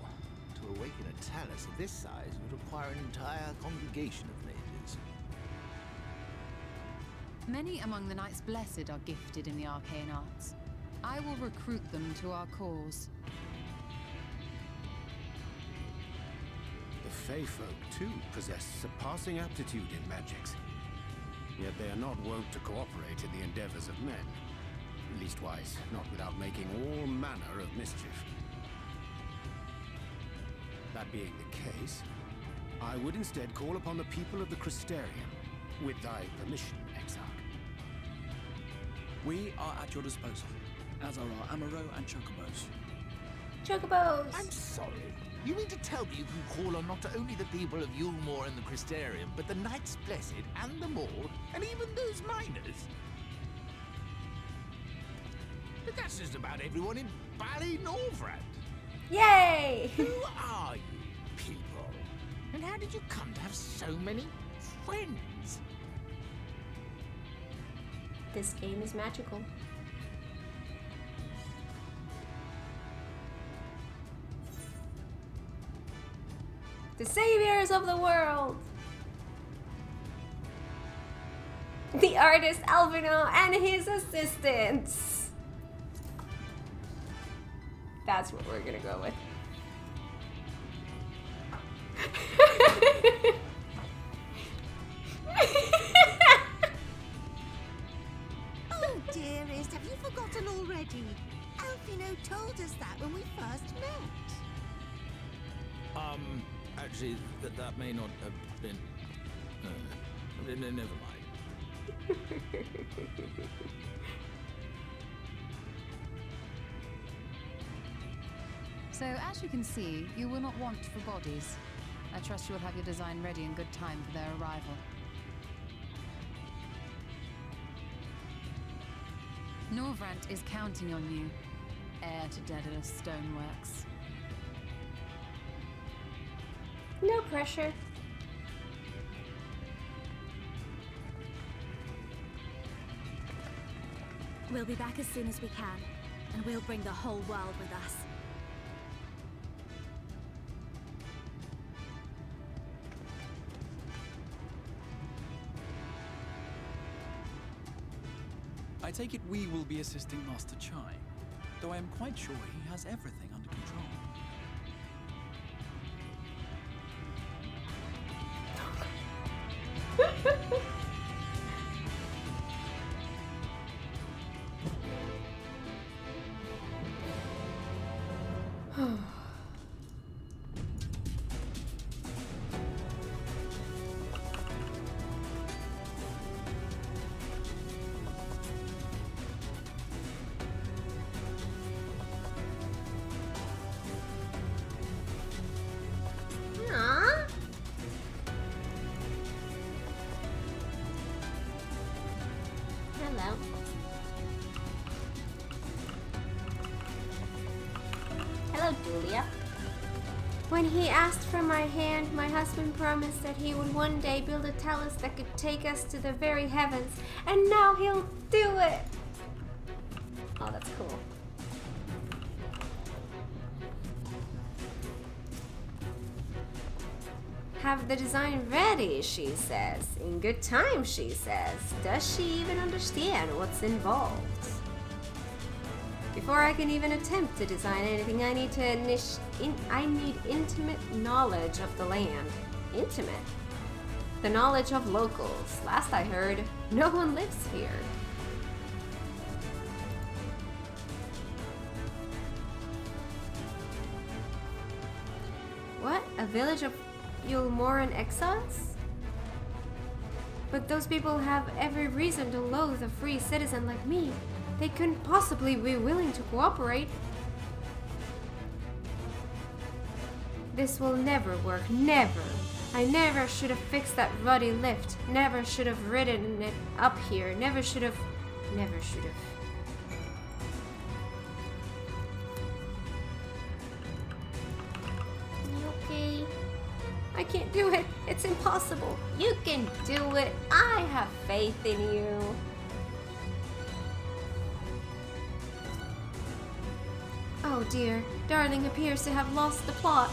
To awaken a talus of this size would require an entire congregation of mages. Many among the Knights Blessed are gifted in the arcane arts. I will recruit them to our cause. The Fey folk, too, possess surpassing aptitude in magics. Yet they are not wont to cooperate in the endeavors of men. Leastwise, not without making all manner of mischief. That being the case, I would instead call upon the people of the Crystarium, with thy permission, Exarch. We are at your disposal, as are our Amaro and Chocobos. Chocobos! I'm sorry. You mean to tell me you can call on not only the people of Yulmore and the Crystarium, but the Knights Blessed and the Maul, and even those miners? But that's just about everyone in Ballynorvrand. Yay! Who are you people? And how did you come to have so many friends? This game is magical. The saviors of the world! The artist Alvino and his assistants! That's what we're gonna go with. Oh, dearest, have you forgotten already? Alfino told us that when we first met. Actually, that may not have been... never mind. So, as you can see, you will not want for bodies. I trust you will have your design ready in good time for their arrival. Norvrant is counting on you, heir to Daedalus Stoneworks. No pressure. We'll be back as soon as we can, and we'll bring the whole world with us. I take it we will be assisting Master Chai, though I am quite sure he has everything under control. Aww. Hello. Hello, Julia. When he asked for my hand, my husband promised that he would one day build a talus that could take us to the very heavens, and now he'll do it! Oh, that's cool. Have the design ready, she says. In good time, she says. Does she even understand what's involved? Before I can even attempt to design anything, I need intimate knowledge of the land. Intimate? The knowledge of locals. Last I heard, no one lives here. What? A village of Yulmoran exiles? But those people have every reason to loathe a free citizen like me. They couldn't possibly be willing to cooperate. This will never work. Never. I never should have fixed that ruddy lift. Never should have ridden it up here. Never should have. Never should have. Okay. I can't do it. It's impossible. You can do it. I have faith in you. Oh dear, Darling appears to have lost the plot.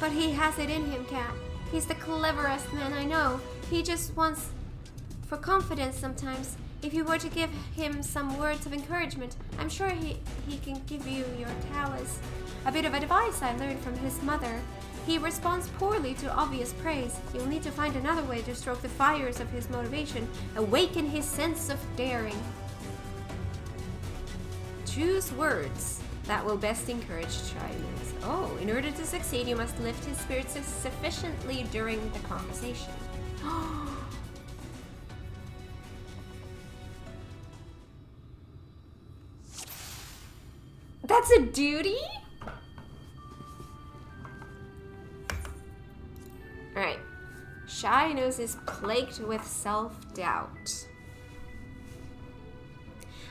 But he has it in him, Kat. He's the cleverest man I know. He just wants for confidence sometimes. If you were to give him some words of encouragement, I'm sure he can give you your talus. A bit of advice I learned from his mother. He responds poorly to obvious praise. You'll need to find another way to stoke the fires of his motivation, awaken his sense of daring. Choose words that will best encourage shyness. Oh, in order to succeed, you must lift his spirits sufficiently during the conversation. That's a duty? Alright. Shyness is plagued with self-doubt.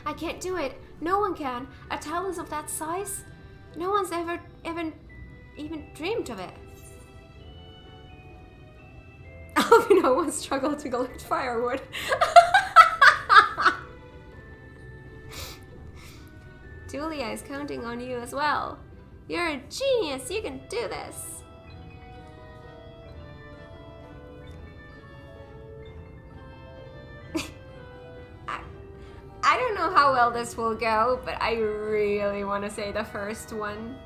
I can't do it. No one can. A talus of that size? No one's ever even dreamed of it. No one struggled to collect firewood. Julia is counting on you as well. You're a genius. You can do this. I don't know how well this will go, but I really want to say the first one.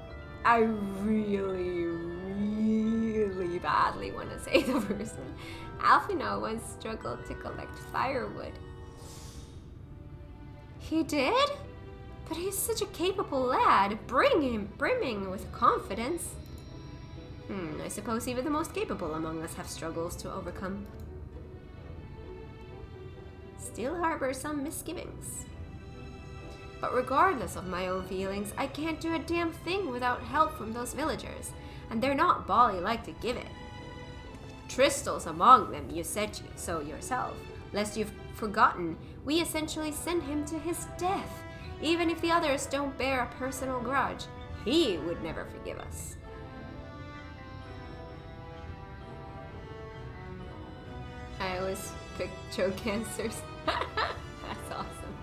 I really, really badly want to say the first one. Alfino once struggled to collect firewood. He did? But he's such a capable lad, brimming with confidence. I suppose even the most capable among us have struggles to overcome. Still harbor some misgivings. But regardless of my own feelings, I can't do a damn thing without help from those villagers, and they're not bally-like to give it. Tristel's among them, you said so yourself. Lest you've forgotten, we essentially sent him to his death. Even if the others don't bear a personal grudge, he would never forgive us. I always pick joke answers. That's awesome.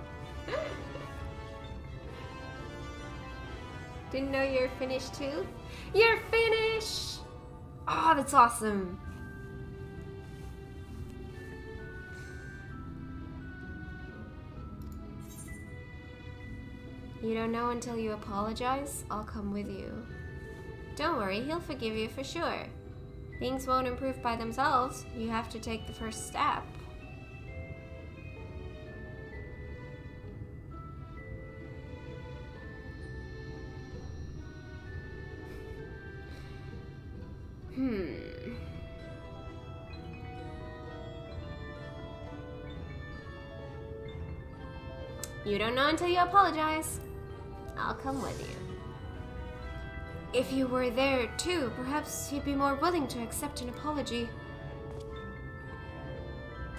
Didn't know you're finished too? You're finished! Oh, that's awesome. You don't know until you apologize? I'll come with you. Don't worry, he'll forgive you for sure. Things won't improve by themselves. You have to take the first step. You don't know until you apologize. I'll come with you. If you were there too, perhaps you'd be more willing to accept an apology.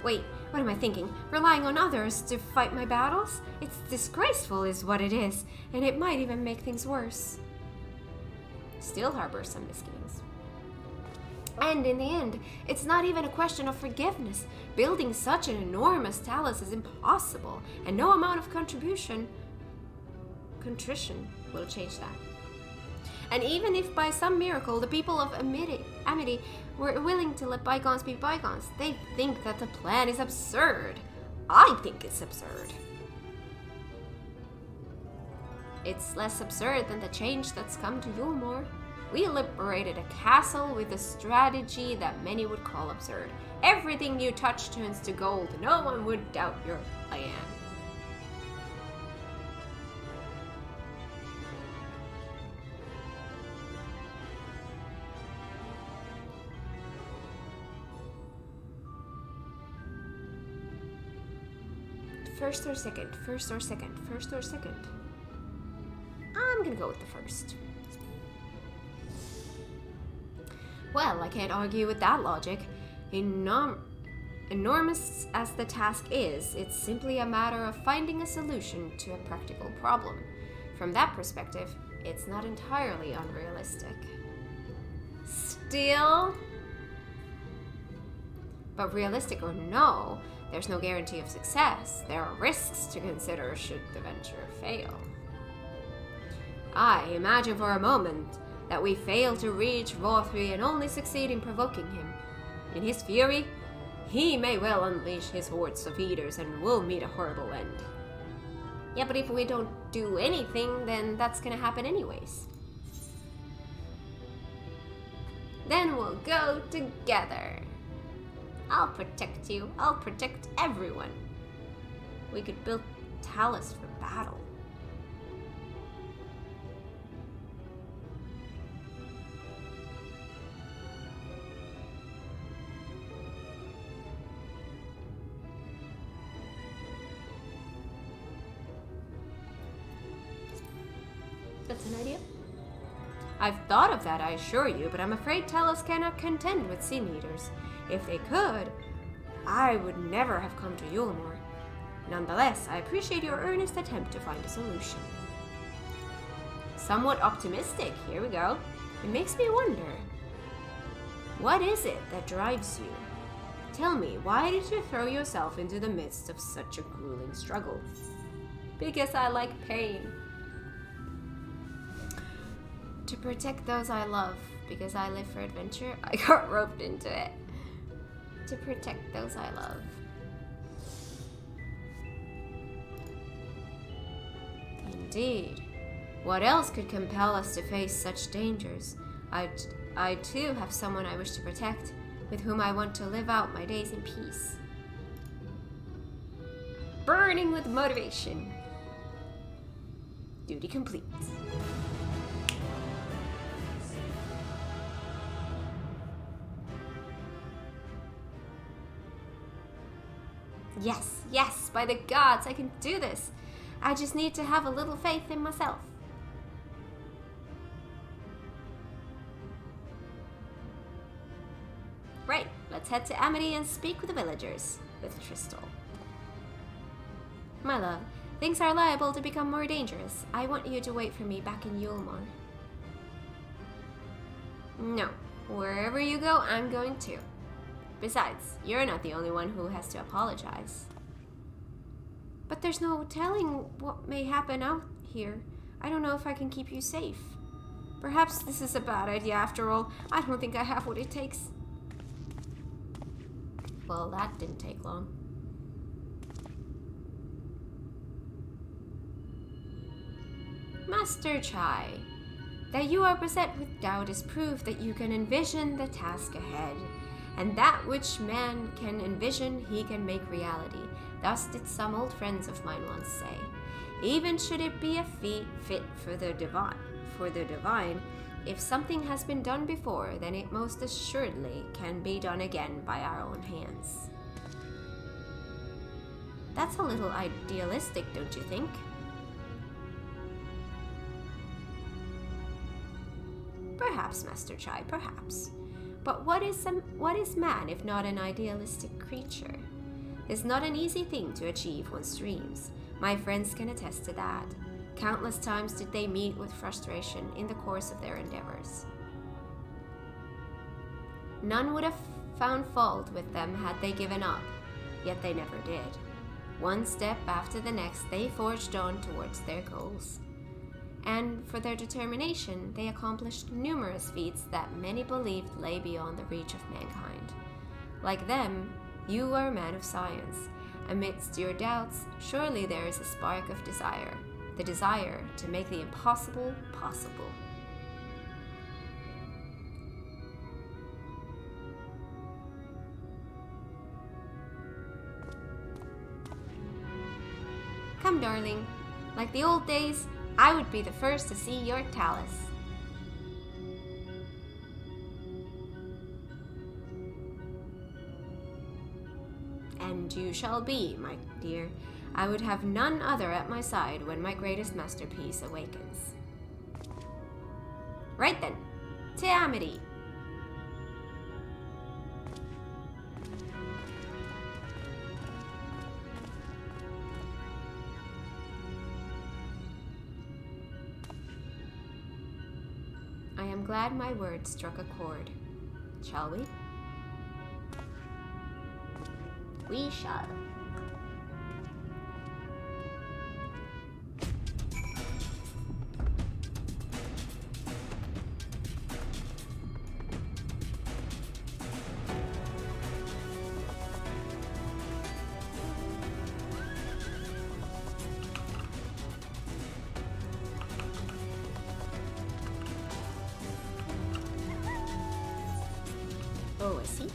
Wait, what am I thinking? Relying on others to fight my battles? It's disgraceful is what it is, and it might even make things worse. Still harbor some misgivings. And in the end, it's not even a question of forgiveness. Building such an enormous talus is impossible, and no amount of contrition will change that. And even if by some miracle the people of Amity were willing to let bygones be bygones, they think that the plan is absurd. I think it's absurd. It's less absurd than the change that's come to Yulmore. We liberated a castle with a strategy that many would call absurd. Everything you touch turns to gold. No one would doubt your plan. First or second, first or second, first or second. I'm gonna go with the first. Well, I can't argue with that logic. Enormous as the task is, it's simply a matter of finding a solution to a practical problem. From that perspective, it's not entirely unrealistic. Still, but realistic or no, there's no guarantee of success. There are risks to consider should the venture fail. I imagine for a moment that we fail to reach Vothri and only succeed in provoking him. In his fury, he may well unleash his hordes of eaters and we'll meet a horrible end. Yeah, but if we don't do anything, then that's gonna happen anyways. Then we'll go together. I'll protect you. I'll protect everyone. We could build talus for battle. That's an idea. I've thought of that, I assure you, but I'm afraid talus cannot contend with sin eaters. If they could, I would never have come to Yulmore. Nonetheless, I appreciate your earnest attempt to find a solution. Somewhat optimistic, here we go. It makes me wonder, what is it that drives you? Tell me, why did you throw yourself into the midst of such a grueling struggle? Because I like pain. To protect those I love, because I live for adventure, I got roped into it. To protect those I love. Indeed. What else could compel us to face such dangers? I too have someone I wish to protect, with whom I want to live out my days in peace. Burning with motivation. Duty complete. Yes, yes, by the gods, I can do this. I just need to have a little faith in myself. Right, let's head to Amity and speak with the villagers, with Tristal. My love, things are liable to become more dangerous. I want you to wait for me back in Yulmore. No, wherever you go, I'm going too. Besides, you're not the only one who has to apologize. But there's no telling what may happen out here. I don't know if I can keep you safe. Perhaps this is a bad idea after all. I don't think I have what it takes. Well, that didn't take long. Master Chai, that you are beset with doubt is proof that you can envision the task ahead. And that which man can envision, he can make reality. Thus did some old friends of mine once say. Even should it be a feat fit for the divine, if something has been done before, then it most assuredly can be done again by our own hands. That's a little idealistic, don't you think? Perhaps, Master Chai, perhaps. But what is man if not an idealistic creature? It's not an easy thing to achieve one's dreams. My friends can attest to that. Countless times did they meet with frustration in the course of their endeavors. None would have found fault with them had they given up, yet they never did. One step after the next, they forged on towards their goals. And for their determination, they accomplished numerous feats that many believed lay beyond the reach of mankind. Like them, you are a man of science. Amidst your doubts, surely there is a spark of desire, the desire to make the impossible possible. Come, darling. Like the old days, I would be the first to see your talus. And you shall be, my dear. I would have none other at my side when my greatest masterpiece awakens. Right then, to Amity. I am glad my words struck a chord. Shall we? We shall. Oh, I see.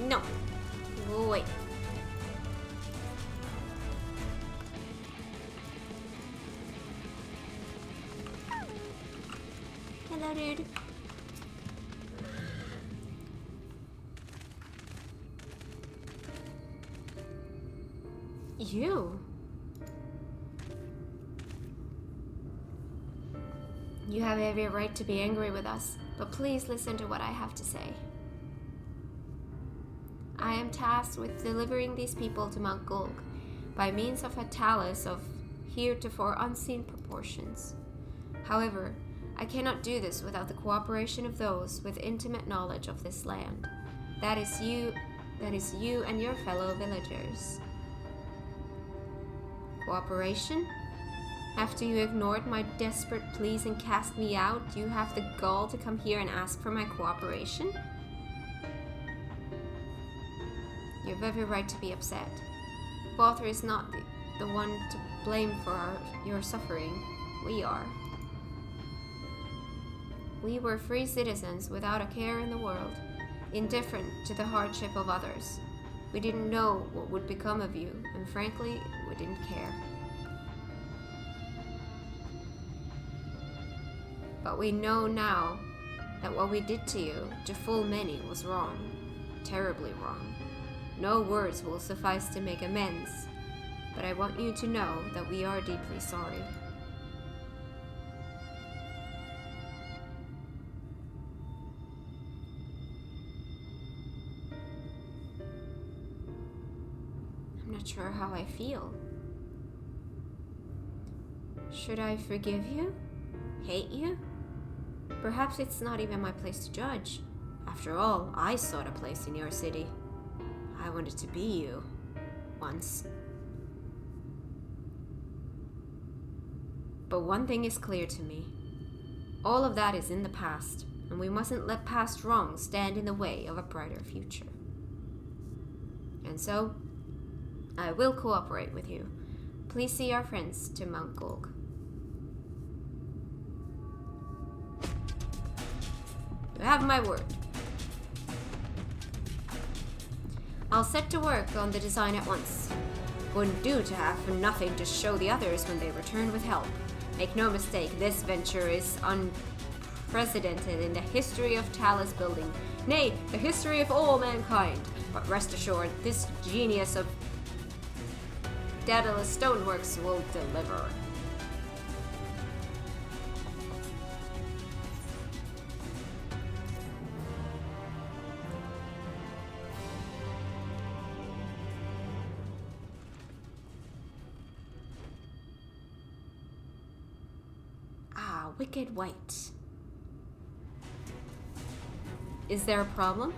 No. Wait. Hello, dude. You have every right to be angry with us, but please listen to what I have to say. I am tasked with delivering these people to Mount Gulg by means of a talus of heretofore unseen proportions. However, I cannot do this without the cooperation of those with intimate knowledge of this land. That is you and your fellow villagers. Cooperation? After you ignored my desperate pleas and cast me out, you have the gall to come here and ask for my cooperation? You have every right to be upset. Balthur is not the one to blame for your suffering. We are. We were free citizens without a care in the world, indifferent to the hardship of others. We didn't know what would become of you, and frankly, we didn't care. But we know now that what we did to you, to full many, was wrong. Terribly wrong. No words will suffice to make amends, but I want you to know that we are deeply sorry. I'm not sure how I feel. Should I forgive you? Hate you? Perhaps it's not even my place to judge. After all, I sought a place in your city. I wanted to be you. Once. But one thing is clear to me. All of that is in the past, and we mustn't let past wrongs stand in the way of a brighter future. And so, I will cooperate with you. Please see our friends to Mount Gulg. You have my word. I'll set to work on the design at once. Wouldn't do to have nothing to show the others when they return with help. Make no mistake, this venture is unprecedented in the history of Talus building, nay, the history of all mankind. But rest assured, this genius of Daedalus Stoneworks will deliver. Wicked White. Is there a problem?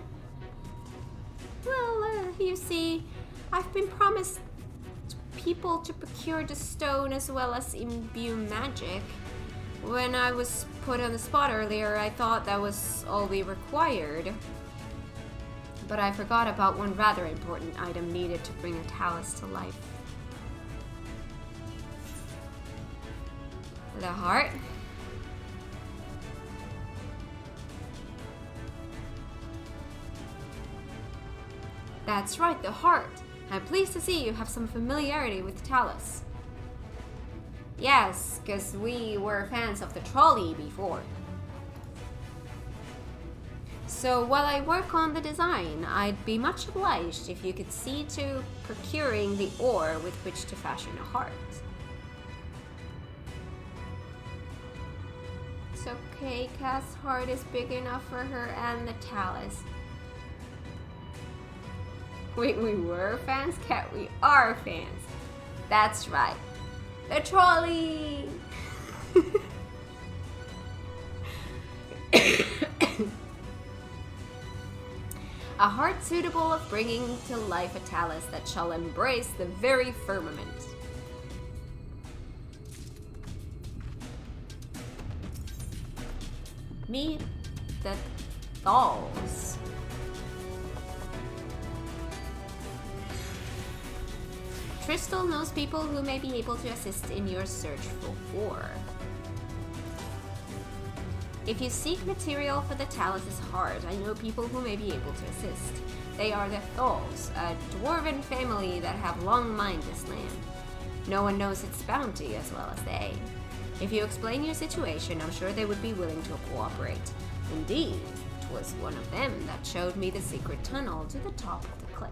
Well, you see, I've been promised people to procure the stone as well as imbue magic. When I was put on the spot earlier, I thought that was all we required. But I forgot about one rather important item needed to bring a Talus to life. The heart? That's right, the heart. I'm pleased to see you have some familiarity with Talus. Yes, because we were fans of the trolley before. So while I work on the design, I'd be much obliged if you could see to procuring the ore with which to fashion a heart. It's okay, Cass' heart is big enough for her and the Talus. Wait, we were fans? Cat, we are fans. That's right. The trolley! A heart suitable of bringing to life a Talus that shall embrace the very firmament. Meet the Thalls. Crystal knows people who may be able to assist in your search for ore. If you seek material for the Talus' heart, I know people who may be able to assist. They are the Thalls, a dwarven family that have long mined this land. No one knows its bounty as well as they. If you explain your situation, I'm sure they would be willing to cooperate. Indeed, it was one of them that showed me the secret tunnel to the top of the cliff.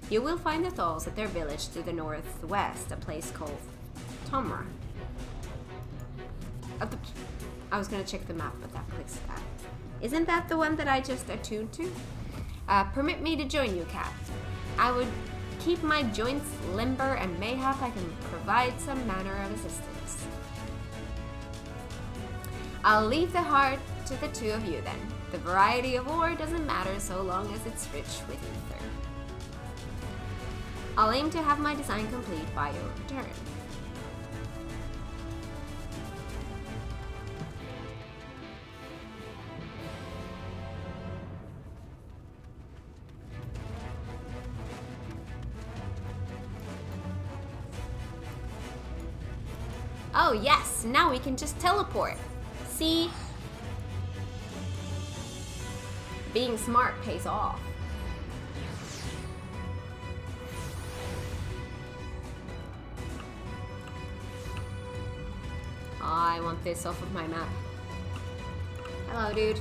You will find the Thalls at their village to the northwest, a place called Tomra. I was gonna check the map, but that clicks that. Isn't that the one that I just attuned to? Permit me to join you, Cat. I would keep my joints limber and mayhap I can provide some manner of assistance. I'll leave the heart to the two of you then. The variety of ore doesn't matter so long as it's rich with ether. I'll aim to have my design complete by your return. Oh yes, now we can just teleport. See? Being smart pays off. I want this off of my map. Hello, dude.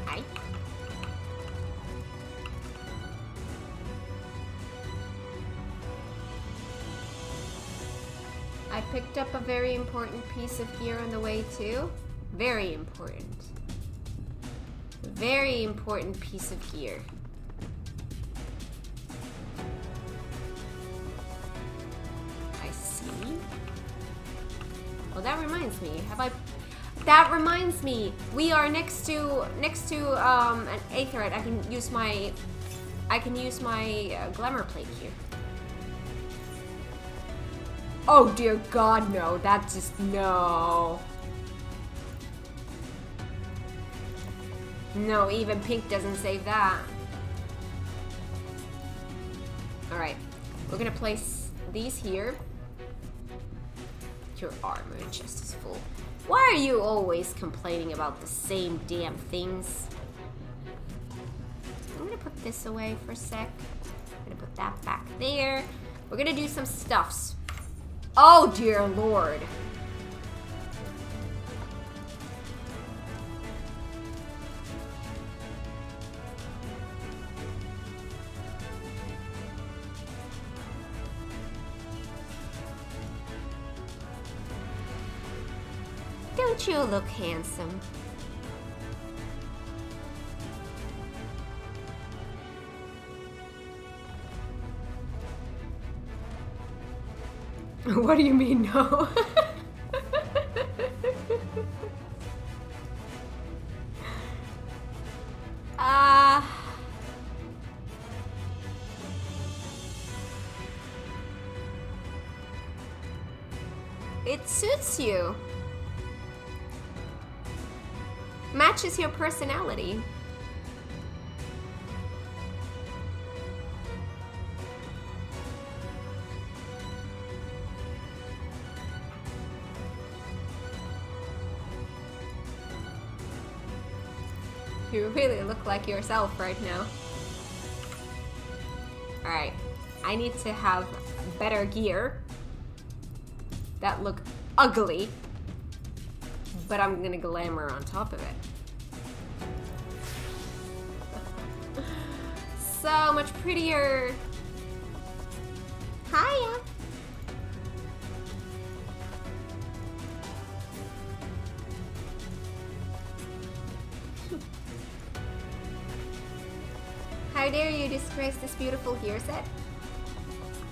Hi. I picked up a very important piece of gear on the way too. Very important. Very important piece of gear. Oh, that reminds me. That reminds me. We are next to an aetheryte. I can use my I can use my glamour plate here. Oh dear God, no. That just, no. No, even pink doesn't save that. Alright, we're gonna place these here. Your armor chest is full. Why are you always complaining about the same damn things? I'm gonna put this away for a sec. I'm gonna put that back there. We're gonna do some stuffs. Oh dear Lord. Don't you look handsome? What do you mean, no? It suits you. Matches your personality. You really look like yourself right now. Alright, I need to have better gear that look ugly, but I'm gonna glamour on top of it. So much prettier. Hiya. How dare you disgrace this beautiful gear set?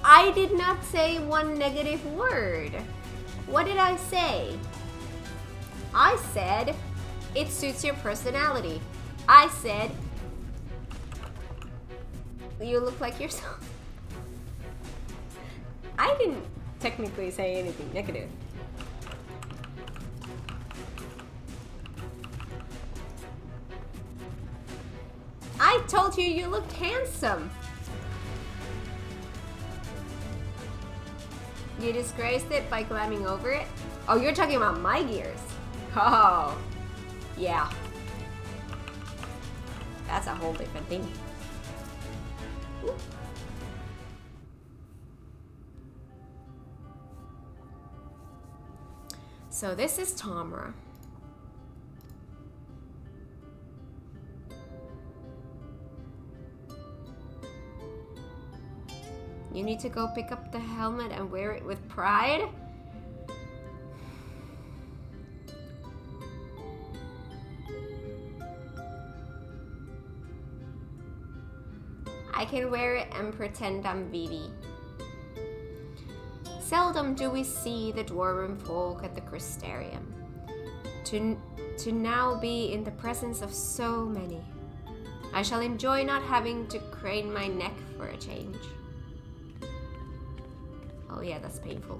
I did not say one negative word. What did I say? I said it suits your personality. I said you look like yourself. I didn't technically say anything negative. I told you you looked handsome. You disgraced it by glamming over it? Oh, you're talking about my gears. Oh, yeah. That's a whole different thing. Ooh. So this is Tamra. You need to go pick up the helmet and wear it with pride? I can wear it and pretend I'm Vivi. Seldom do we see the dwarven folk at the Crystarium. To now be in the presence of so many. I shall enjoy not having to crane my neck for a change. Oh yeah, that's painful.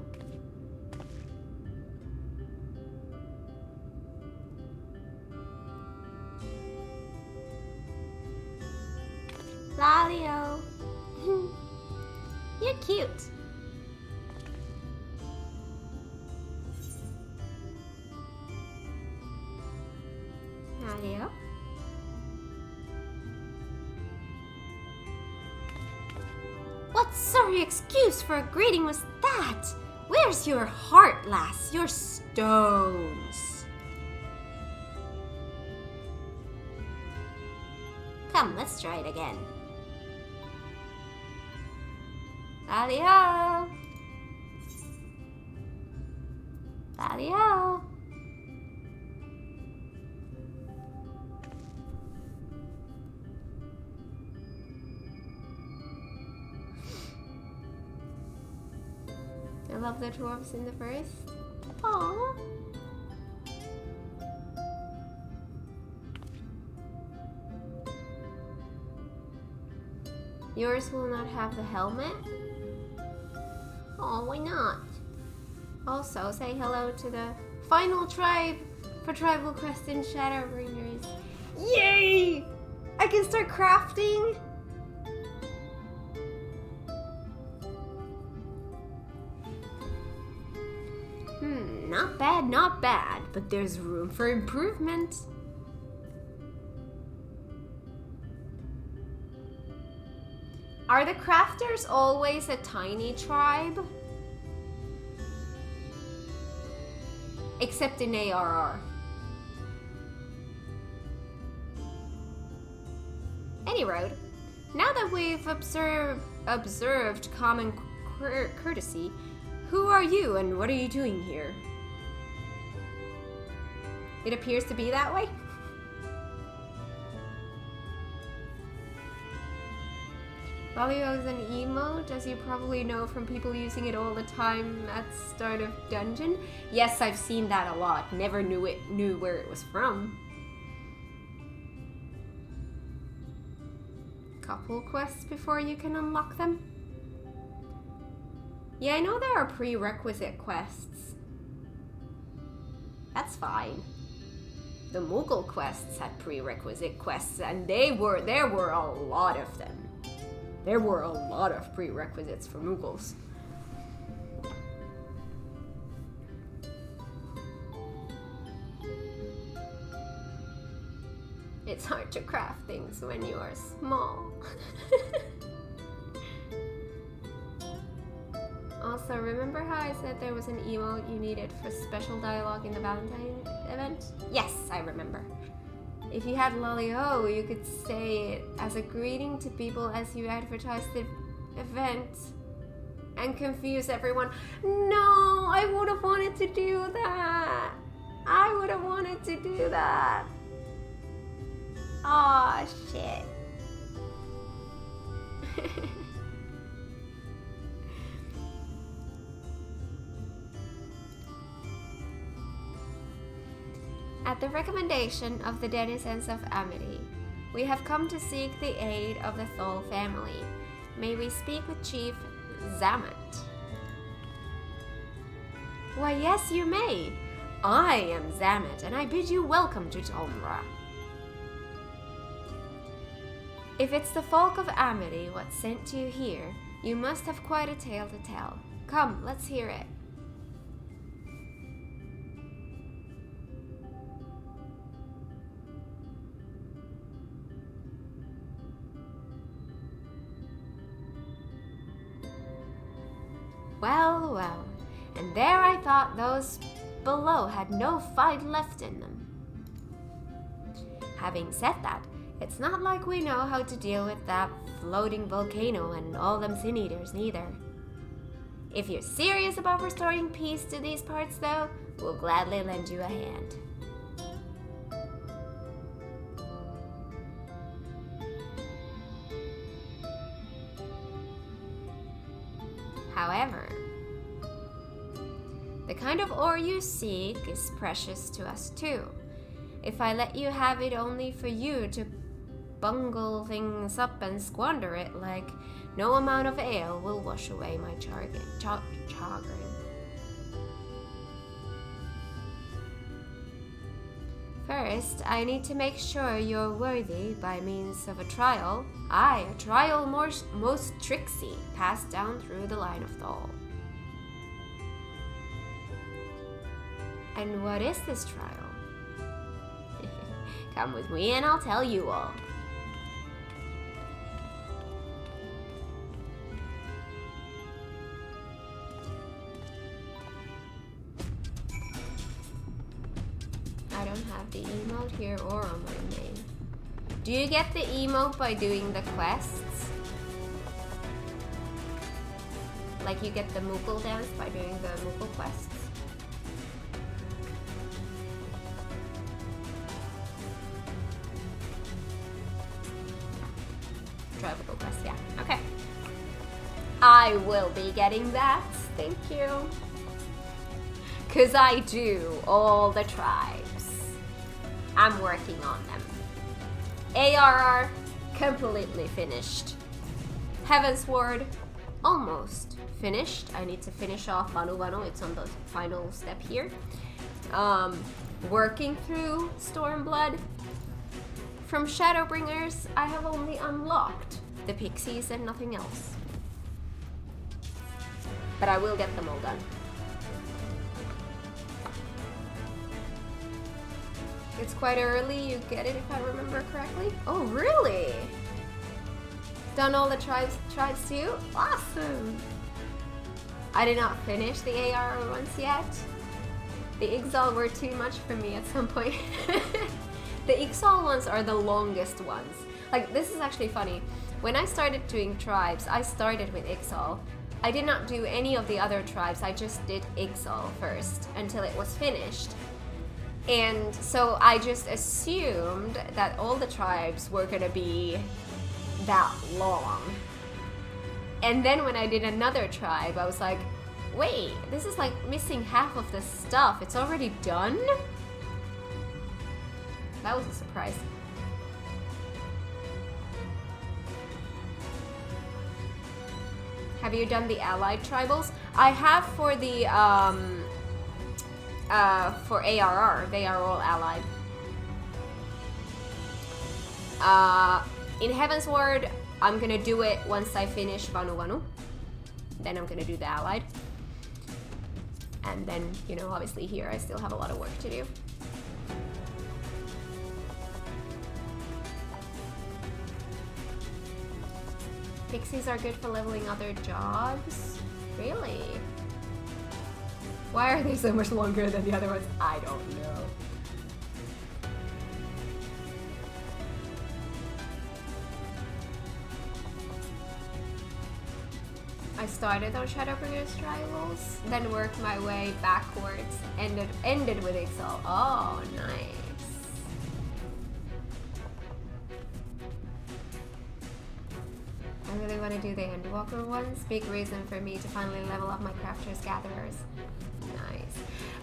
Lalio. You're cute. Lalio. What sorry excuse for a greeting was that? Where's your heart, lass? Your stones. Come, let's try it again. Lalio. Lalio. I love the dwarves in the forest. Aww. Yours will not have the helmet? Oh, why not? Also, say hello to the final tribe for Tribal Quest in Shadowbringers. Yay! I can start crafting? Not bad, not bad, but there's room for improvement. Are the crafters always a tiny tribe? Except in ARR. Any road. Now that we've observed common courtesy, who are you and what are you doing here? It appears to be that way. Valio is an emote, as you probably know from people using it all the time at start of dungeon. Yes, I've seen that a lot. Never knew where it was from. Couple quests before you can unlock them. Yeah, I know there are prerequisite quests. That's fine. The Moogle quests had prerequisite quests, and there were a lot of them. There were a lot of prerequisites for Moogles. It's hard to craft things when you are small. Also, remember how I said there was an emote you needed for special dialogue in the Valentine event? Yes, I remember. If you had lolly-ho, you could say it as a greeting to people as you advertised the event and confuse everyone. No, I would have wanted to do that. I would have wanted to do that. Aw, shit. At the recommendation of the denizens of Amity, we have come to seek the aid of the Thol family. May we speak with Chief Zamet? Why, yes, you may. I am Zamet, and I bid you welcome to Tomra. If it's the folk of Amity what sent you here, you must have quite a tale to tell. Come, let's hear it. Well, well, and there I thought those below had no fight left in them. Having said that, it's not like we know how to deal with that floating volcano and all them sin eaters neither. If you're serious about restoring peace to these parts though, we'll gladly lend you a hand. However, the kind of ore you seek is precious to us too. If I let you have it only for you to bungle things up and squander it, like no amount of ale will wash away my chagrin. First, I need to make sure you're worthy by means of a trial. Aye, a trial most tricksy, passed down through the line of Thol. And what is this trial? Come with me and I'll tell you all. I don't have the emote here or on my name. Do you get the emote by doing the quests? Like you get the Moogle dance by doing the Moogle quests? Tribal quest, yeah. Okay. I will be getting that. Thank you. 'Cause I do all the tribes. I'm working on them. ARR completely finished. Heavensward, almost finished. I need to finish off Vanu Vanu. It's on the final step here. Working through Stormblood. From Shadowbringers, I have only unlocked the pixies and nothing else. But I will get them all done. It's quite early, you get it if I remember correctly. Oh, really? Done all the tribes too? Awesome! I did not finish the AR ones yet. The Ixal were too much for me at some point. The Ixal ones are the longest ones. Like, this is actually funny. When I started doing tribes, I started with Ixal. I did not do any of the other tribes, I just did Ixal first until it was finished. And so I just assumed that all the tribes were gonna be that long. And then when I did another tribe, I was like, wait, this is like missing half of the stuff. It's already done? That was a surprise. Have you done the allied tribals? I have for the for ARR. They are all allied. In Heavensward, I'm gonna do it once I finish Vanu Vanu. Then I'm gonna do the allied. And then, you know, obviously here I still have a lot of work to do. Pixies are good for leveling other jobs? Really? Why are they so much longer than the other ones? I don't know. I started on Shadowbringers Trials, then worked my way backwards, ended with Ixal. Oh, nice. I really want to do the Endwalker ones. Big reason for me to finally level up my Crafters Gatherers. Nice.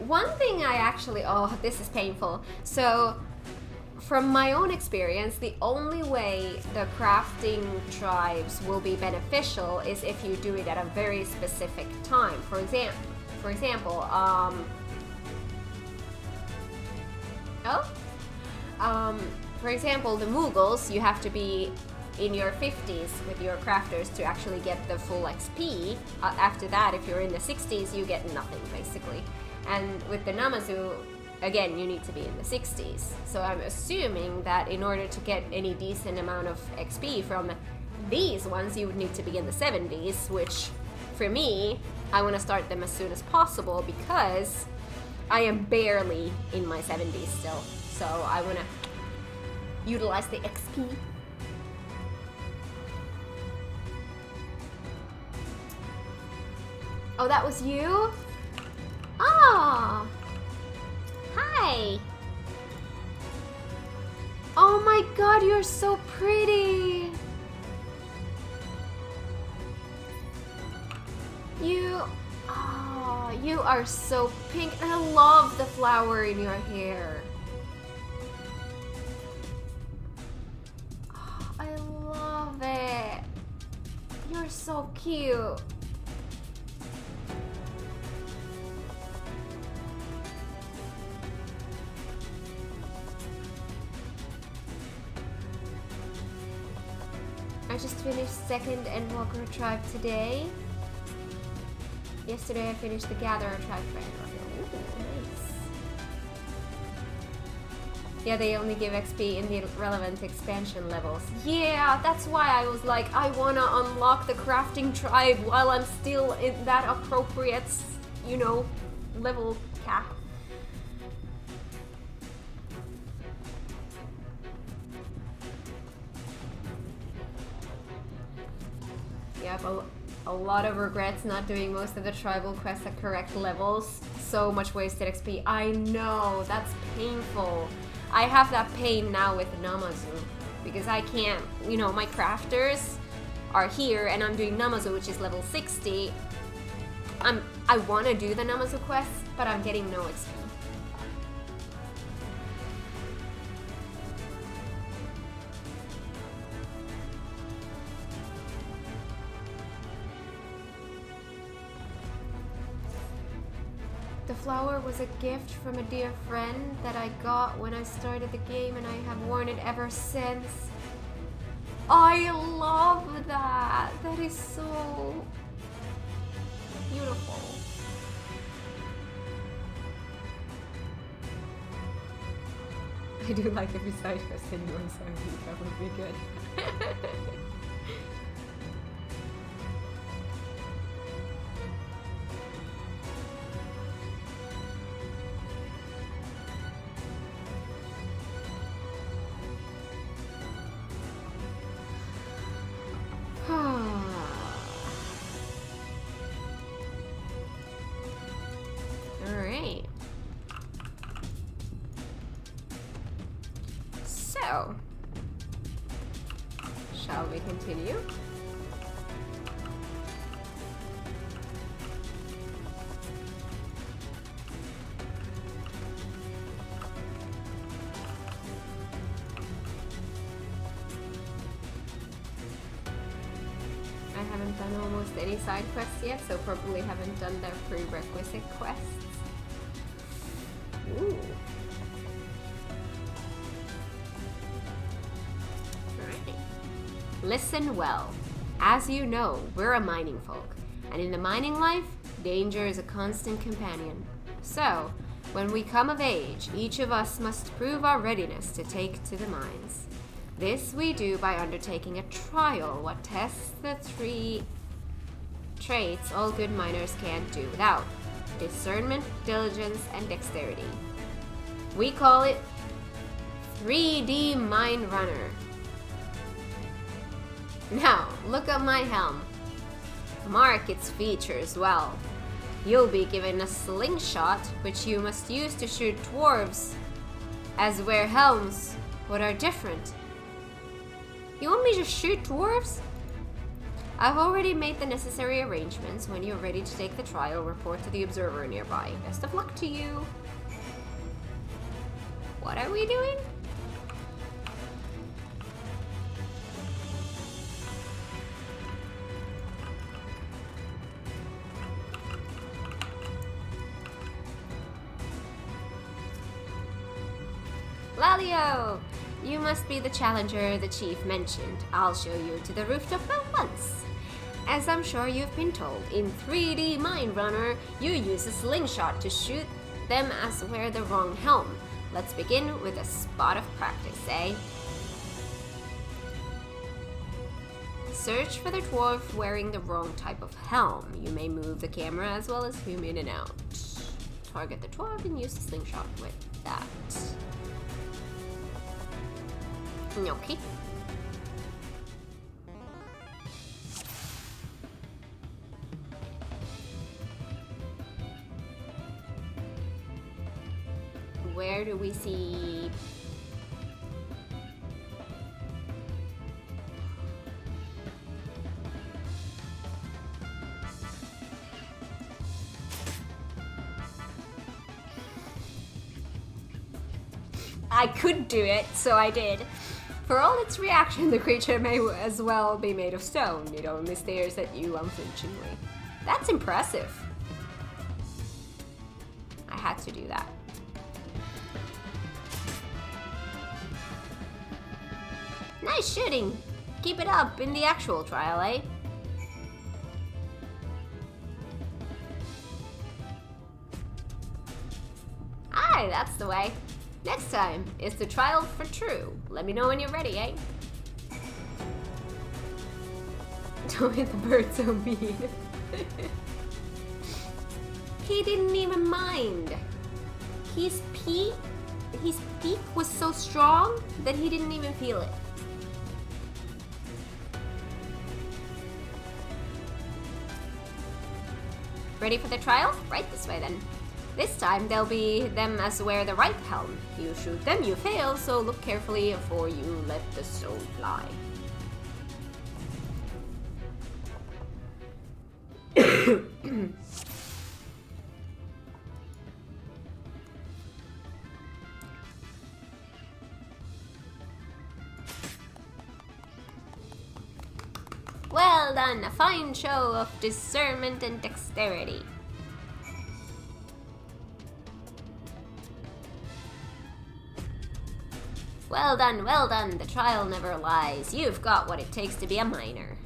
One thing I actually, oh, this is painful. So, from my own experience, the only way the crafting tribes will be beneficial is if you do it at a very specific time. For example, the Mughals, you have to be in your 50s with your crafters to actually get the full XP. After that, if you're in the 60s, you get nothing, basically. And with the Namazu, again, you need to be in the 60s. So I'm assuming that in order to get any decent amount of XP from these ones, you would need to be in the 70s, which, for me, I want to start them as soon as possible because I am barely in my 70s still. So I want to utilize the XP. Oh, that was you? Ah! Hi! Oh my god, you're so pretty! You are so pink, and I love the flower in your hair. Oh, I love it. You're so cute. I just finished second Endwalker tribe today. Yesterday I finished the Gatherer tribe for Endwalker. Ooh, nice. Yeah, they only give XP in the relevant expansion levels. Yeah, that's why I was like, I wanna unlock the crafting tribe while I'm still in that appropriate, you know, level cap. Yeah, but a lot of regrets not doing most of the tribal quests at correct levels. So much wasted XP. I know, that's painful. I have that pain now with Namazu because I can't, you know, my crafters are here and I'm doing Namazu, which is level 60. I want to do the Namazu quests, but I'm getting no XP. flower was a gift from a dear friend that I got when I started the game, and I have worn it ever since. I love that. That is so beautiful. I do like every side quest in you, so I think that would be good. Alright. So, shall we continue? I haven't done almost any side quests yet, so probably haven't done the prerequisite quests. Ooh. Alrighty. Listen well. As you know, we're a mining folk, and in the mining life, danger is a constant companion. So, when we come of age, each of us must prove our readiness to take to the mines. This we do by undertaking a trial, what tests the 3 traits all good miners can't do without: discernment, diligence, and dexterity. We call it 3D Mine Runner. Now, look at my helm. Mark its features well. You'll be given a slingshot, which you must use to shoot dwarves, as wear helms, what are different. You want me to shoot dwarves? I've already made the necessary arrangements. When you're ready to take the trial, report to the observer nearby. Best of luck to you. What are we doing? Lalio! You must be the challenger the chief mentioned. I'll show you to the rooftop at once. As I'm sure you've been told, in 3D Mine Runner, you use a slingshot to shoot them as wear the wrong helm. Let's begin with a spot of practice, eh? Search for the dwarf wearing the wrong type of helm. You may move the camera as well as zoom in and out. Target the dwarf and use the slingshot with that. Okay. Where do we see... I could do it, so I did. For all its reaction, the creature may as well be made of stone. It only stares at you unflinchingly. That's impressive. I had to do that. Nice shooting. Keep it up in the actual trial, eh? Aye, that's the way. Next time, it's the trial for true. Let me know when you're ready, eh? Don't hit the bird so mean. He didn't even mind. His peak was so strong that he didn't even feel it. Ready for the trial? Right this way then. This time there'll be them as wear the right helm. You shoot them, you fail, so look carefully before you let the stone fly. Well done, a fine show of discernment and dexterity. Well done, well done. The trial never lies. You've got what it takes to be a miner.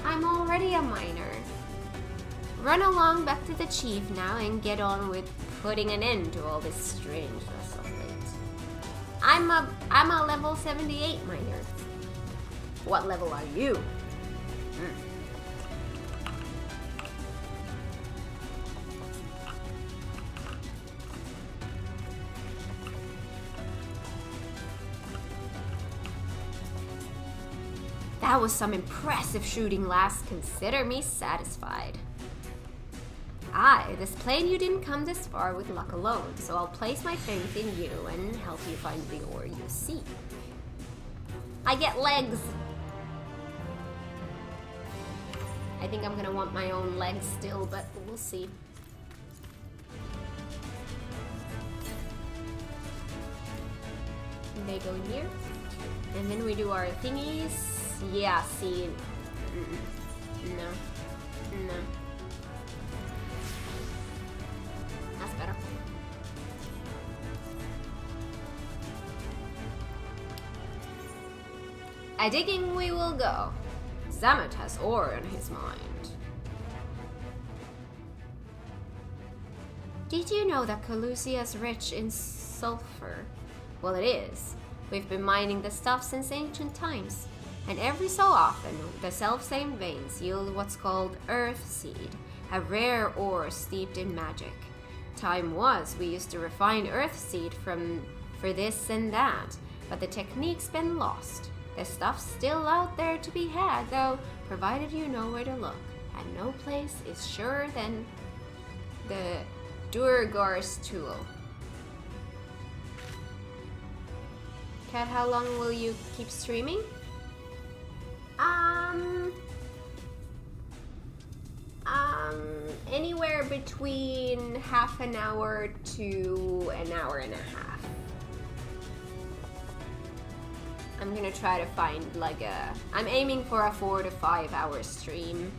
I'm already a miner. Run along back to the chief now and get on with putting an end to all this strangeness of late. I'm a level 78 miner. What level are you? That was some impressive shooting, lass. Consider me satisfied. Aye, this plane you didn't come this far with luck alone, so I'll place my faith in you and help you find the ore you seek. I get legs! I think I'm gonna want my own legs still, but we'll see. They go in here, and then we do our thingies. Yeah, see. No. No. That's better. A digging we will go. Zamet has ore in his mind. Did you know that Colusia is rich in sulfur? Well, it is. We've been mining the stuff since ancient times. And every so often, the self-same veins yield what's called earth seed, a rare ore steeped in magic. Time was we used to refine earth seed for this and that, but the technique's been lost. The stuff's still out there to be had, though, provided you know where to look. And no place is surer than the Durgar's tool. Kat, how long will you keep streaming? Anywhere between half an hour to an hour and a half. I'm gonna try to find like I'm aiming for a 4 to 5 hour stream.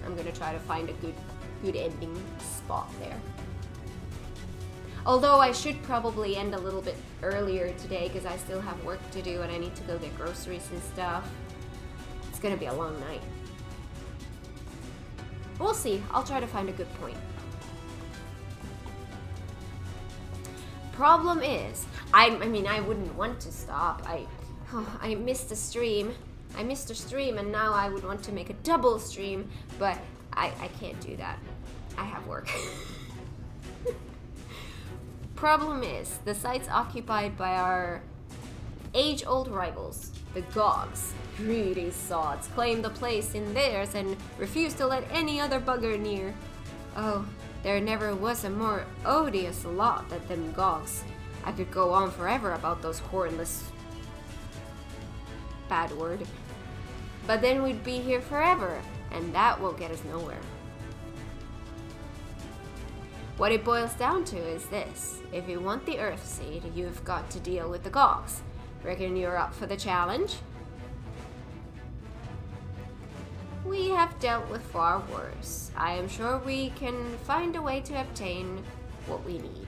I'm gonna try to find a good ending spot there. Although I should probably end a little bit earlier today because I still have work to do and I need to go get groceries and stuff. It's gonna be a long night. We'll see. I'll try to find a good point. Problem is, I mean, I wouldn't want to stop. I missed a stream. I missed a stream and now I would want to make a double stream, but I can't do that. I have work. Problem is, the site's occupied by our age-old rivals, the Gogs. Greedy sods claim the place in theirs and refuse to let any other bugger near. Oh, there never was a more odious lot than them Gogs. I could go on forever about those hornless... bad word. But then we'd be here forever, and that won't get us nowhere. What it boils down to is this. If you want the Earth Seed, you've got to deal with the Gogs. Reckon you're up for the challenge? We have dealt with far worse. I am sure we can find a way to obtain what we need.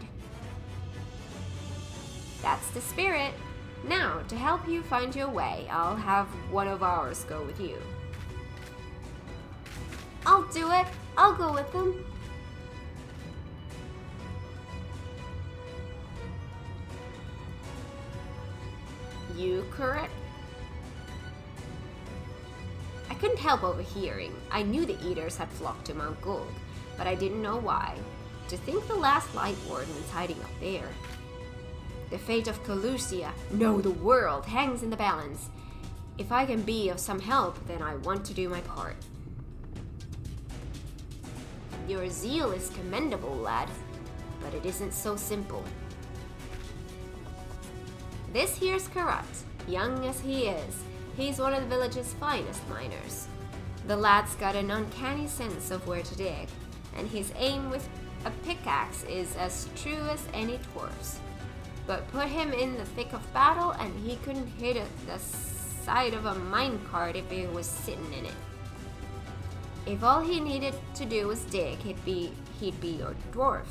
That's the spirit. Now, to help you find your way, I'll have one of ours go with you. I'll do it. I'll go with them. You correct? I couldn't help overhearing. I knew the Eaters had flocked to Mount Gulg, but I didn't know why. To think the last Light Warden is hiding up there. The fate of Colusia, no, the world, hangs in the balance. If I can be of some help, then I want to do my part. Your zeal is commendable, lad, but it isn't so simple. This here's Karat. Young as he is, he's one of the village's finest miners. The lad's got an uncanny sense of where to dig, and his aim with a pickaxe is as true as any dwarf's. But put him in the thick of battle and he couldn't hit the side of a minecart if he was sitting in it. If all he needed to do was dig, he'd be your dwarf.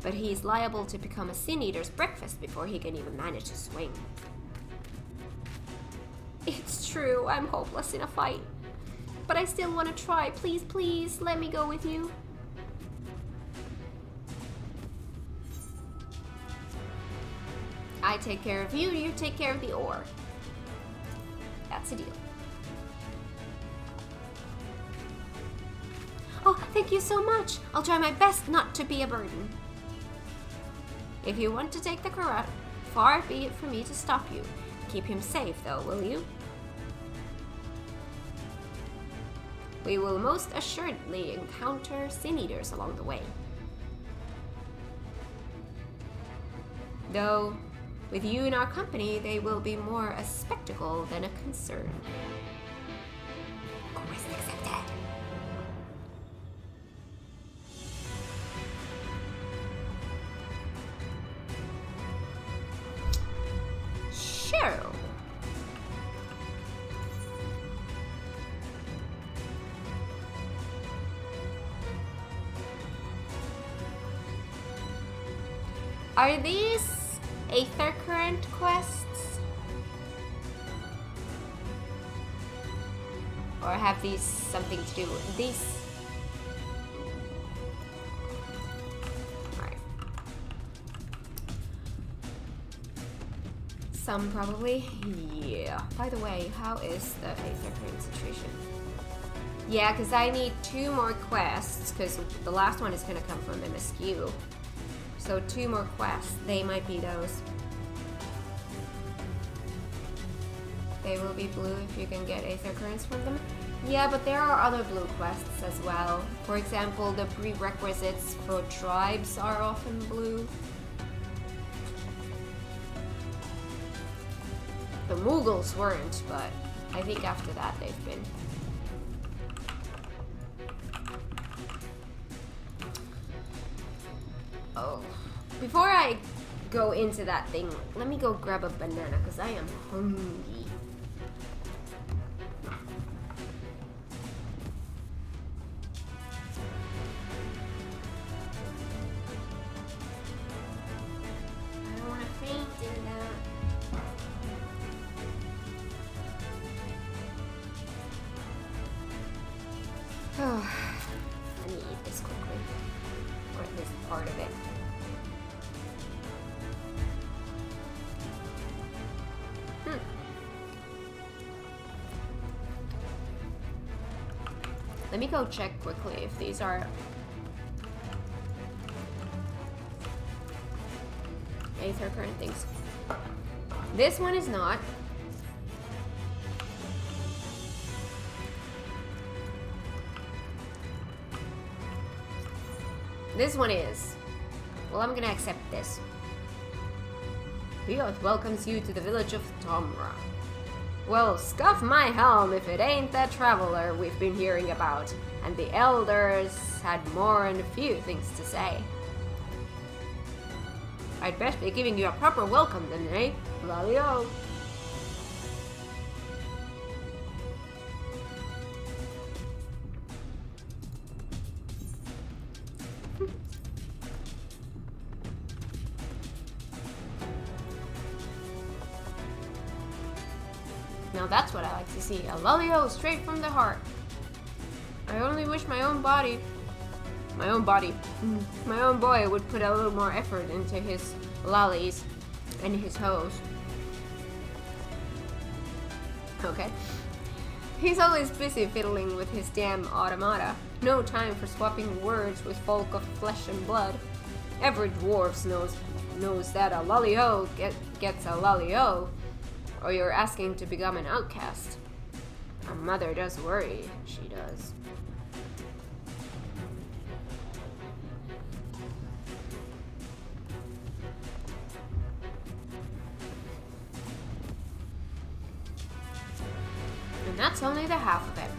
But he's liable to become a sin eater's breakfast before he can even manage to swing. It's true, I'm hopeless in a fight. But I still want to try. Please, please, let me go with you. I take care of you, you take care of the ore. That's a deal. Oh, thank you so much. I'll try my best not to be a burden. If you want to take the Karat, far be it for me to stop you. Keep him safe, though, will you? We will most assuredly encounter sin eaters along the way. Though, with you in our company, they will be more a spectacle than a concern. Quest accepted. Sure. Are these Aether Current quests? Or have these something to do with these? Alright. Some probably. Yeah. By the way, how is the Aether Current situation? Yeah, because I need 2 more quests, because the last one is going to come from MSQ. So 2 more quests, they might be those. They will be blue if you can get Aether Currents from them. Yeah, but there are other blue quests as well. For example, the prerequisites for tribes are often blue. The Mughals weren't, but I think after that they've been. Oh. Before I go into that thing, let me go grab a banana because I am hungry. I don't want to faint in that. Oh, let me eat this quickly. Or at least part of it. Let me go check quickly if these are Aether Current things. This one is not. This one is. Well, I'm gonna accept this. The Earth welcomes you to the village of Tomra. Well, scuff my helm if it ain't that traveler we've been hearing about, and the elders had more and a few things to say. I'd best be giving you a proper welcome then, eh? Valio. Now that's what I like to see. A lolly-o straight from the heart. I only wish my own boy would put a little more effort into his lollies and his hoes. Okay. He's always busy fiddling with his damn automata. No time for swapping words with folk of flesh and blood. Every dwarf knows that a lolly-o gets a lolly-o, or you're asking to become an outcast. Our mother does worry, she does. And that's only the half of it.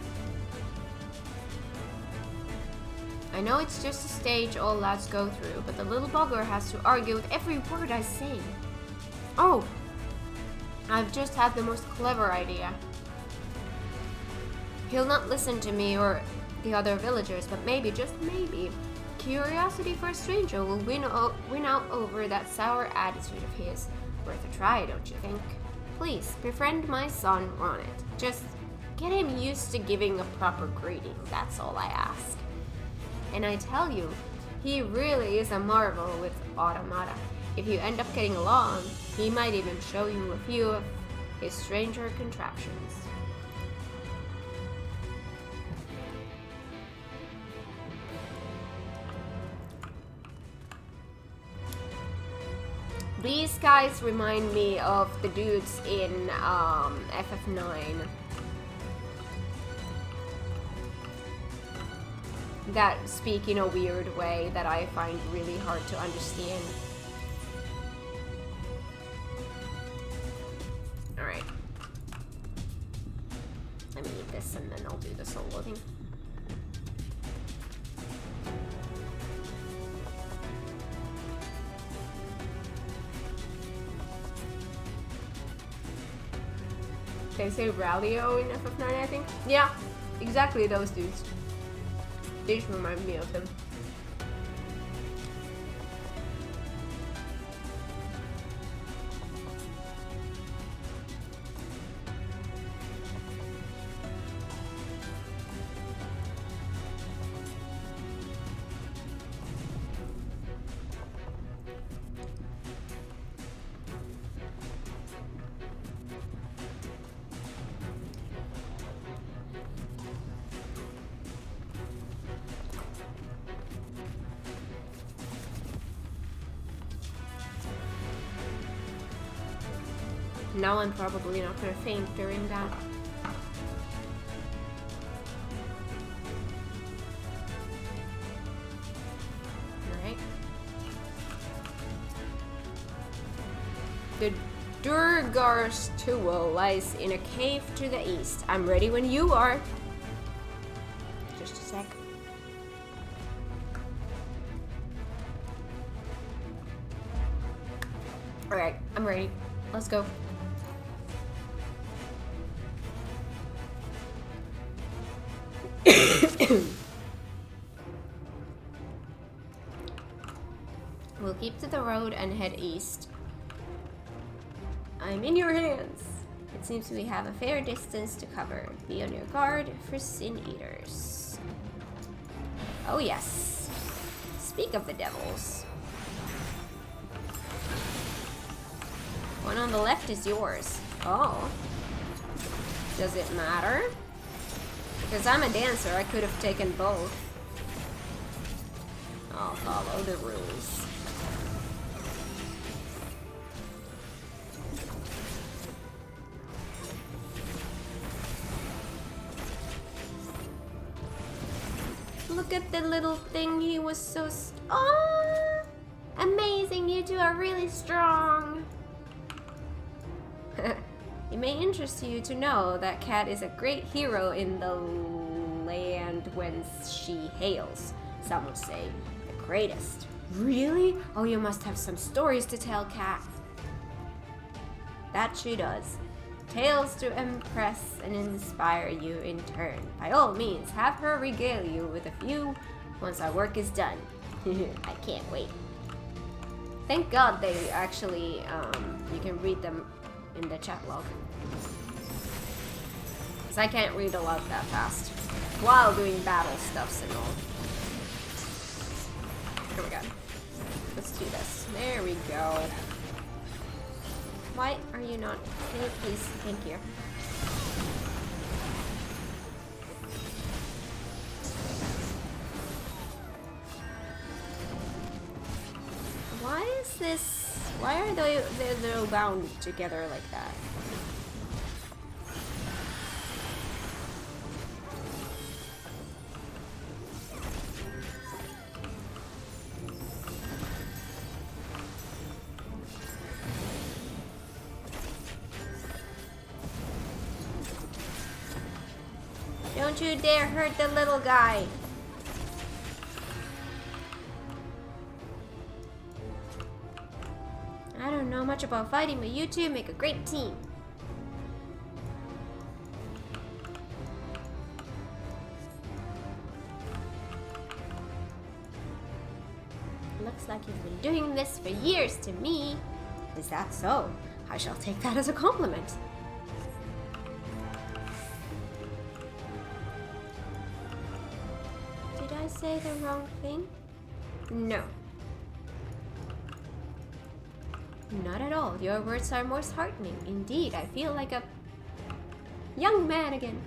I know it's just a stage all lads go through, but the little bugger has to argue with every word I say. Oh! I've just had the most clever idea. He'll not listen to me or the other villagers, but maybe, just maybe, curiosity for a stranger will win out over that sour attitude of his. Worth a try, don't you think? Please, befriend my son on it. Just get him used to giving a proper greeting, that's all I ask. And I tell you, he really is a marvel with automata. If you end up getting along, he might even show you a few of his stranger contraptions. These guys remind me of the dudes in FF9 that speak in a weird way that I find really hard to understand. Alright. Let me eat this and then I'll do the solo thing. They say Rallio in FF9, I think? Yeah, exactly those dudes. They just remind me of them. Now I'm probably not gonna faint during that. Alright. The Durgar's Tool lies in a cave to the east. I'm ready when you are. Just a sec. Alright, I'm ready. Let's go. We'll keep to the road and head east. I'm in your hands. It seems we have a fair distance to cover. Be on your guard for sin eaters. Oh yes. Speak of the devils. One on the left is yours. Oh. Does it matter? Because I'm a dancer, I could have taken both. I'll follow the rules. Look at the little thing, he was so oh, amazing, you two are really strong. It may interest you to know that Kat is a great hero in the land whence she hails. Some would say the greatest. Really? Oh, you must have some stories to tell, Kat. That she does. Tales to impress and inspire you in turn. By all means, have her regale you with a few once our work is done. I can't wait. Thank God they actually, you can read them in the chat log. Because I can't read a lot that fast while doing battle stuffs and all. Here we go. Let's do this. There we go. Why are you not? Can you please? Thank you. Why is this? Why are they're bound together like that? Don't you dare hurt the little guy. I don't know much about fighting, but you two make a great team. Looks like you've been doing this for years to me. Is that so? I shall take that as a compliment. Did I say the wrong thing? No. Not at all. Your words are most heartening. Indeed, I feel like a young man again.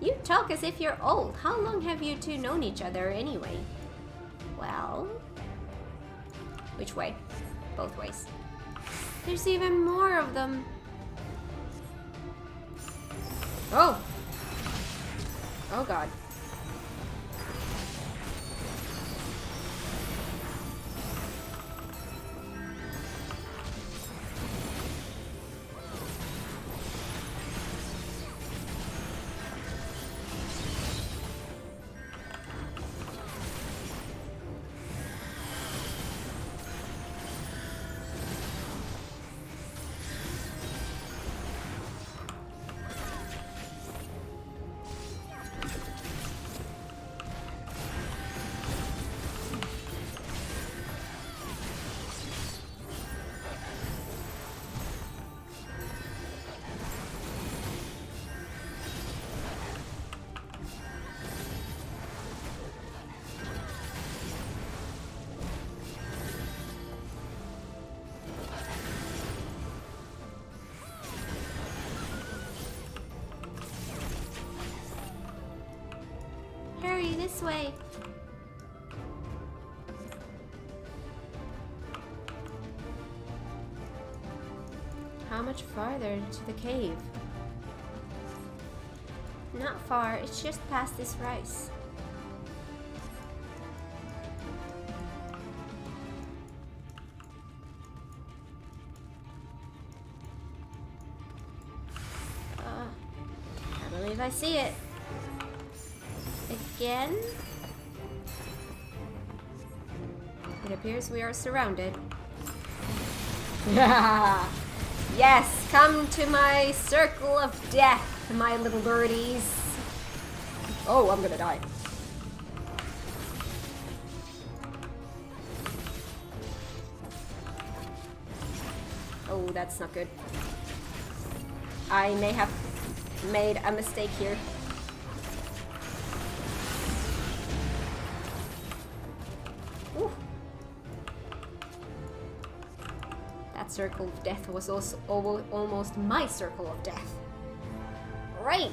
You talk as if you're old. How long have you two known each other anyway? Well... Which way? Both ways. There's even more of them. Oh! Oh god. This way. How much farther to the cave? Not far, it's just past this rice. I believe I see it. Again? It appears we are surrounded. Yes, come to my circle of death, my little birdies. Oh, I'm gonna die. Oh, that's not good. I may have made a mistake here. Circle of death was also almost my circle of death. Right.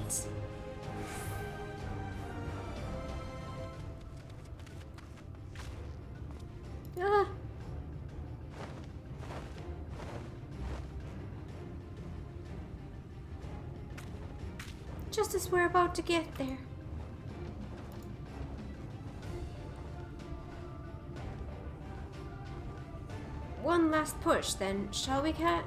Ah. Just as we're about to get there. One last push, then, shall we, Kat?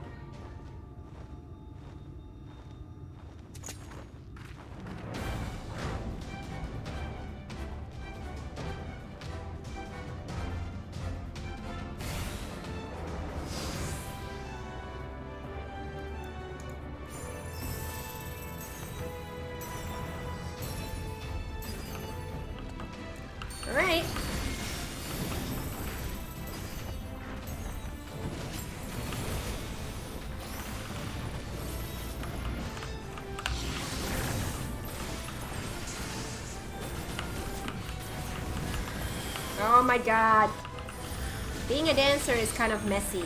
All right. Oh my god. Being a dancer is kind of messy.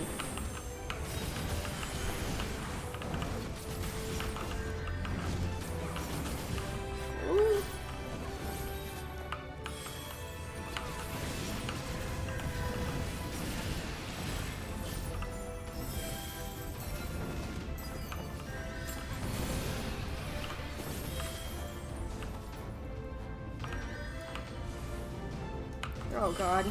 Ooh. Oh god.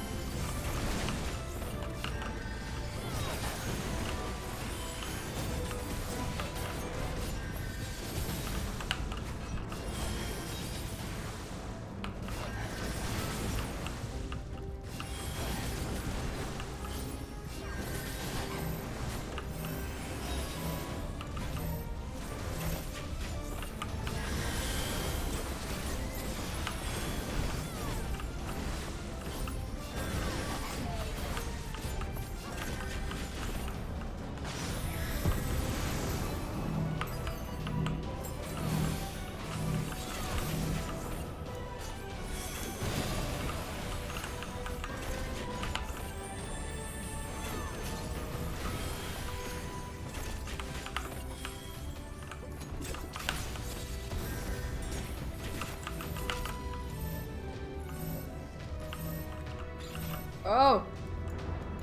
Oh.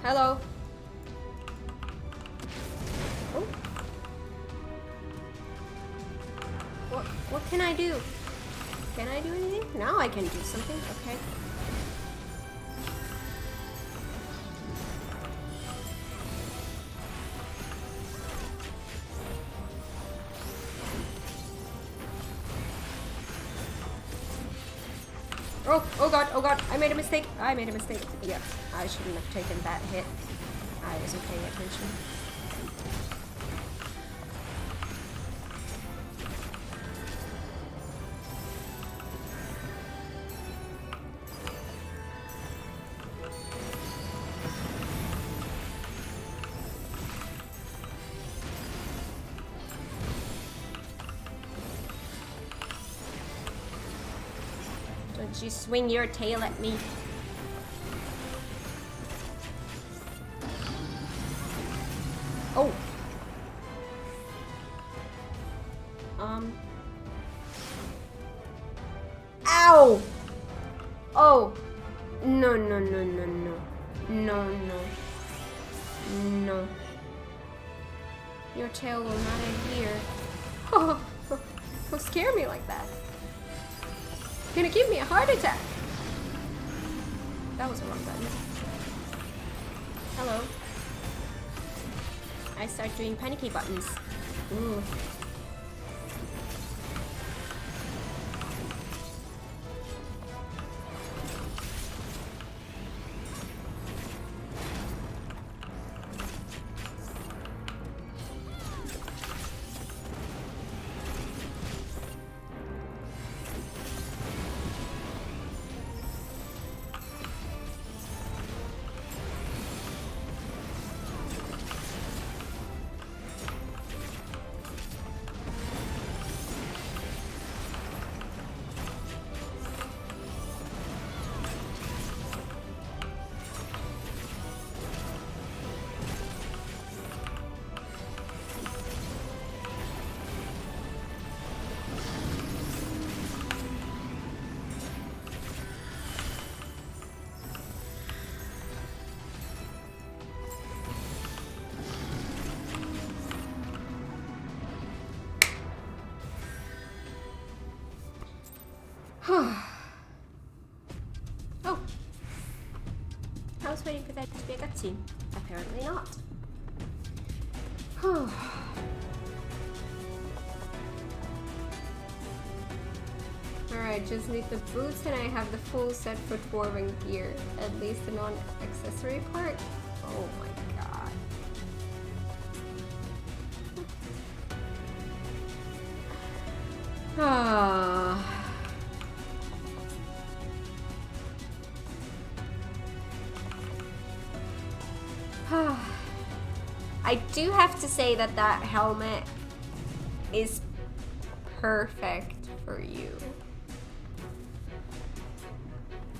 Hello. Oh. What can I do? Can I do anything? Now I can do something. Okay. Oh god, I made a mistake. Yeah, I shouldn't have taken that hit. I wasn't paying attention. Don't you swing your tail at me. Oh. Ow! Oh. No. No. Your tail will not adhere. Oh, don't scare me like that. You're gonna give me a heart attack. That was a wrong button. Hello. I start doing panicky buttons. Ooh. Oh. I was waiting for that to be a cutscene. Apparently not. Alright, just need the boots and I have the full set for dwarven gear. At least the non-accessory part. Oh my god. Ah. I do have to say that that helmet is perfect for you.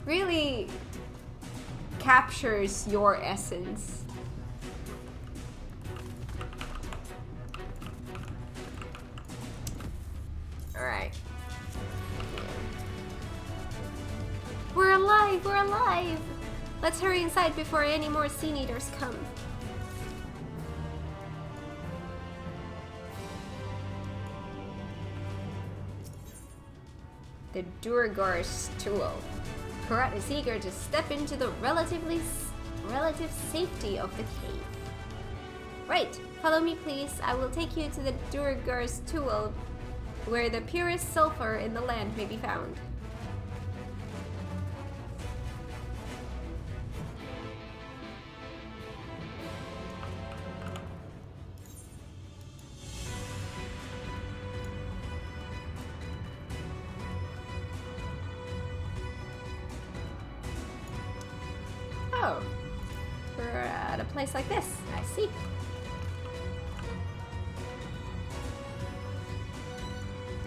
Really captures your essence. Alright. We're alive! We're alive! Let's hurry inside before any more Scene Eaters come. The Durgar's tool. Karat is eager to step into the relative safety of the cave. Right, follow me please. I will take you to the Durgar's tool, where the purest sulfur in the land may be found. Oh, we're at a place like this. I see.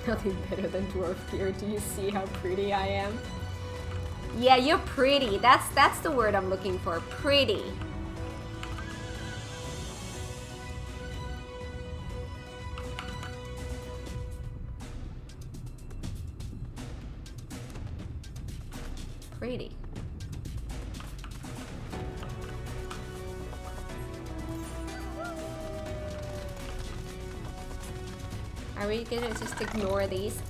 Nothing better than dwarf gear. Do you see how pretty I am? Yeah, you're pretty. That's the word I'm looking for. Pretty. Pretty. Are we gonna just ignore these?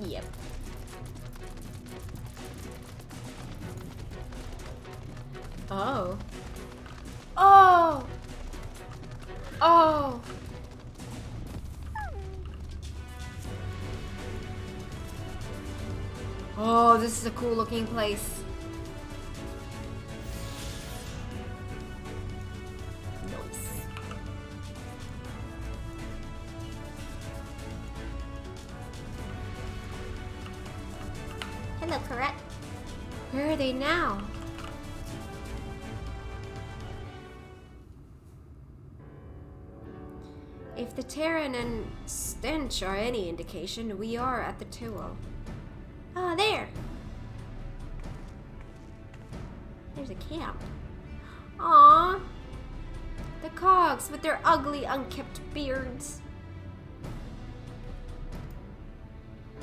Yep. Oh. Oh! Oh! Oh, this is a cool looking place. Nice. Hello, Corette. Where are they now? If the Terran and stench are any indication, we are at the Tuo. Ah, there! There's a camp. Aww! The cogs with their ugly, unkempt beards.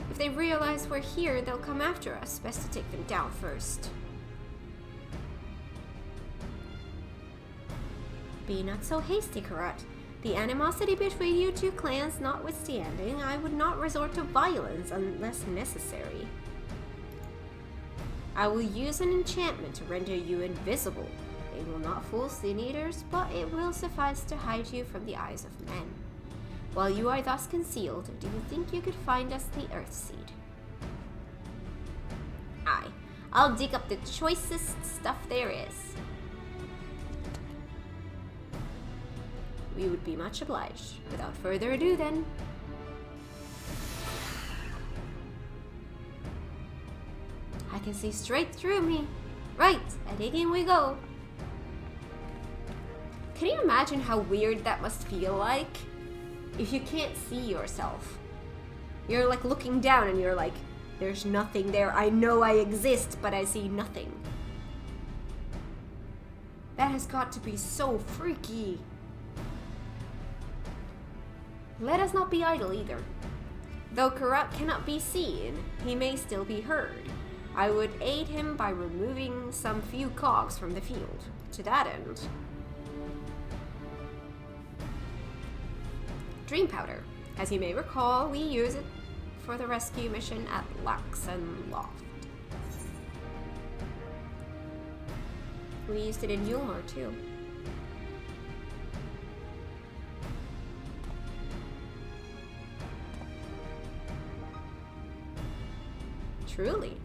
If they realize we're here, they'll come after us. Best to take them down first. Be not so hasty, Karat. The animosity between you two clans notwithstanding, I would not resort to violence unless necessary. I will use an enchantment to render you invisible. It will not fool Sin Eaters, but it will suffice to hide you from the eyes of men. While you are thus concealed, do you think you could find us the Earthseed? Aye. I'll dig up the choicest stuff there is. We would be much obliged. Without further ado then. I can see straight through me. Right, and digging we go. Can you imagine how weird that must feel like? If you can't see yourself. You're like looking down and you're like, there's nothing there. I know I exist, but I see nothing. That has got to be so freaky. Let us not be idle either. Though Karat cannot be seen, he may still be heard. I would aid him by removing some few cogs from the field. To that end. Dream powder. As you may recall, we use it for the rescue mission at Laxen Loft. We used it in Yulmar too. Truly,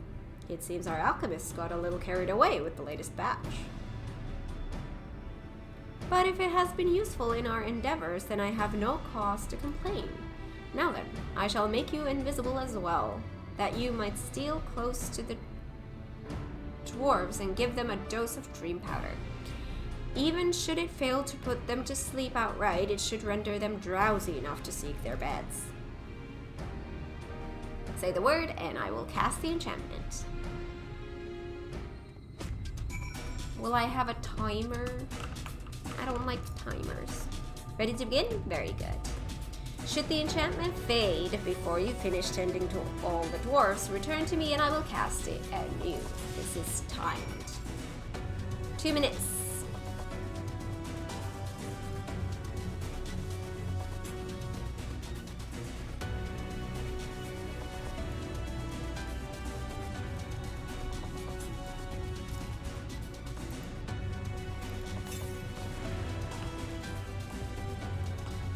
it seems our alchemists got a little carried away with the latest batch. But if it has been useful in our endeavors, then I have no cause to complain. Now then, I shall make you invisible as well, that you might steal close to the dwarves and give them a dose of dream powder. Even should it fail to put them to sleep outright, it should render them drowsy enough to seek their beds. Say the word, and I will cast the enchantment. Will I have a timer? I don't like timers. Ready to begin? Very good. Should the enchantment fade before you finish tending to all the dwarfs, return to me and I will cast it anew. This is timed. 2 minutes.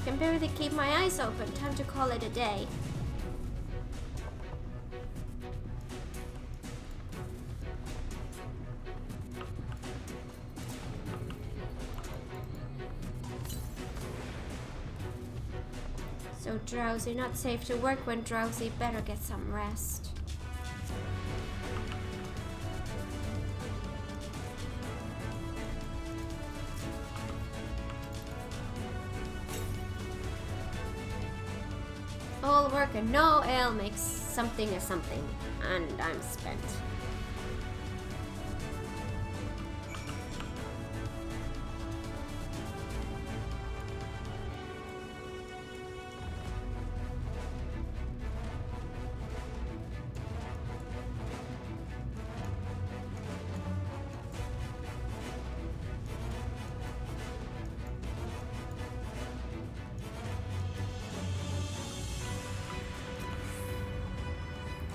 Can barely keep my eyes open. Time to call it a day. So drowsy, not safe to work when drowsy. Better get some rest. All work and no ale makes something is something, and I'm spent.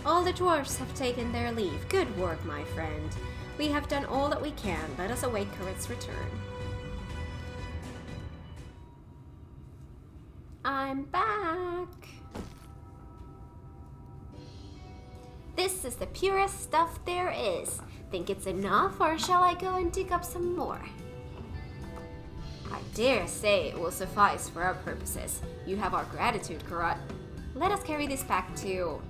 All the dwarfs have taken their leave. Good work, my friend. We have done all that we can. Let us await Karit's return. I'm back. This is the purest stuff there is. Think it's enough, or shall I go and dig up some more? I dare say it will suffice for our purposes. You have our gratitude, Karat. Let us carry this back to...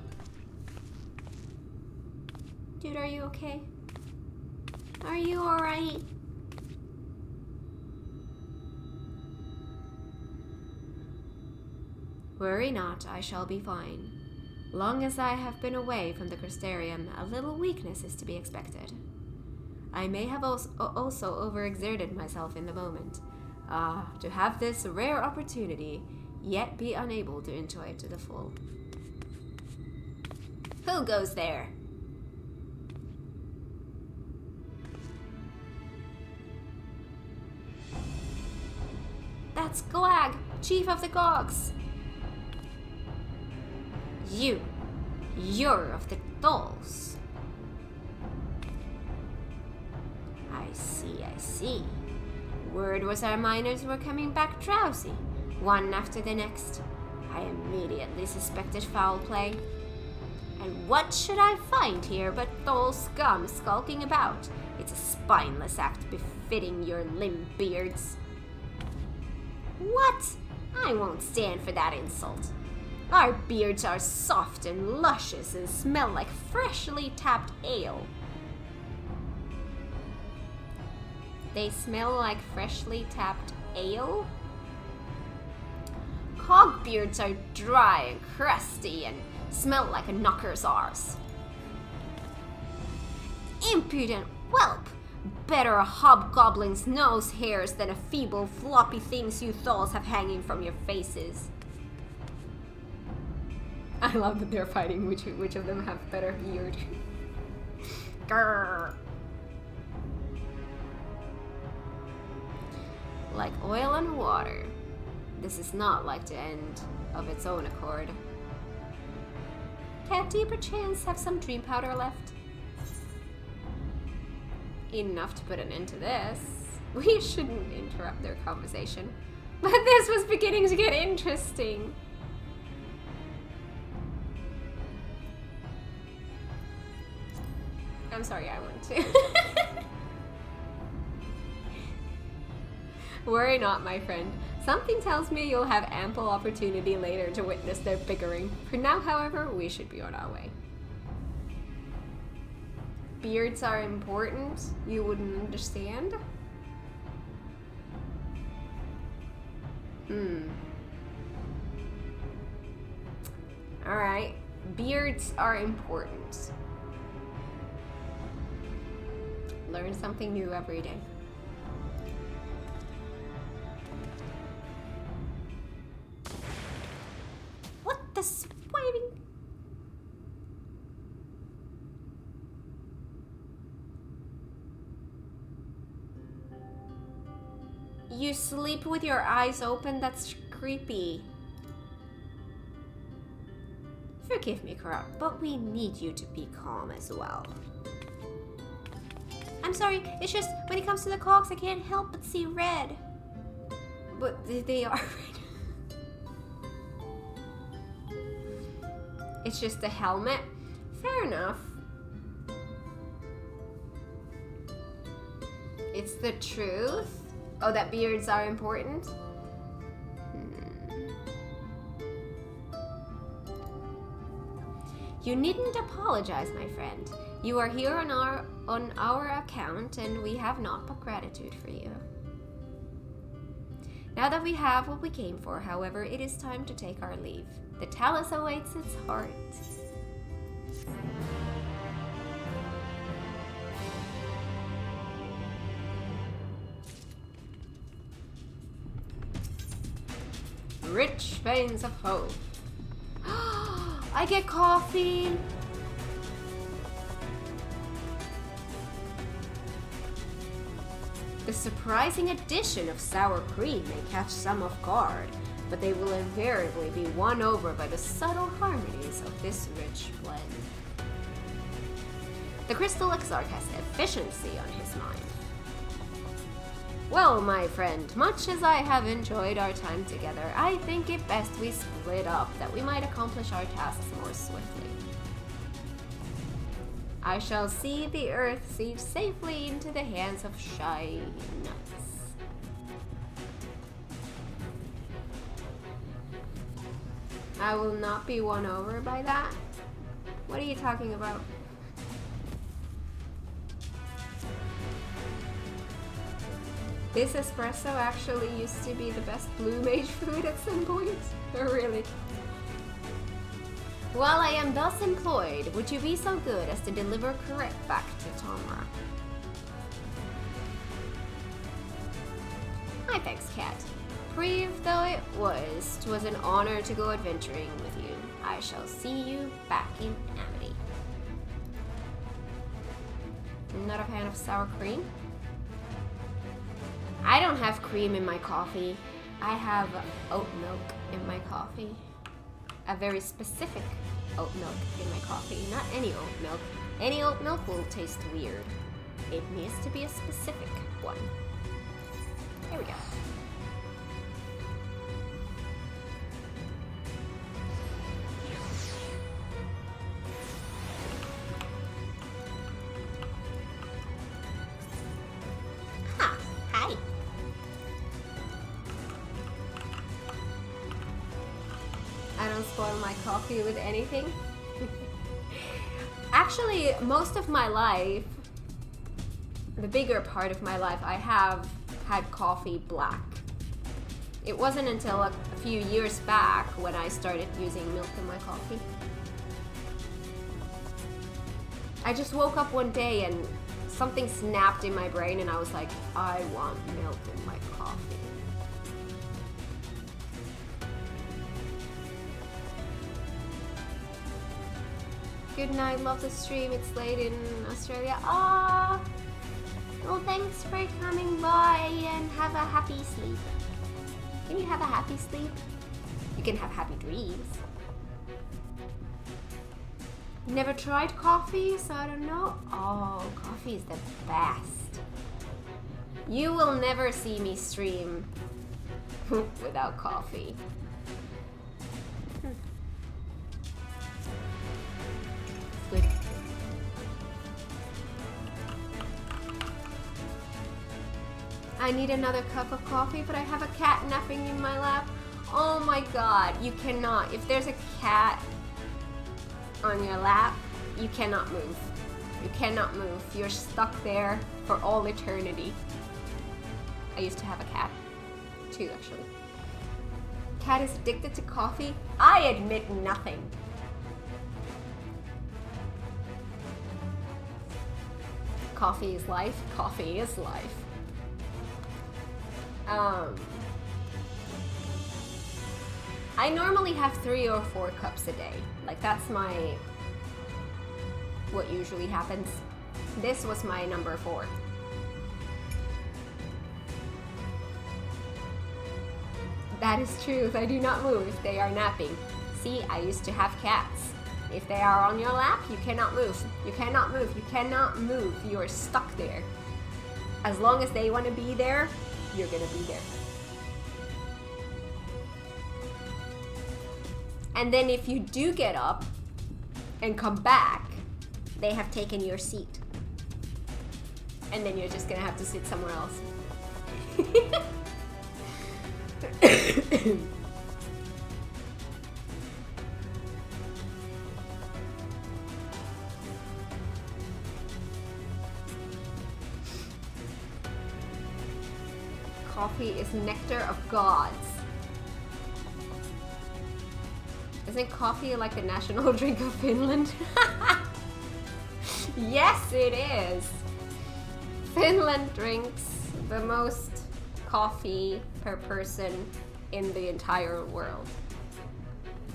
Dude, are you okay? Are you alright? Worry not, I shall be fine. Long as I have been away from the Crystarium, a little weakness is to be expected. I may have also overexerted myself in the moment. To have this rare opportunity, yet be unable to enjoy it to the full. Who goes there? That's Glag, Chief of the Gogs. You're of the dolls. I see. Word was our miners were coming back drowsy, one after the next. I immediately suspected foul play. And what should I find here but doll scum skulking about? It's a spineless act befitting your limp beards. What? I won't stand for that insult. Our beards are soft and luscious and smell like freshly tapped ale. They smell like freshly tapped ale? Cogbeards are dry and crusty and smell like a knocker's arse. Impudent whelp! Better a hobgoblin's nose hairs than a feeble, floppy things you thalls have hanging from your faces. I love that they're fighting which of them have better beard. Grrr. Like oil and water. This is not like to end of its own accord. Can't you perchance have some dream powder left? Enough to put an end to this. We shouldn't interrupt their conversation. But this was beginning to get interesting. I'm sorry, I want to. Worry not, my friend. Something tells me you'll have ample opportunity later to witness their bickering. For now, however, we should be on our way. Beards are important? You wouldn't understand? Alright. Beards are important. Learn something new every day. What the swiping? You sleep with your eyes open? That's creepy. Forgive me, Karat, but we need you to be calm as well. I'm sorry, it's just when it comes to the cogs, I can't help but see red. But they are red. It's just a helmet. Fair enough. It's the truth. Oh, that beards are important? You needn't apologize, my friend. You are here on our account, and we have naught but gratitude for you. Now that we have what we came for, however, it is time to take our leave. The Talus awaits its heart. Rich veins of hope. I get coffee. The surprising addition of sour cream may catch some off guard, but they will invariably be won over by the subtle harmonies of this rich blend. The Crystal Exarch has efficiency on his mind. Well, my friend, much as I have enjoyed our time together, I think it best we split up, that we might accomplish our tasks more swiftly. I shall see the earth seep safely into the hands of shy nuts. I will not be won over by that? What are you talking about? This espresso actually used to be the best blue mage food at some point. Really? While I am thus employed, would you be so good as to deliver correct back to Tomra? My thanks, Cat. Brief though it was, 'twas an honor to go adventuring with you. I shall see you back in Amity. Not a fan of sour cream? I don't have cream in my coffee. I have oat milk in my coffee. A very specific oat milk in my coffee. Not any oat milk. Any oat milk will taste weird. It needs to be a specific one. Here we go. Hi. I don't spoil my coffee with anything. Actually, most of my life, the bigger part of my life, I have had coffee black. It wasn't until a few years back when I started using milk in my coffee. I just woke up one day and something snapped in my brain and I was like, I want milk in my coffee. Good night, love the stream. It's late in Australia. Ah, well, thanks for coming by and have a happy sleep. Can you have a happy sleep? You can have happy dreams. Never tried coffee, so I don't know. Oh, coffee is the best. You will never see me stream without coffee. Good. I need another cup of coffee, but I have a cat napping in my lap. Oh my god, you cannot. If there's a cat on your lap, you cannot move. You cannot move. You're stuck there for all eternity. I used to have a cat. 2, actually. Cat is addicted to coffee? I admit nothing. Coffee is life. Coffee is life. I normally have 3 or 4 cups a day. Like, that's what usually happens. This was my number 4. That is true. I do not move if they are napping. See, I used to have cats. If they are on your lap, you cannot move. You cannot move. You cannot move. You are stuck there. As long as they want to be there, you're gonna be there. And then if you do get up and come back, they have taken your seat. And then you're just gonna have to sit somewhere else. Coffee is nectar of gods. Isn't coffee like the national drink of Finland? Yes, it is. Finland drinks the most coffee per person in the entire world.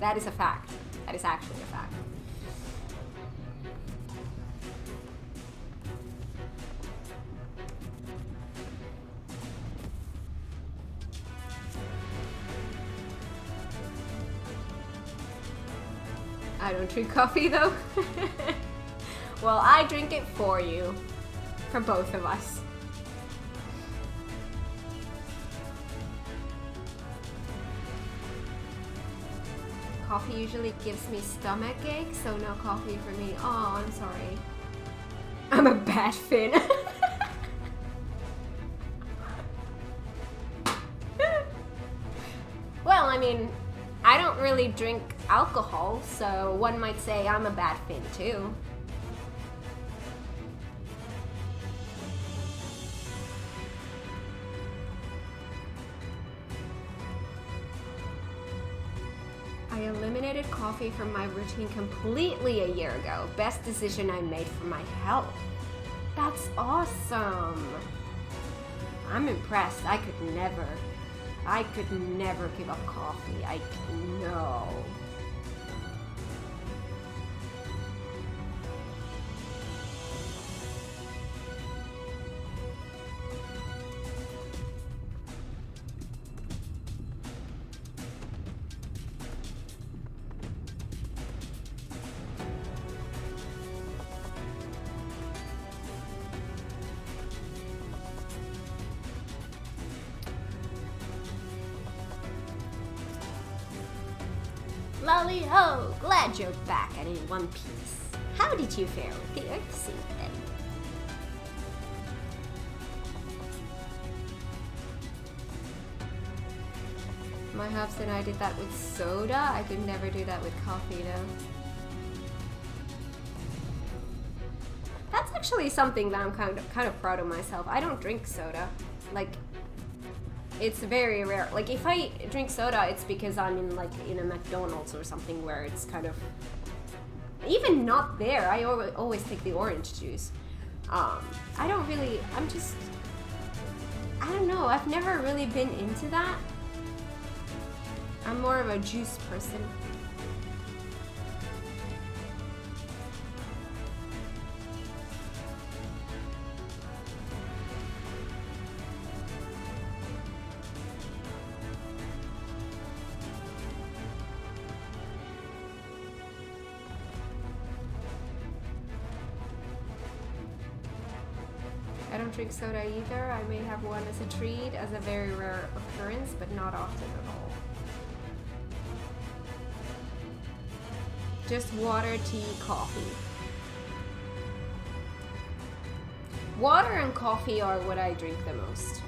That is a fact. That is actually a fact. I don't drink coffee though. Well, I drink it for you. For both of us. Coffee usually gives me stomach ache, so no coffee for me. Oh, I'm sorry. I'm a bad Finn. Well, I mean, I don't really drink alcohol, so one might say I'm a bad Finn too. I eliminated coffee from my routine completely a year ago. Best decision I made for my health. That's awesome. I'm impressed. I could never give up coffee. No. Lolly ho! Glad you're back and in one piece. How did you fare with the Earth Seed then? My hubs and I did that with soda. I could never do that with coffee though. That's actually something that I'm kind of proud of myself. I don't drink soda. Like, it's very rare. Like, if I drink soda, it's because I'm in a McDonald's or something where it's kind of even not there. I always take the orange juice. I don't really. I don't know. I've never really been into that. I'm more of a juice person. I don't drink soda either. I may have one as a treat, as a very rare occurrence, but not often at all. Just water, tea, coffee. Water and coffee are what I drink the most.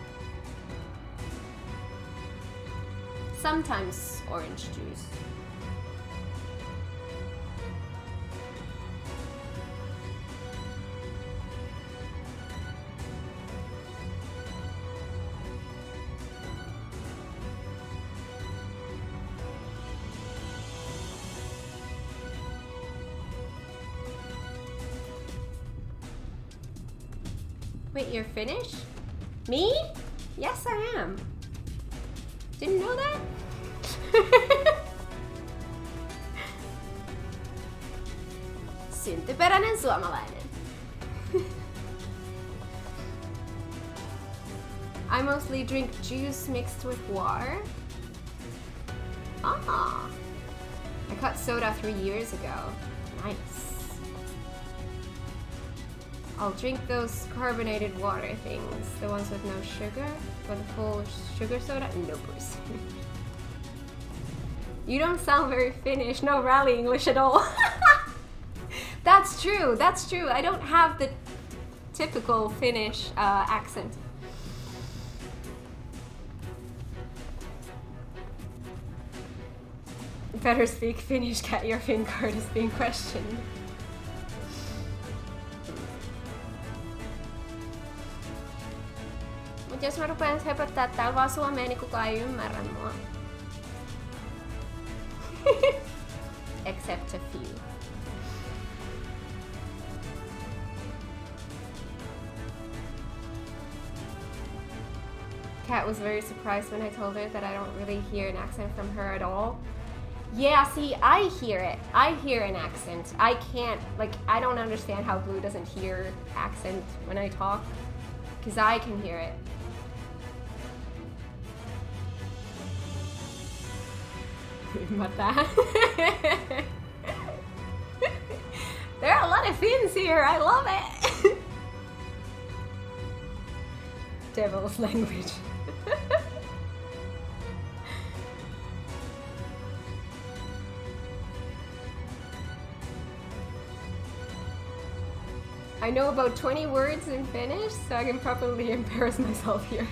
Sometimes orange juice. Wait, you're Finnish? Me? Yes, I am. Didn't know that? Syntyperäinen suomalainen. I mostly drink juice mixed with water. Ah. I cut soda 3 years ago. Nice. I'll drink those carbonated water things, the ones with no sugar, for the full sugar soda. No, Bruce. You don't sound very Finnish, no rally English at all. That's true, that's true. I don't have the typical Finnish accent. Better speak Finnish, Kat, your Finn card is being questioned. Mut jos mä rupean höpöttää täällä vaan suomea, niin kukaan ei ymmärrä mua. except a few. Kat was very surprised when I told her that I don't really hear an accent from her at all. Yeah, see, I hear it. I hear an accent. I can't, like, I don't understand how Blue doesn't hear accent when I talk, because I can hear it. What that? There are a lot of Finns here. I love it. Devil's language. I know about 20 words in Finnish, so I can probably embarrass myself here.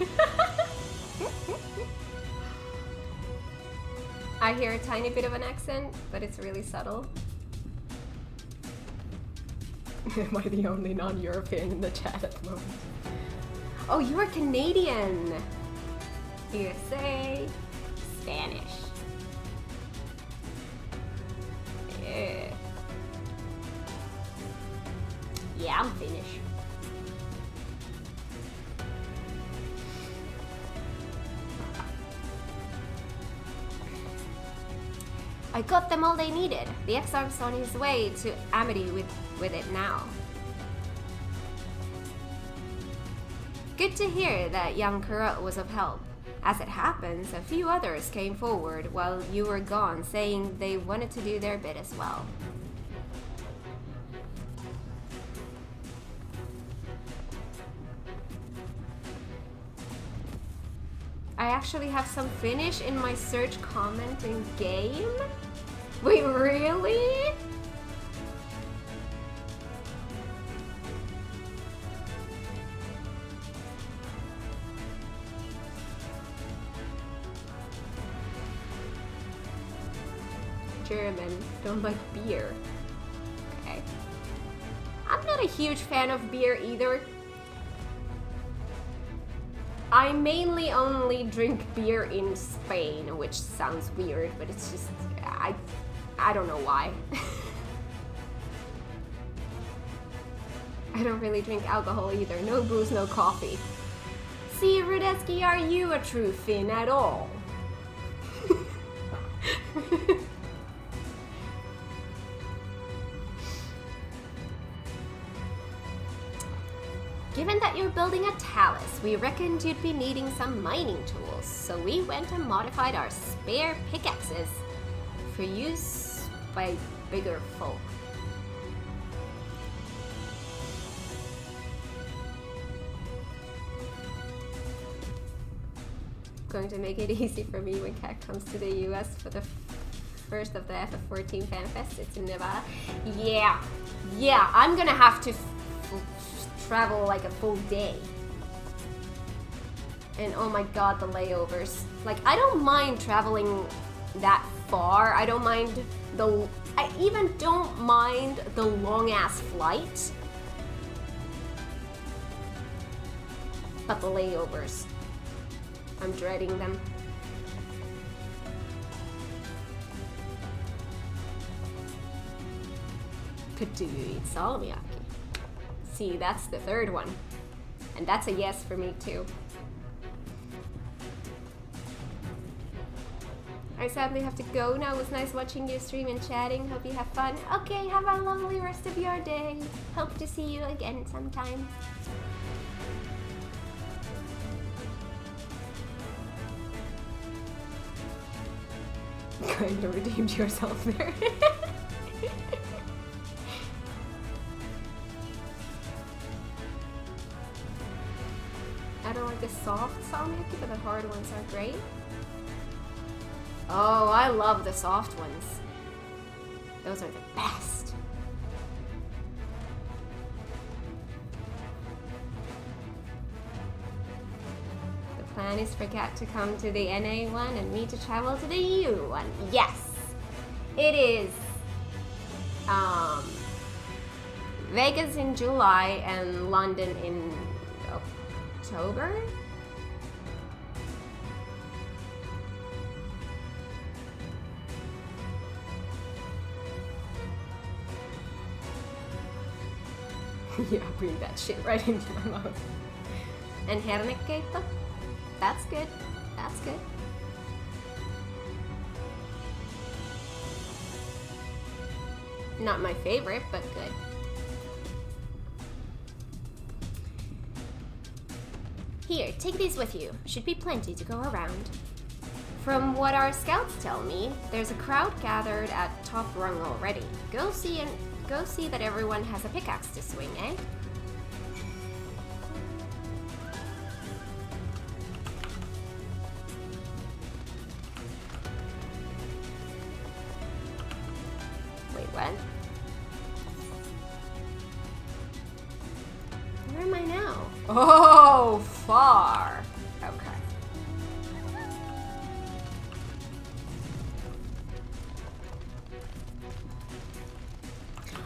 I hear a tiny bit of an accent, but it's really subtle. Am I the only non-European in the chat at the moment? Oh, you are Canadian! USA, Spanish. Yeah. Yeah, I'm Finnish. I got them all they needed. The Exarch's on his way to Amity with it now. Good to hear that young Kurot was of help. As it happens, a few others came forward while you were gone, saying they wanted to do their bit as well. I actually have some Finnish in my search comment in game? Wait, really? German, don't like beer. Okay. I'm not a huge fan of beer either. I mainly only drink beer in Spain, which sounds weird, but it's just, I don't know why. I don't really drink alcohol either. No booze, no coffee. See, Rudeski, are you a true Finn at all? Given that you're building a talus, we reckoned you'd be needing some mining tools, so we went and modified our spare pickaxes for use by bigger folk. Going to make it easy for me when Kat comes to the US for the first of the FF14 Fan Fest. It's in Nevada. Yeah, I'm gonna have to travel like a full day. And oh my god, the layovers. Like, I don't mind traveling that far. I even don't mind the long ass flight. But the layovers, I'm dreading them. Could do you eat salmiakki? See, that's the third one. And that's a yes for me too. I sadly have to go now. It was nice watching you stream and chatting. Hope you have fun. Okay, have a lovely rest of your day. Hope to see you again sometime. Kind of redeemed yourself there. I don't like the soft salmiakki, but the hard ones are great. Oh, I love the soft ones. Those are the best. The plan is for Kat to come to the NA one and me to travel to the EU one. Yes! It is Vegas in July and London in October? Yeah, bring that shit right into my mouth. And hernekeitto? That's good. That's good. Not my favorite, but good. Here, take these with you. Should be plenty to go around. From what our scouts tell me, there's a crowd gathered at top rung already. Go see that everyone has a pickaxe to swing, eh? Wait, what? Where am I now? Oh, far. Okay.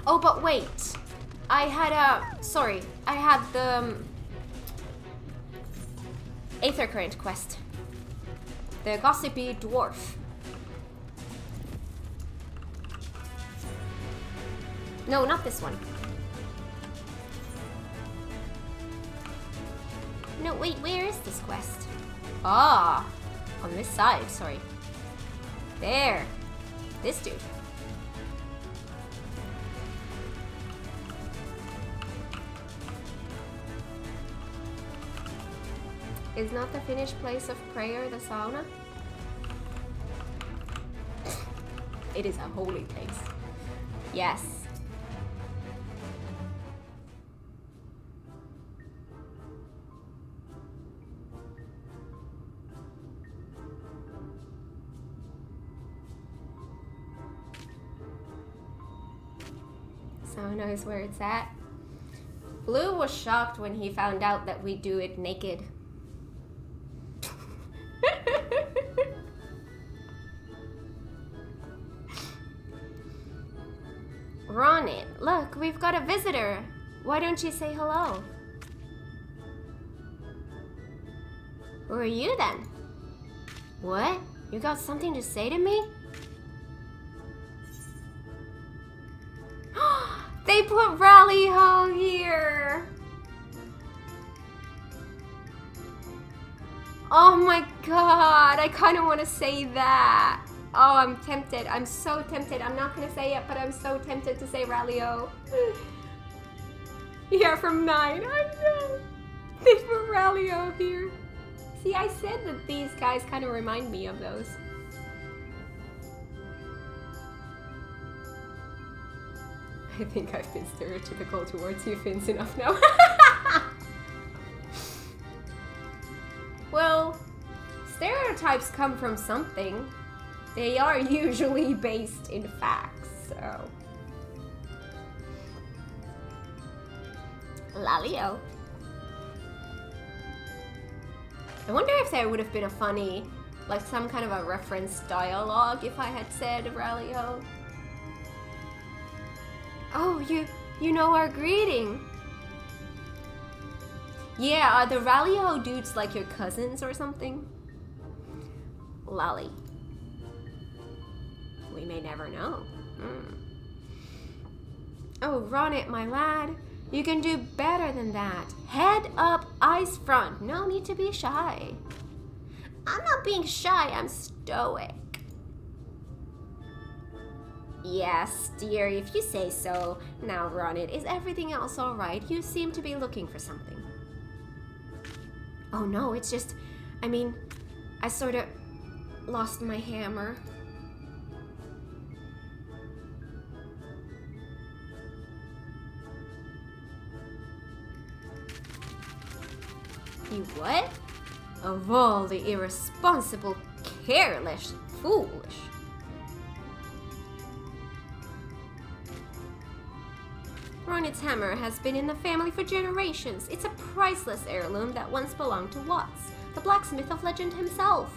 Oh, but wait. I had the Aether Current quest. The gossipy dwarf. No, not this one. No, wait, where is this quest? Ah, on this side, sorry. There. This dude. Is not the finished place of prayer the sauna? It is a holy place. Yes. Someone knows where it's at. Blue was shocked when he found out that we do it naked. Ronit, look, we've got a visitor. Why don't you say hello? Who are you then? What? You got something to say to me? They put Rally Ho here. Oh my god, I kind of want to say that. Oh, I'm tempted. I'm so tempted. I'm not going to say it, but I'm so tempted to say Rally Ho. Yeah, from 9. I know. They put Rally Ho here. See, I said that these guys kind of remind me of those. I think I've been stereotypical towards you Finns enough now. Well, stereotypes come from something. They are usually based in facts, so. Lalio. I wonder if there would have been a funny, like some kind of a reference dialogue if I had said Rallyo. Oh, you know our greeting. Yeah, are the Rallyo dudes like your cousins or something? Lally. We may never know. Oh, Ronit, my lad. You can do better than that. Head up, eyes front. No need to be shy. I'm not being shy, I'm stoic. Yes, dear, if you say so. Now, Ronit, is everything else alright? You seem to be looking for something. Oh no, it's just, I mean, I sort of lost my hammer. You what? Of all the irresponsible, careless, foolish. Ronit's hammer has been in the family for generations. It's a priceless heirloom that once belonged to Watts, the blacksmith of legend himself.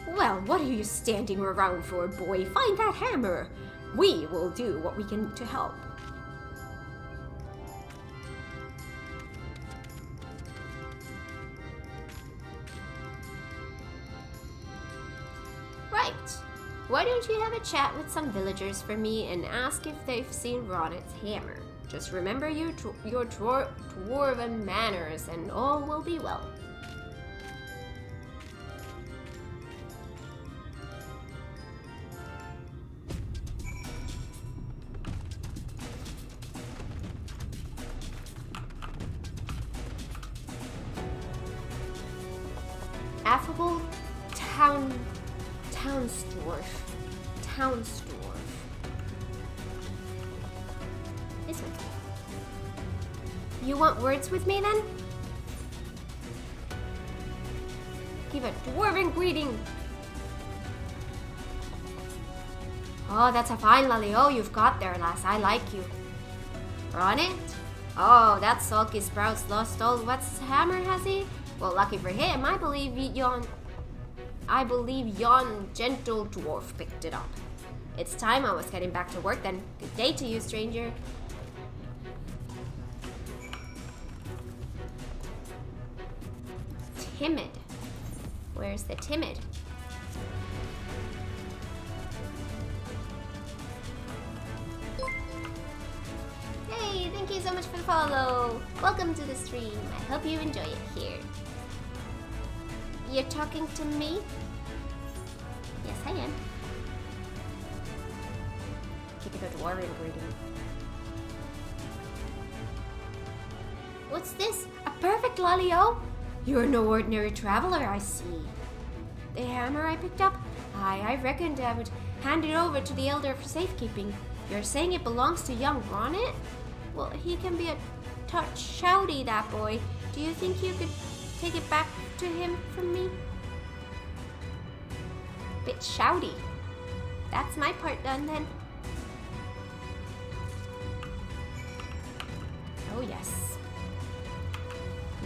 Well, what are you standing around for, boy? Find that hammer. We will do what we can to help. Right. Why don't you have a chat with some villagers for me and ask if they've seen Ronet's hammer? Just remember your dwarven manners and all will be well. Affable Townsdwarf. This one. You want words with me then? Give a dwarven greeting. Oh, that's a fine Lalio you've got there, lass. I like you. Ronet? Oh, that sulky sprout's lost all what's his hammer, has he? Well, lucky for him, I believe yon gentle dwarf picked it up. It's time I was getting back to work then. Good day to you, stranger. Timid. Where's the timid? Hey, thank you so much for the follow. Welcome to the stream. I hope you enjoy it here. You're talking to me? Yes, I am. Keep it a dwarven greeting. What's this? A perfect Lalio? You're no ordinary traveler, I see. The hammer I picked up? I reckoned I would hand it over to the elder for safekeeping. You're saying it belongs to young Ronet? Well, he can be a touch shouty, that boy. Do you think you could take it back to him from me? Bit shouty. That's my part done then. Oh yes.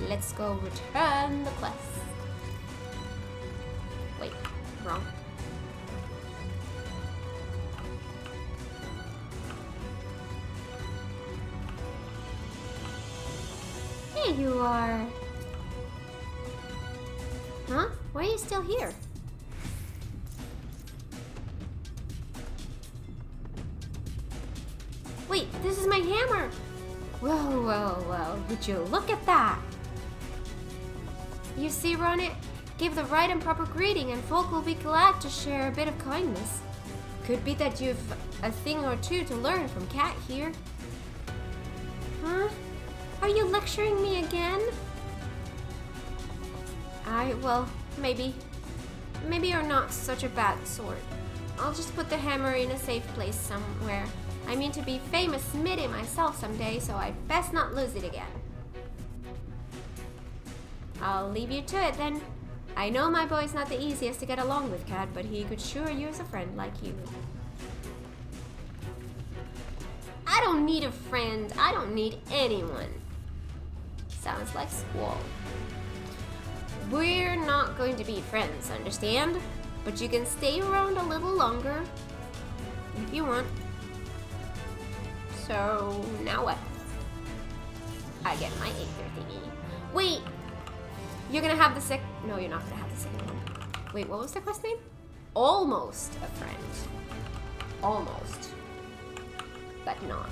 Let's go return the quest. Wait, wrong. Here you are. Huh? Why are you still here? Wait, this is my hammer! Whoa, whoa, whoa, would you look at that? You see, Ronet, give the right and proper greeting and folk will be glad to share a bit of kindness. Could be that you've a thing or two to learn from Kat here. Huh? Are you lecturing me again? Well, maybe. Maybe you're not such a bad sort. I'll just put the hammer in a safe place somewhere. I mean to be famous smithy myself someday, so I'd best not lose it again. I'll leave you to it then. I know my boy's not the easiest to get along with, Kat, but he could sure use a friend like you. I don't need a friend. I don't need anyone. Sounds like Squall. We're not going to be friends, understand? But you can stay around a little longer if you want. So, now what? I get my Aether thingy. Wait! You're gonna have the No, you're not gonna have the second one. Wait, what was the quest name? Almost a friend. Almost. But not.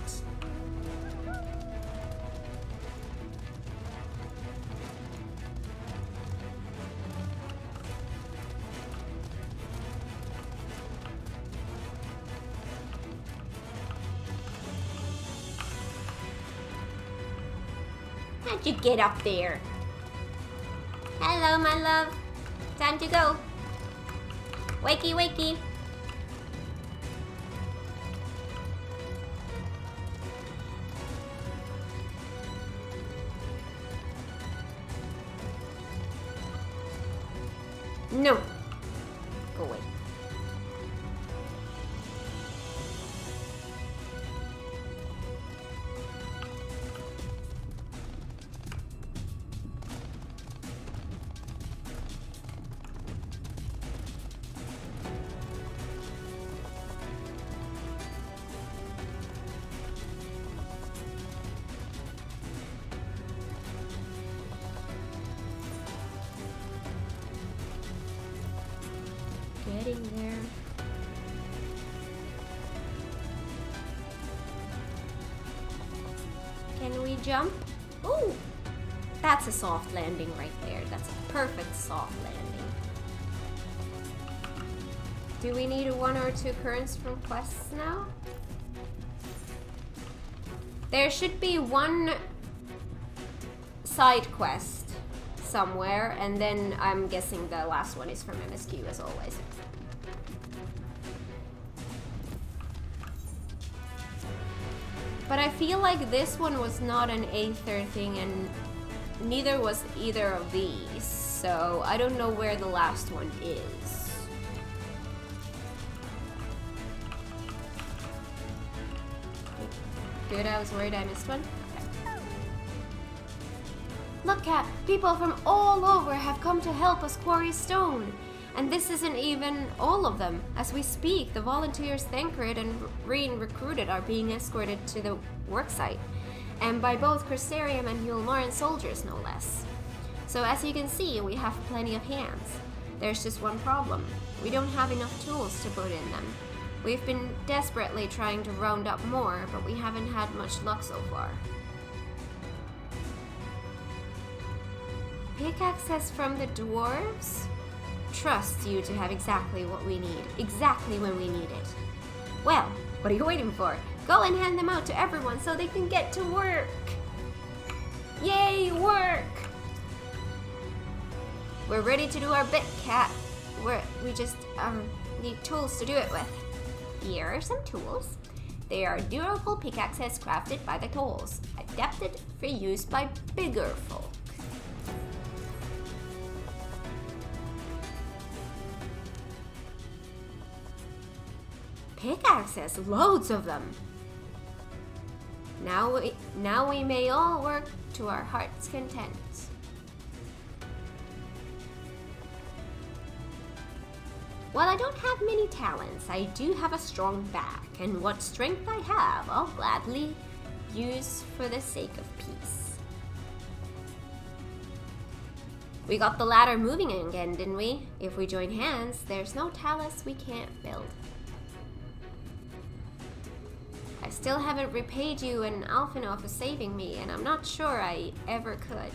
How'd you get up there? Hello, my love. Time to go. Wakey, wakey. No. Go away. Getting there. jump. Ooh! That's a soft landing right there. That's a perfect soft landing. Do we need 1 or 2 currents from quests now? There should be 1 side quest somewhere, and then I'm guessing the last one is from MSQ as always. But I feel like this one was not an Aether thing, and neither was either of these, so I don't know where the last one is. Good, I was worried I missed one. Look, Kat, people from all over have come to help us quarry stone. And this isn't even all of them. As we speak, the volunteers Thancred and Reen recruited are being escorted to the worksite. And by both Crystarium and Yulmaran soldiers, no less. So as you can see, we have plenty of hands. There's just one problem. We don't have enough tools to put in them. We've been desperately trying to round up more, but we haven't had much luck so far. Pickaxes from the dwarves? Trust you to have exactly what we need, exactly when we need it. Well, what are you waiting for? Go and hand them out to everyone so they can get to work! Yay, work! We're ready to do our bit, Kat. We just need tools to do it with. Here are some tools. They are durable pickaxes crafted by the tolls, adapted for use by bigger folk. Pickaxes, loads of them. Now we may all work to our heart's content. While I don't have many talents, I do have a strong back, and what strength I have, I'll gladly use for the sake of peace. We got the ladder moving again, didn't we? If we join hands, there's no talus we can't build. I still haven't repaid you and Alphinaud for saving me, and I'm not sure I ever could.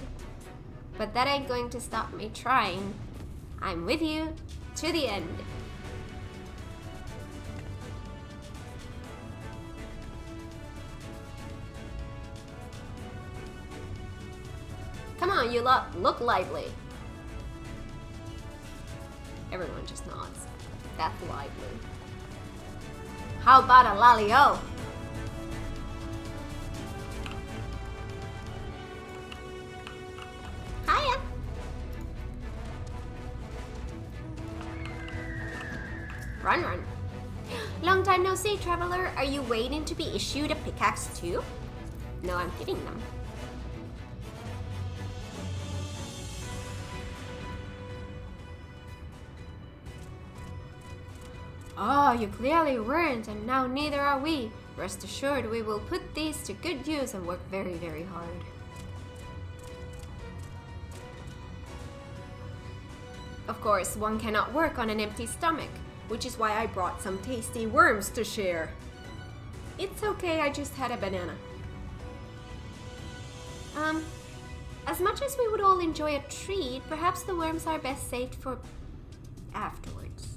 But that ain't going to stop me trying. I'm with you to the end. Come on, you lot, look lively. Everyone just nods. That's lively. How about a lolly-o? Hiya! Run, run. Long time no see, traveler. Are you waiting to be issued a pickaxe too? No, I'm giving them. Oh, you clearly weren't, and now neither are we. Rest assured, we will put these to good use and work very, very hard. Of course, one cannot work on an empty stomach, which is why I brought some tasty worms to share. It's okay, I just had a banana. As much as we would all enjoy a treat, perhaps the worms are best saved for afterwards.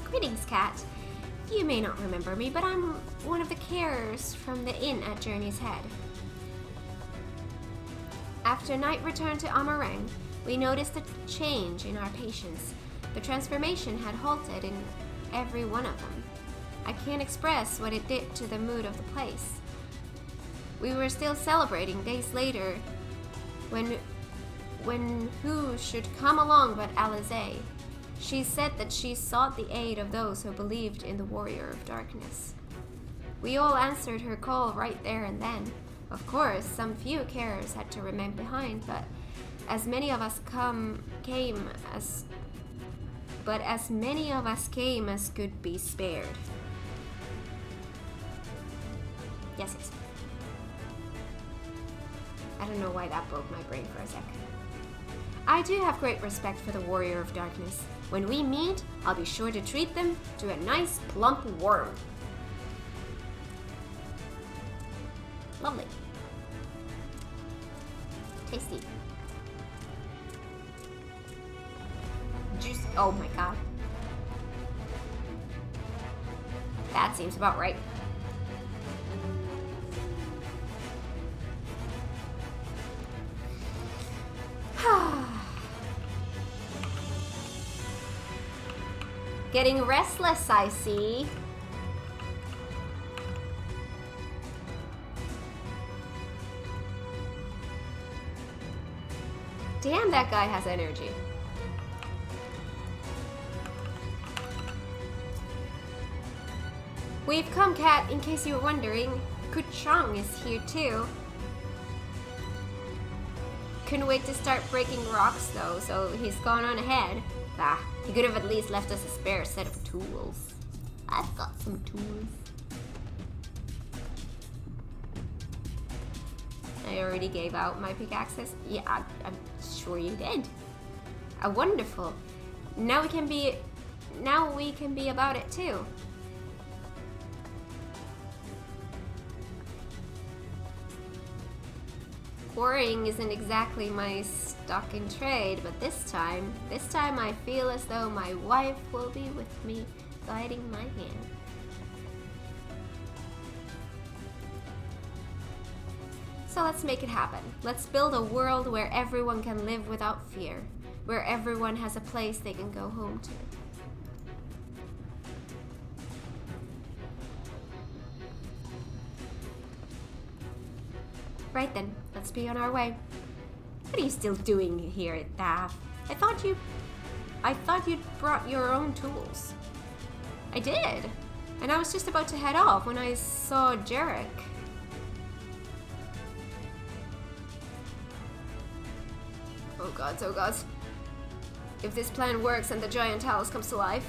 Greetings, Kat. You may not remember me, but I'm one of the carers from the inn at Journey's Head. After night return to Amarang, we noticed a change in our patients. The transformation had halted in every one of them. I can't express what it did to the mood of the place. We were still celebrating days later when who should come along but Alizé. She said that she sought the aid of those who believed in the Warrior of Darkness. We all answered her call right there and then. Of course, some few carers had to remain behind, but as many of us came as could be spared. Yes. I don't know why that broke my brain for a sec. I do have great respect for the Warrior of Darkness. When we meet, I'll be sure to treat them to a nice plump worm. Lovely. Tasty. Juice. Oh my god. That seems about right. Getting restless, I see. Damn, that guy has energy. We've come, Kat, in case you were wondering. Kuchang is here too. Couldn't wait to start breaking rocks though, so he's gone on ahead. Ah, he could have at least left us a spare set of tools. I've got some tools. I already gave out my pickaxes. Yeah, I'm sure you did. Wonderful. Now we can be about it too. Quarrying isn't exactly my stock in trade, but this time I feel as though my wife will be with me, guiding my hand. So let's make it happen. Let's build a world where everyone can live without fear, where everyone has a place they can go home to. Right then, let's be on our way. What are you still doing here at Daff? I thought you'd brought your own tools. I did, and I was just about to head off when I saw Jarek. Oh gods, oh gods. If this plan works and the giant house comes to life.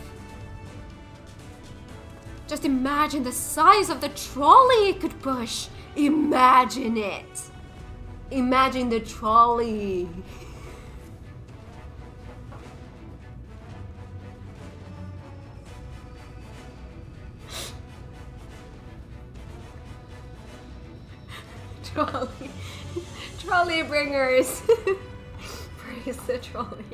Just imagine the size of the trolley it could push. Imagine it. Imagine the trolley. Trolley bringers. Praise the trolley.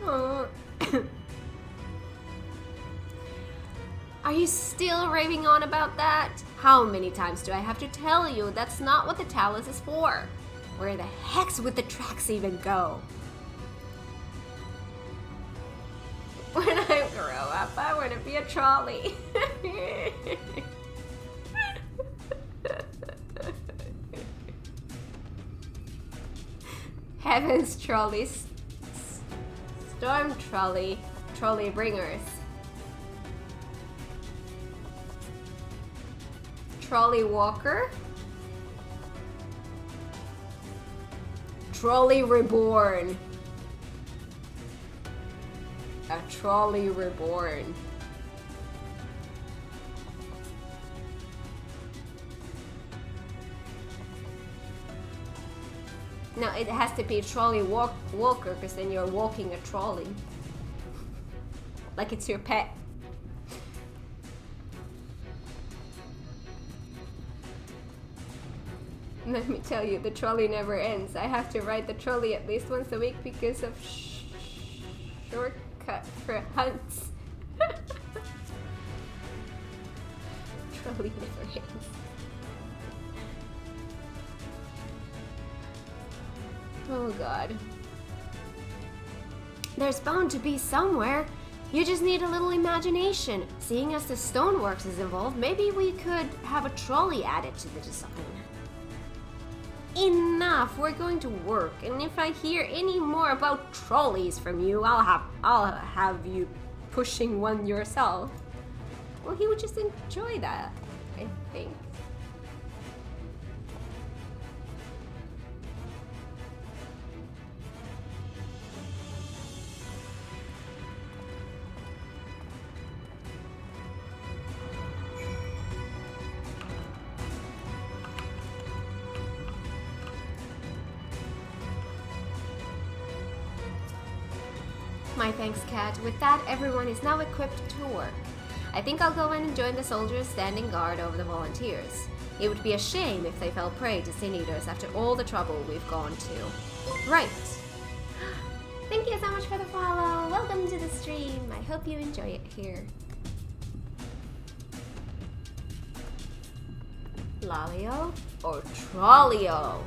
Oh. Are you still raving on about that? How many times do I have to tell you that's not what the Talus is for? Where the heck would the tracks even go? When I grow up, I want to be a trolley. Heavens trolleys. Storm trolley. Trolley bringers. Trolley walker. Trolley reborn. A trolley reborn. No, it has to be a trolley walker, because then you're walking a trolley. Like it's your pet. Let me tell you, the trolley never ends. I have to ride the trolley at least once a week because of shortcut for hunts. Trolley never ends. Oh god. There's bound to be somewhere. You just need a little imagination. Seeing as the stoneworks is involved, maybe we could have a trolley added to the design. Enough! We're going to work, and if I hear any more about trolleys from you, I'll have you pushing one yourself. Well, he would just enjoy that, I think. My thanks, Kat. With that, everyone is now equipped to work. I think I'll go in and join the soldiers standing guard over the volunteers. It would be a shame if they fell prey to Sin Eaters after all the trouble we've gone to. Right. Thank you so much for the follow. Welcome to the stream. I hope you enjoy it here. Lalio or Trollio?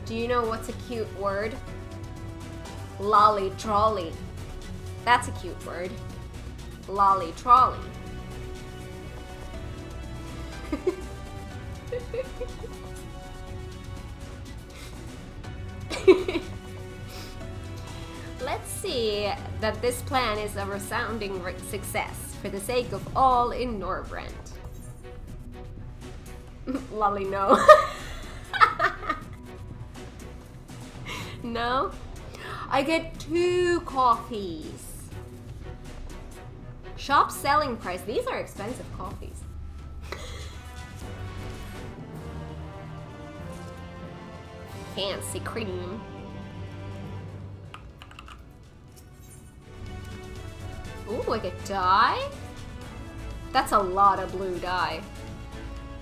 Do you know what's a cute word? Lolly trolley. That's a cute word. Lolly trolley. Let's see that this plan is a resounding success for the sake of all in Norbrand. Lolly, no. No? I get 2 coffees. Shop selling price. These are expensive coffees. Fancy cream. Ooh, I get dye? That's a lot of blue dye.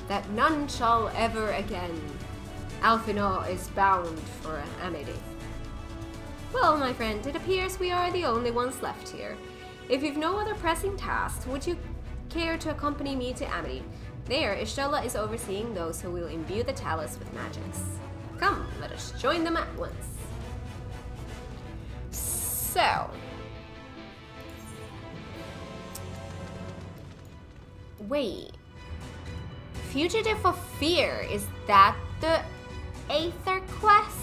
That none shall ever again. Alphinaud is bound for Amity. Well, my friend, it appears we are the only ones left here. If you've no other pressing tasks, would you care to accompany me to Amity? There, Ishtola is overseeing those who will imbue the Talus with magics. Come, let us join them at once. So... Wait. Fugitive of Fear, is that the Aether quest?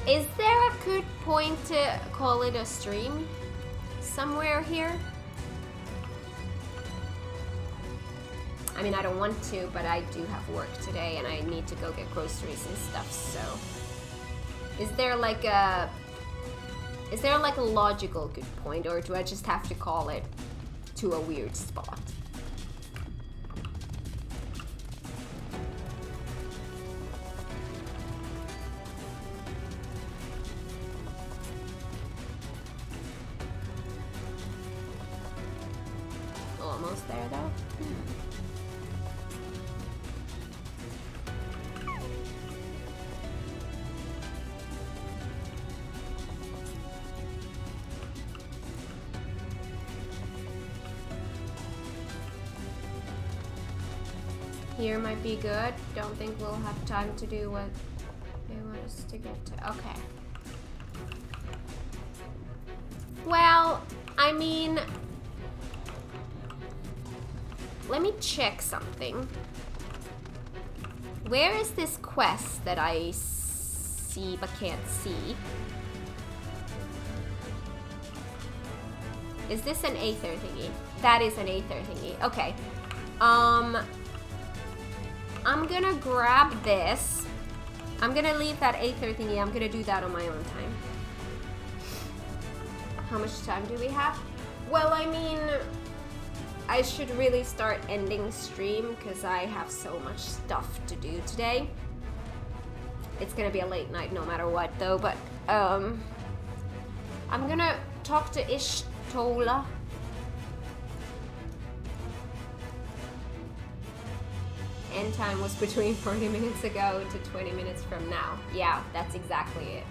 Is there a good point to call it a stream somewhere here? I mean, I don't want to, but I do have work today and I need to go get groceries and stuff, so... Is there like a logical good point, or do I just have to call it to a weird spot? Almost there though. Here might be good. Don't think we'll have time to do what they want us to get to. Okay. Well, I mean, let me check something. Where is this quest that I see but can't see? Is this an Aether thingy? That is an Aether thingy. Okay. I'm gonna grab this. I'm gonna leave that Aether thingy. I'm gonna do that on my own time. How much time do we have? Well, I mean, I should really start ending stream because I have so much stuff to do today. It's gonna be a late night no matter what though, but I'm gonna talk to Ishtola. End time was between 40 minutes ago to 20 minutes from now. Yeah, that's exactly it.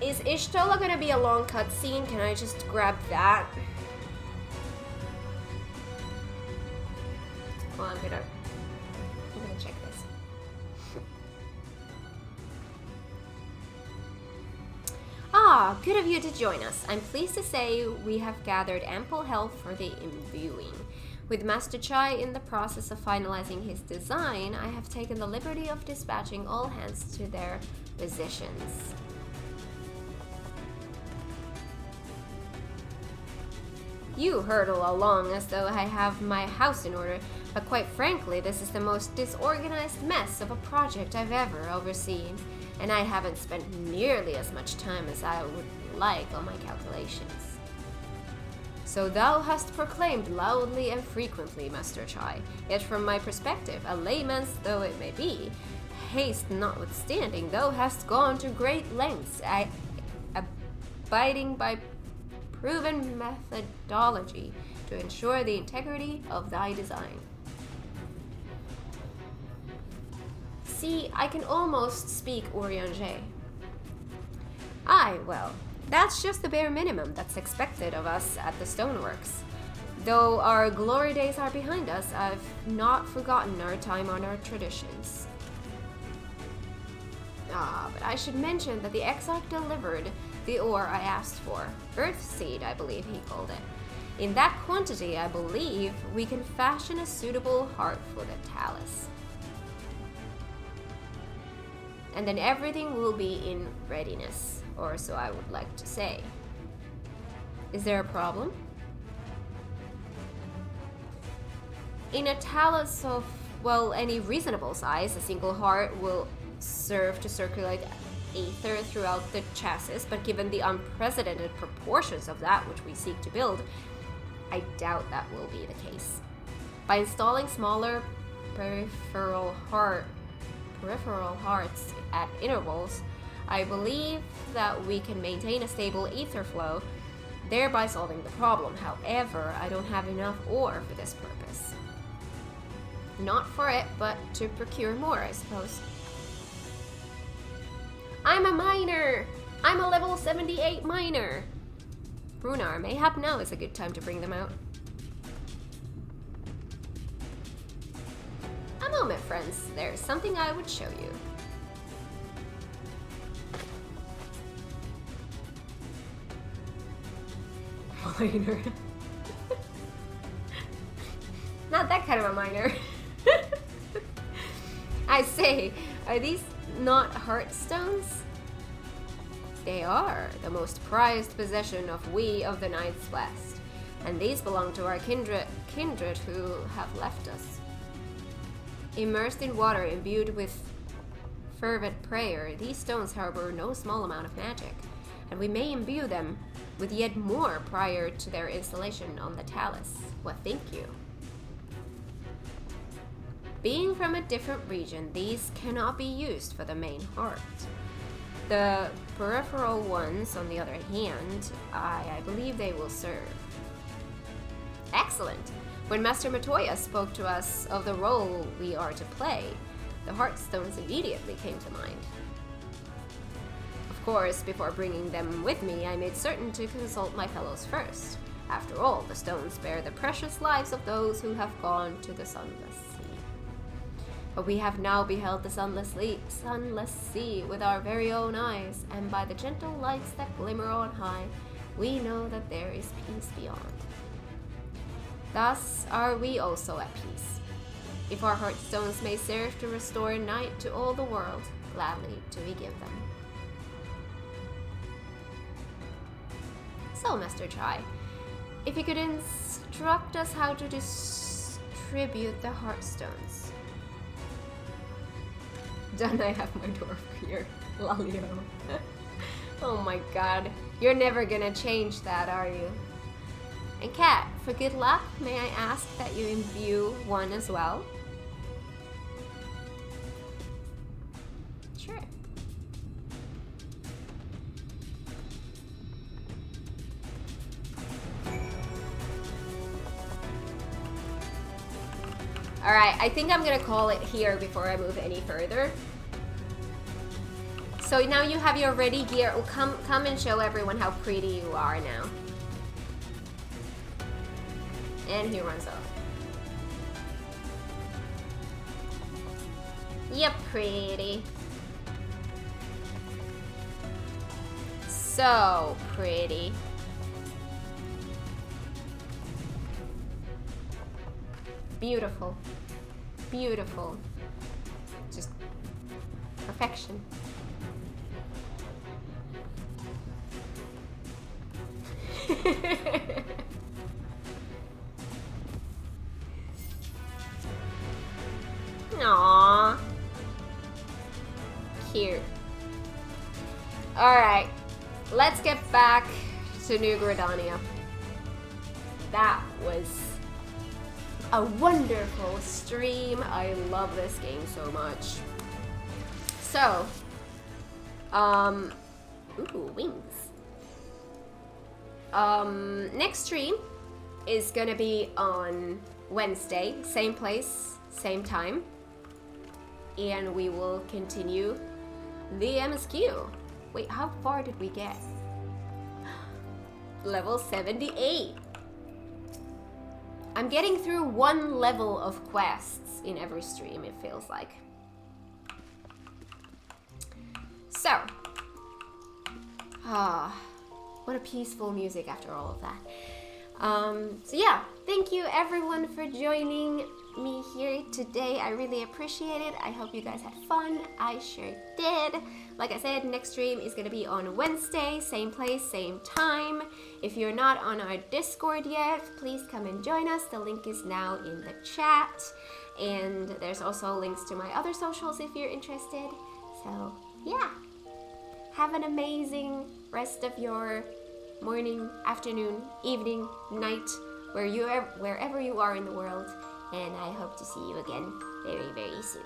Is Ishtola gonna be a long cutscene? Can I just grab that? Well, I'm gonna check this. Ah, good of you to join us. I'm pleased to say we have gathered ample help for the imbuing. With Master Chai in the process of finalizing his design, I have taken the liberty of dispatching all hands to their positions. You hurtle along as though I have my house in order, but quite frankly, this is the most disorganized mess of a project I've ever overseen. and I haven't spent nearly as much time as I would like on my calculations. So thou hast proclaimed loudly and frequently, Master Chai, yet from my perspective, a layman's though it may be, haste notwithstanding, thou hast gone to great lengths, abiding by proven methodology to ensure the integrity of thy design. See, I can almost speak Urianger. Aye, well, that's just the bare minimum that's expected of us at the Stoneworks. Though our glory days are behind us, I've not forgotten our time-honored traditions. But I should mention that the Exarch delivered the ore I asked for. Earthseed, I believe he called it. In that quantity, I believe we can fashion a suitable heart for the Talus. And then everything will be in readiness, or so I would like to say. Is there a problem? In a Talus of, well, any reasonable size, a single heart will serve to circulate aether throughout the chassis, but given the unprecedented proportions of that which we seek to build, I doubt that will be the case. By installing smaller peripheral hearts at intervals, I believe that we can maintain a stable ether flow, thereby solving the problem. However, I don't have enough ore for this purpose. Not for it, but to procure more, I suppose. I'm a miner! I'm a level 78 miner! Runar, mayhap now is a good time to bring them out. A moment, friends. There's something I would show you. Miner. Not that kind of a miner. I say, are these not heartstones? They are the most prized possession of we of the Ninth West, and these belong to our kindred who have left us. Immersed in water imbued with fervent prayer, these stones harbor no small amount of magic, and we may imbue them with yet more prior to their installation on the Talus. What think you? Being from a different region, these cannot be used for the main heart. The peripheral ones, on the other hand, I believe they will serve. Excellent! When Master Matoya spoke to us of the role we are to play, the heartstones immediately came to mind. Of course, before bringing them with me, I made certain to consult my fellows first. After all, the stones bear the precious lives of those who have gone to the Sunless Sea. But we have now beheld the Sunless Sea with our very own eyes, and by the gentle lights that glimmer on high, we know that there is peace beyond. Thus are we also at peace. If our heartstones may serve to restore night to all the world, gladly do we give them. So, Master Chai, if you could instruct us how to distribute the heartstones. Done, I have my dwarf here, Lalio. Oh my god, you're never gonna change that, are you? And Kat, for good luck, may I ask that you imbue one as well? Sure. Alright, I think I'm gonna call it here before I move any further. So now you have your ready gear. Oh, come and show everyone how pretty you are now. And he runs off. You're pretty. So pretty. Beautiful. Beautiful. Just perfection. Aww. Cute. Alright, let's get back to New Gridania. That was a wonderful stream. I love this game so much. So, ooh, wings. Next stream is gonna be on Wednesday, same place, same time, and we will continue the MSQ. Wait, how far did we get? Level 78. I'm getting through one level of quests in every stream, it feels like. So, what a peaceful music after all of that. So yeah, thank you everyone for joining me here today. I really appreciate it. I hope you guys had fun. I sure did. Like I said, next stream is gonna be on Wednesday, same place, same time. If you're not on our Discord yet, please come and join us. The link is now in the chat. And there's also links to my other socials if you're interested. So yeah, have an amazing rest of your morning, afternoon, evening, night, wherever you are in the world. And I hope to see you again very, very soon.